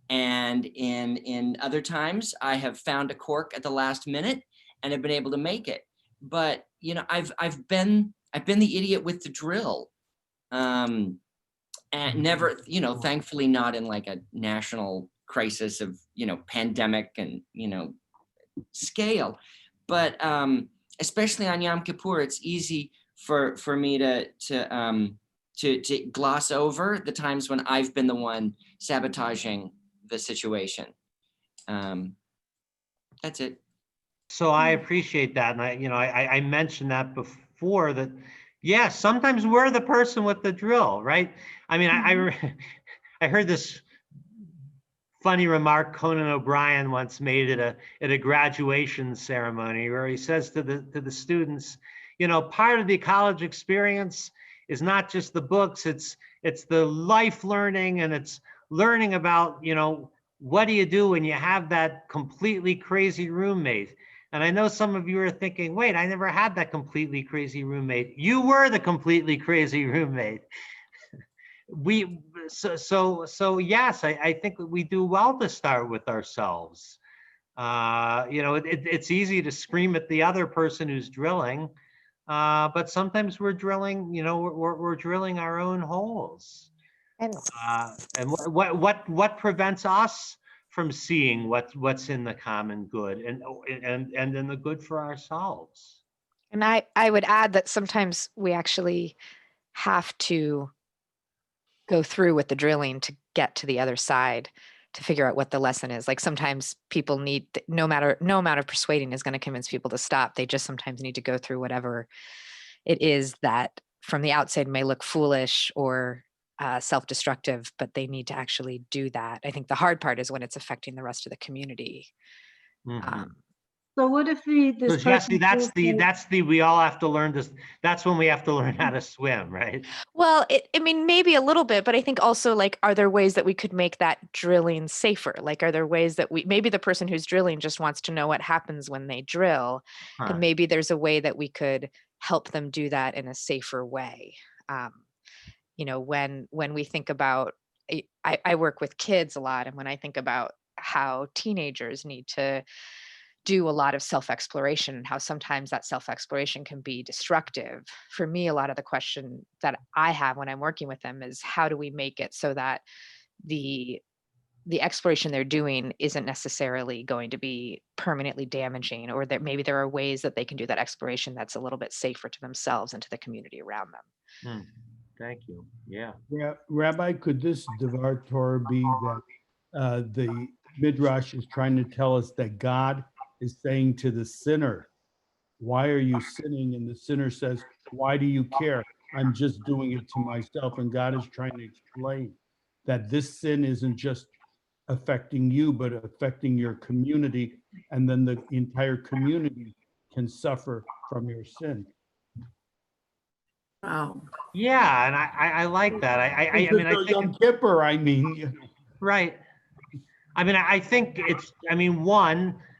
And in other times, I have found a cork at the last minute and have been able to make it. But I've been the idiot with the drill, and never, thankfully not in like a national crisis of pandemic and scale. But especially on Yom Kippur, it's easy for me to gloss over the times when I've been the one sabotaging the situation. That's it. So I appreciate that, and I mentioned that before, that Yeah, sometimes we're the person with the drill, right? I mean, I heard this funny remark Conan O'Brien once made at a graduation ceremony, where he says to the students, you know, part of the college experience is not just the books, it's the life learning, and it's learning about, you know, what do you do when you have that completely crazy roommate? And I know some of you are thinking, wait, I never had that completely crazy roommate. You were the completely crazy roommate. So yes, I think we do well to start with ourselves. You know, it's easy to scream at the other person who's drilling, but sometimes we're drilling, you know, we're drilling our own holes. And what prevents us from seeing what's in the common good and in the good for ourselves? And I would add that sometimes we actually have to go through with the drilling to get to the other side, to figure out what the lesson is. Like sometimes people need, no amount of persuading is going to convince people to stop. They just sometimes need to go through whatever it is that from the outside may look foolish or self-destructive, but they need to actually do that. I think the hard part is when it's affecting the rest of the community. So what if this person? That's the we all have to learn this. That's when we have to learn how to swim, right? Well, I mean, maybe a little bit, but I think also, like, are there ways that we could make that drilling safer? Like, are there ways that maybe the person who's drilling just wants to know what happens when they drill, and maybe there's a way that we could help them do that in a safer way. You know, when we think about, I work with kids a lot, and when I think about how teenagers need to do a lot of self-exploration and how sometimes that self-exploration can be destructive. For me, a lot of the question that I have when I'm working with them is, how do we make it so that the exploration they're doing isn't necessarily going to be permanently damaging, or that maybe there are ways that they can do that exploration that's a little bit safer to themselves and to the community around them. Thank you. Yeah. Rabbi, could this Devar Torah be that the Midrash is trying to tell us that God is saying to the sinner, why are you sinning? And the sinner says, why do you care? I'm just doing it to myself. And God is trying to explain that this sin isn't just affecting you, but affecting your community. And then the entire community can suffer from your sin. Wow. Yeah, and I like that. I mean, I think Yom Kippur, I mean. Right. I mean, I think it's, I mean,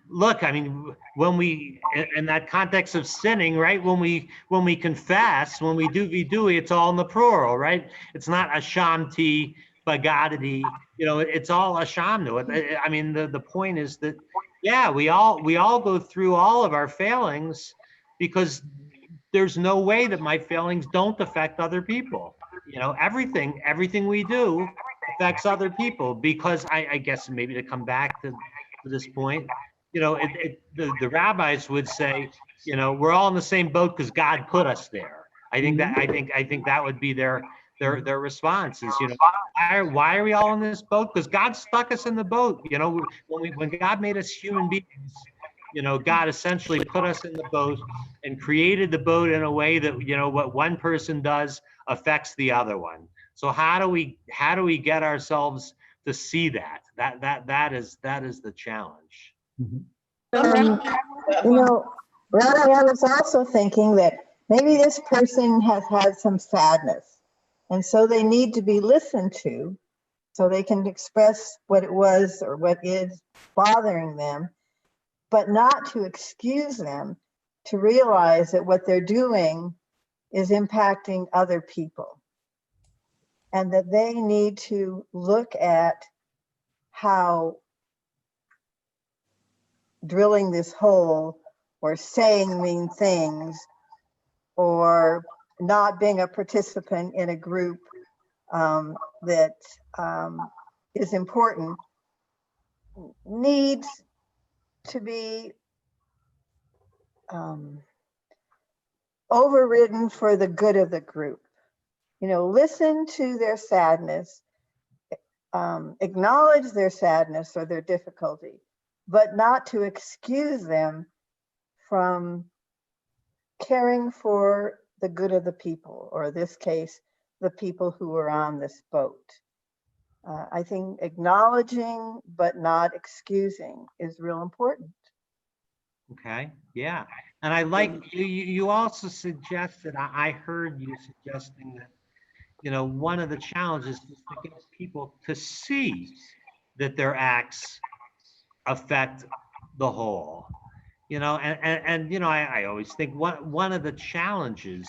look, I mean, when we, in that context of sinning, right? When we confess, when we do vidui, it's all in the plural, right? It's not ashamti, bagadati, you know, it's all ashamnu. I mean, the point is that, yeah, we all go through all of our failings, because there's no way that my failings don't affect other people. You know, everything we do affects other people, because I guess maybe to come back to this point, you know, the rabbis would say, you know, we're all in the same boat because God put us there. I think that would be their response is, you know, why are we all in this boat? Because God stuck us in the boat. You know, when God made us human beings, you know, God essentially put us in the boat and created the boat in a way that, you know, what one person does affects the other one. So how do we get ourselves to see that? That is the challenge. You know, Rabbi, I was also thinking that maybe this person has had some sadness, and so they need to be listened to so they can express what it was or what is bothering them, but not to excuse them, to realize that what they're doing is impacting other people, and that they need to look at how drilling this hole or saying mean things or not being a participant in a group that is important needs to be overridden for the good of the group. You know, listen to their sadness, acknowledge their sadness or their difficulty, but not to excuse them from caring for the good of the people, or in this case, the people who are on this boat. I think acknowledging but not excusing is real important. Okay, yeah. And I like, you also suggested, I heard you suggesting that, you know, one of the challenges is to get people to see that their acts affect the whole. You know, and you know, I always think one of the challenges,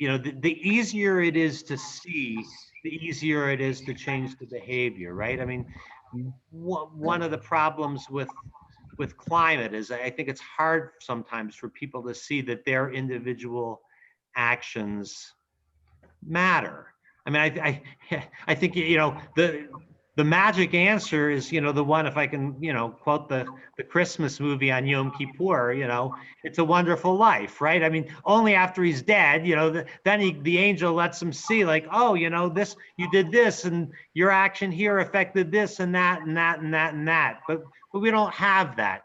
you know, the easier it is to see, the easier it is to change the behavior, right? I mean, one of the problems with climate is I think it's hard sometimes for people to see that their individual actions matter. I mean, I think, you know, the magic answer is, you know, the one, if I can, you know, quote the Christmas movie on Yom Kippur, you know, it's a wonderful life, right? I mean, only after he's dead, you know, then the angel lets him see, like, oh, you know, this, you did this, and your action here affected this and that and that and that and that. But we don't have that.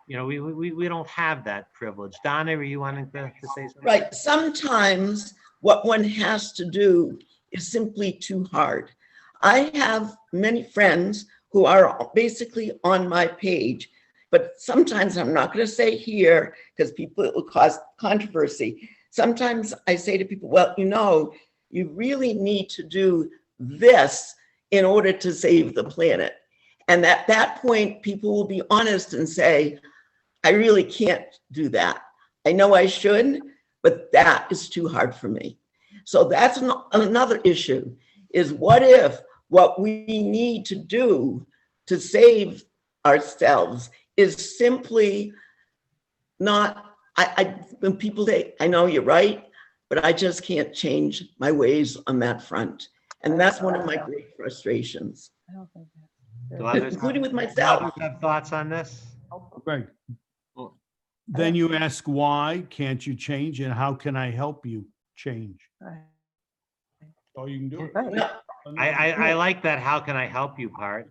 You know, we don't have that privilege. Donna, were you wanting to say something? Right. Sometimes what one has to do is simply too hard. I have many friends who are basically on my page, but sometimes I'm not going to say here because people, it will cause controversy. Sometimes I say to people, well, you know, you really need to do this in order to save the planet. And at that point, people will be honest and say, I really can't do that. I know I should, but that is too hard for me. So that's another issue, is what if what we need to do to save ourselves is simply not, when people say, I know you're right, but I just can't change my ways on that front. And that's one of my great frustrations, including with myself. Do others have thoughts on this? Right. Then you ask, why can't you change, and how can I help you change? All you can do. No, I like that. How can I help you part?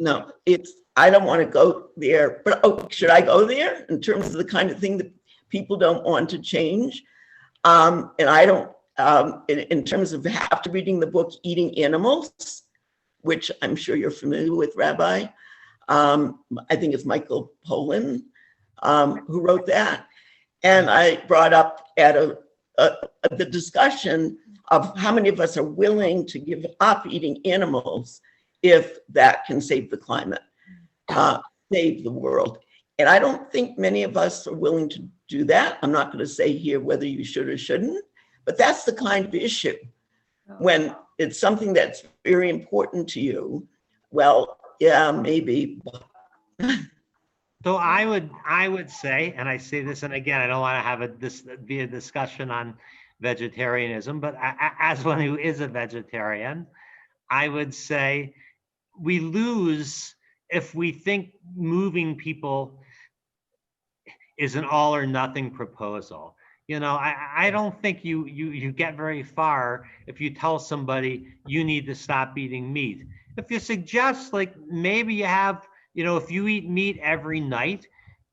no, I don't want to go there, but should I go there in terms of the kind of thing that people don't want to change? And I don't, in terms of after reading the book, Eating Animals, which I'm sure you're familiar with, Rabbi. I think it's Michael Pollan who wrote that. And I brought up at the discussion of how many of us are willing to give up eating animals if that can save the climate, save the world. And I don't think many of us are willing to do that. I'm not going to say here whether you should or shouldn't, but that's the kind of issue. When it's something that's very important to you, well, yeah, maybe. So I would say, and I say this, and again, I don't want to have this be a discussion on vegetarianism, but as one who is a vegetarian, I would say we lose if we think moving people is an all or nothing proposal. You know, I don't think you get very far if you tell somebody you need to stop eating meat. If you suggest, like, maybe you have, you know, if you eat meat every night,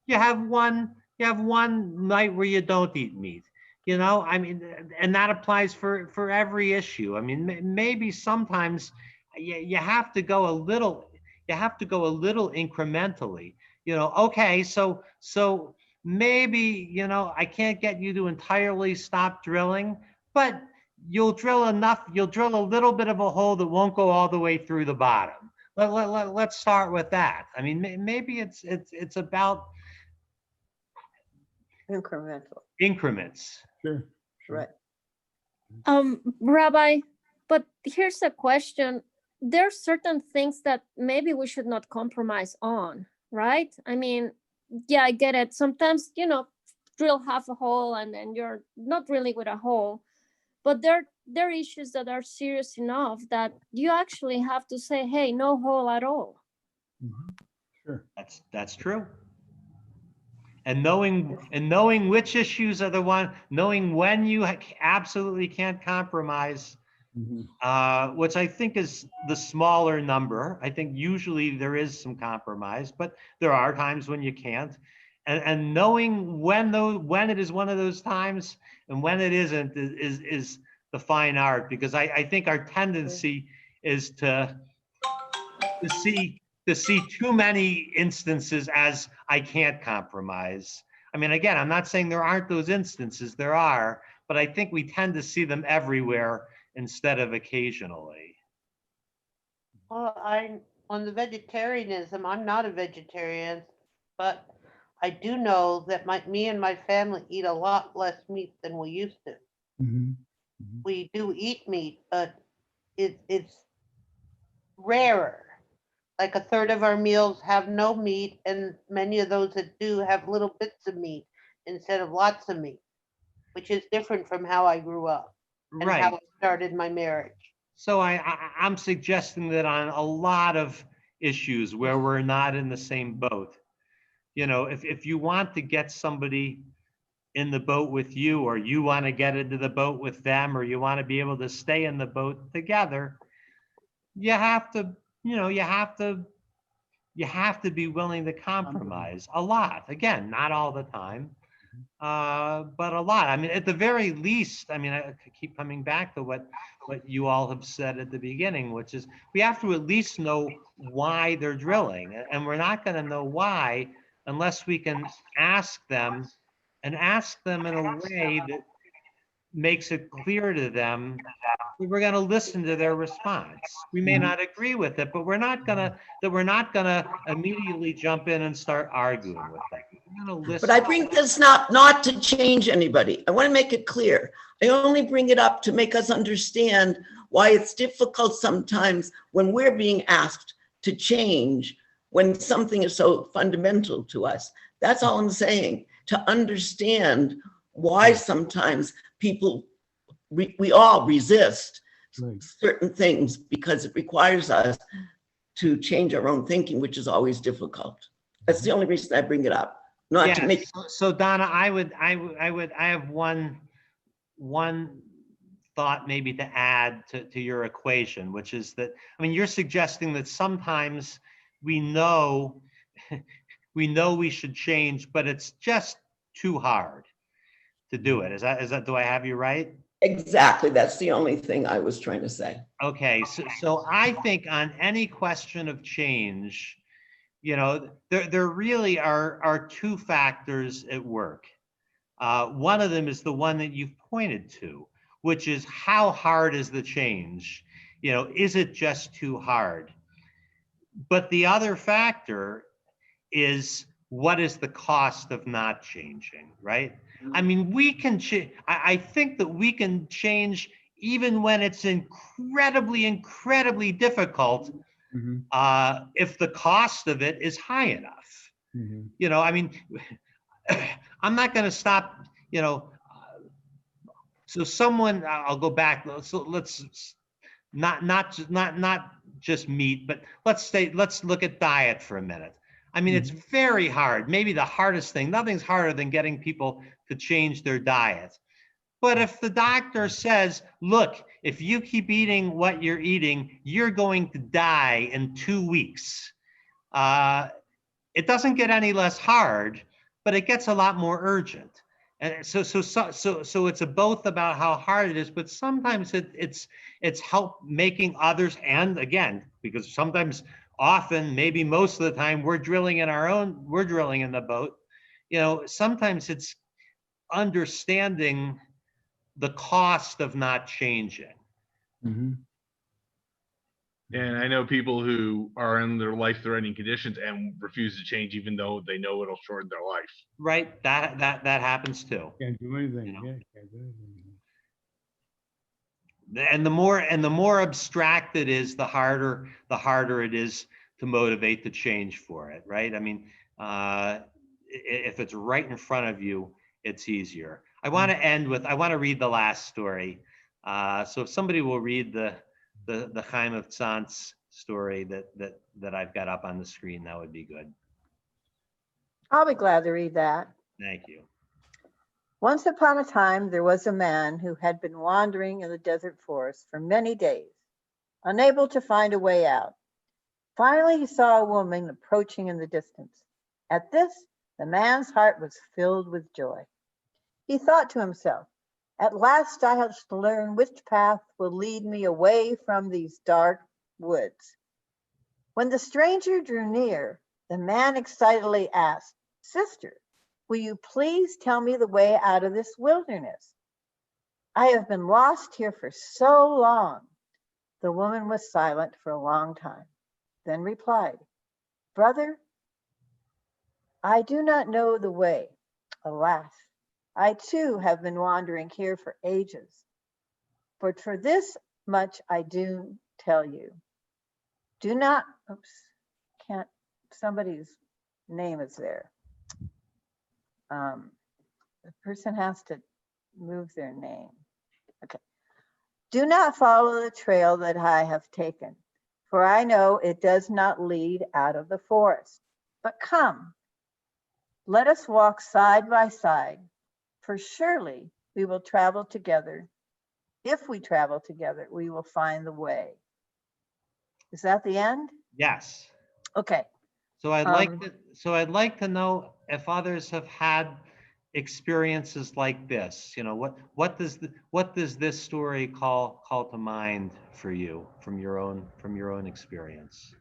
you have one night where you don't eat meat. You know, I mean, and that applies for every issue. I mean, maybe sometimes you have to go a little incrementally. You know, okay, so maybe, you know, I can't get you to entirely stop drilling, but you'll drill a little bit of a hole that won't go all the way through the bottom. Let's start with that. I mean, maybe it's about increments. Sure. Right. Rabbi, but here's a question. There are certain things that maybe we should not compromise on, right? I mean, yeah, I get it. Sometimes, you know, drill half a hole and then you're not drilling with a hole. But there are issues that are serious enough that you actually have to say, hey, no hole at all. Mm-hmm. Sure. That's true. And knowing which issues are the one, knowing when you absolutely can't compromise, which I think is the smaller number. I think usually there is some compromise, but there are times when you can't. and knowing when it is one of those times and when it isn't is the fine art, because I think our tendency is to see too many instances as I can't compromise. I mean, again, I'm not saying there aren't those instances, there are, but I think we tend to see them everywhere instead of occasionally. Well, on the vegetarianism, I'm not a vegetarian, but I do know that me and my family eat a lot less meat than we used to. We do eat meat, but it's rarer. Like a third of our meals have no meat, and many of those that do have little bits of meat instead of lots of meat, which is different from how I grew up and Right. how I started my marriage. So I'm suggesting that on a lot of issues where we're not in the same boat, you know, if you want to get somebody in the boat with you, or you want to get into the boat with them, or you want to be able to stay in the boat together, you have to, you have to be willing to compromise a lot. Again, not all the time, but a lot. I mean, at the very least, I mean, I keep coming back to what you all have said at the beginning, which is we have to at least know why they're drilling, and we're not going to know why unless we can ask them, and ask them in a way that makes it clear to them that we're going to listen to their response. We may not agree with it, but we're not gonna immediately jump in and start arguing with them. We're going to listen. But I bring this not to change anybody. I want to make it clear. I only bring it up to make us understand why it's difficult sometimes when we're being asked to change when something is so fundamental to us. That's all I'm saying, to understand why sometimes people, we all resist certain things because it requires us to change our own thinking, which is always difficult. That's the only reason I bring it up. Not to make. So Donna, I have one thought maybe to add to your equation, which is that, I mean, you're suggesting that sometimes we know we should change, but it's just too hard to do it. Is that, do I have you right? Exactly. That's the only thing I was trying to say. Okay. So I think on any question of change, you know, there really are two factors at work. One of them is the one that you've pointed to, which is how hard is the change? You know, is it just too hard? But the other factor is, what is the cost of not changing, right? I mean, we can change. I think that we can change even when it's incredibly difficult, if the cost of it is high enough. You know, I mean, I'm not going to stop, you know. So someone, I'll go back. So let's not just meat, but let's look at diet for a minute. I mean, it's very hard, maybe the hardest thing. Nothing's harder than getting people to change their diet. But if the doctor says, look, if you keep eating what you're eating, you're going to die in 2 weeks. It doesn't get any less hard, but it gets a lot more urgent. And so it's both about how hard it is, but sometimes it's help making others, and again, because often, maybe most of the time, we're drilling in the boat. You know, sometimes it's understanding the cost of not changing. And I know people who are in their life-threatening conditions and refuse to change, even though they know it'll shorten their life. Right, that happens too. Can't do anything. You know? Yeah, can't do anything. And the more abstract it is, the harder it is to motivate the change for it, right? I mean, if it's right in front of you, it's easier. I want to read the last story. So if somebody will read the Chaim of Tzantz story that I've got up on the screen, that would be good. I'll be glad to read that. Thank you. Once upon a time, there was a man who had been wandering in the desert forest for many days, unable to find a way out. Finally, he saw a woman approaching in the distance. At this, The man's heart was filled with joy. He thought to himself, at last I have to learn which path will lead me away from these dark woods. When the stranger drew near, the man excitedly asked, Sister, will you please tell me the way out of this wilderness? I have been lost here for so long. The woman was silent for a long time, then replied, Brother, I do not know the way. Alas, I too have been wandering here for ages. But for this much I do tell you. Do not, somebody's name is there. The person has to move their name. Okay. Do not follow the trail that I have taken, for I know it does not lead out of the forest. But come, let us walk side by side, for surely we will travel together. If we travel together, we will find the way. Is that the end? Yes. Okay. So I'd like to know if others have had experiences like this. You know, what does this story call to mind for you from your own experience?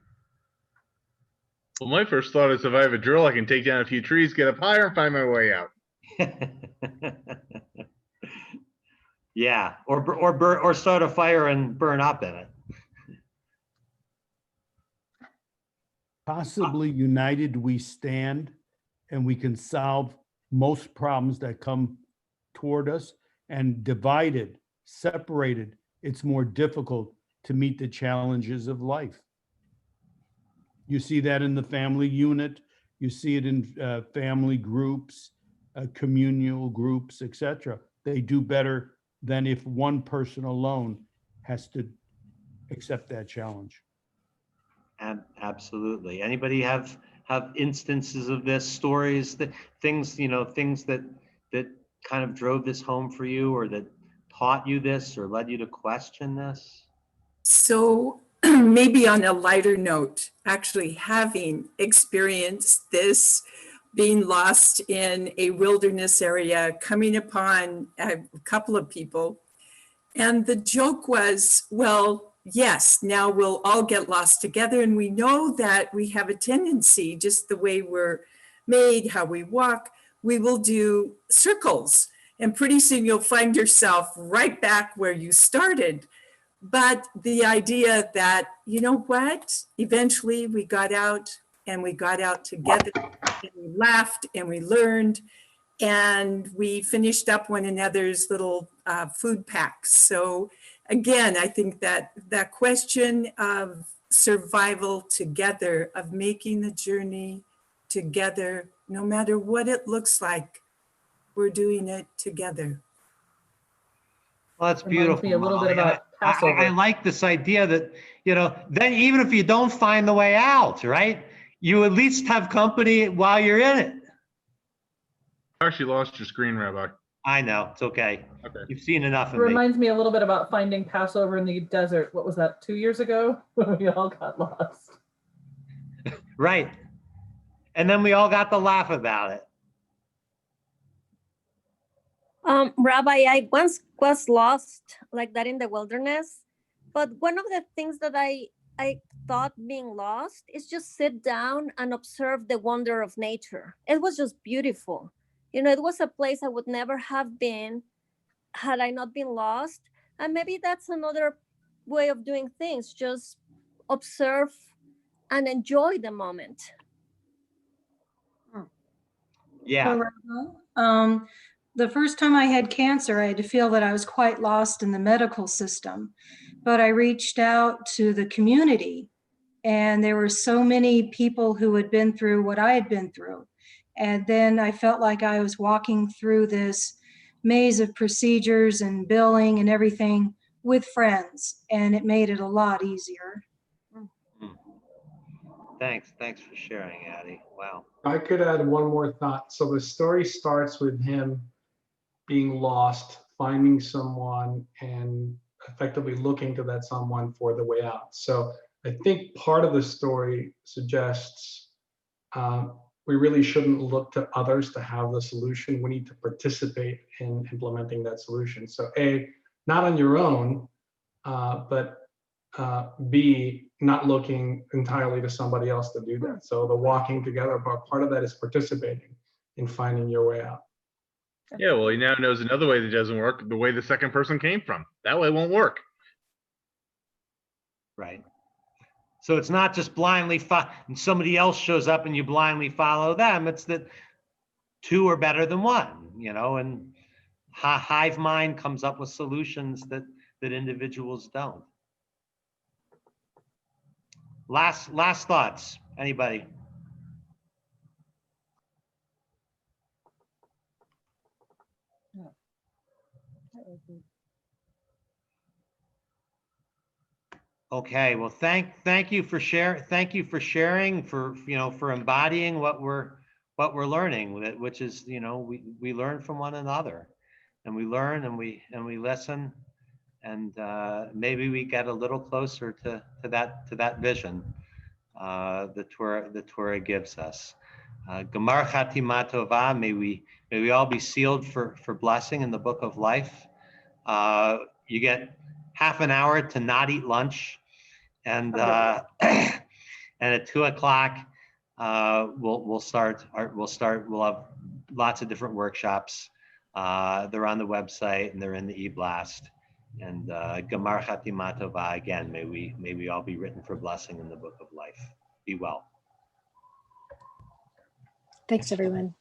Well, my first thought is if I have a drill, I can take down a few trees, get up higher, and find my way out. Yeah, or start a fire and burn up in it. Possibly united we stand, and we can solve most problems that come toward us, and divided, separated, it's more difficult to meet the challenges of life. You see that in the family unit, you see it in family groups, communal groups, etc. They do better than if one person alone has to accept that challenge. Absolutely. Anybody have instances of this, stories, that things, you know, things that kind of drove this home for you, or that taught you this, or led you to question this? So maybe on a lighter note, actually having experienced this, being lost in a wilderness area, coming upon a couple of people. And the joke was, well, yes, now we'll all get lost together. And we know that we have a tendency, just the way we're made, how we walk, we will do circles. And pretty soon you'll find yourself right back where you started. But the idea that, you know what, eventually we got out, and we got out together, and we laughed and we learned, and we finished up one another's little food packs. So again, I think that that question of survival together, of making the journey together, no matter what it looks like, we're doing it together. Well, that's Reminds beautiful. me a little bit Molly. about Passover. I like this idea that, you know, then even if you don't find the way out, right, you at least have company while you're in it. I actually lost your screen, Rabbi. I know, it's okay. Okay. You've seen enough It of me. reminds me a little bit about finding Passover in the desert. What was that, 2 years ago? When we all got lost. Right. And then we all got to laugh about it. Rabbi, I once was lost like that in the wilderness, but one of the things that I thought being lost is just sit down and observe the wonder of nature. It was just beautiful. You know, it was a place I would never have been had I not been lost. And maybe that's another way of doing things, just observe and enjoy the moment. Yeah. The first time I had cancer, I had to feel that I was quite lost in the medical system, but I reached out to the community, and there were so many people who had been through what I had been through. And then I felt like I was walking through this maze of procedures and billing and everything with friends, and it made it a lot easier. Thanks for sharing, Addie. Wow. I could add one more thought. So the story starts with him being lost, finding someone, and effectively looking to that someone for the way out. So I think part of the story suggests we really shouldn't look to others to have the solution. We need to participate in implementing that solution. So A, not on your own, but B, not looking entirely to somebody else to do that. So the walking together, but part of that is participating in finding your way out. Yeah, well, he now knows another way that doesn't work, the way the second person came from. That way it won't work. Right. So it's not just blindly and somebody else shows up and you blindly follow them. It's that two are better than one, you know, and hive mind comes up with solutions that individuals don't. Last thoughts, anybody? Okay, well, thank you for sharing, for embodying what we're learning, which is, we learn from one another, and we learn and we listen, and maybe we get a little closer to that vision the Torah gives us. Gemar Chatima Tova, may we all be sealed for blessing in the book of life. You get half an hour to not eat lunch, and and at 2:00 we'll have lots of different workshops. They're on the website and they're in the e-blast. And Gemar Chatima Tova, again, may we all be written for blessing in the book of life. Be well. Thanks, everyone.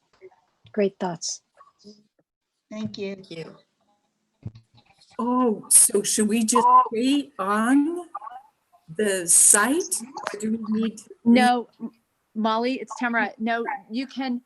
Great thoughts. Thank you. Thank you. Oh, so should we just stay on the site? Or do we need to No, Molly, it's Tamara. No, you can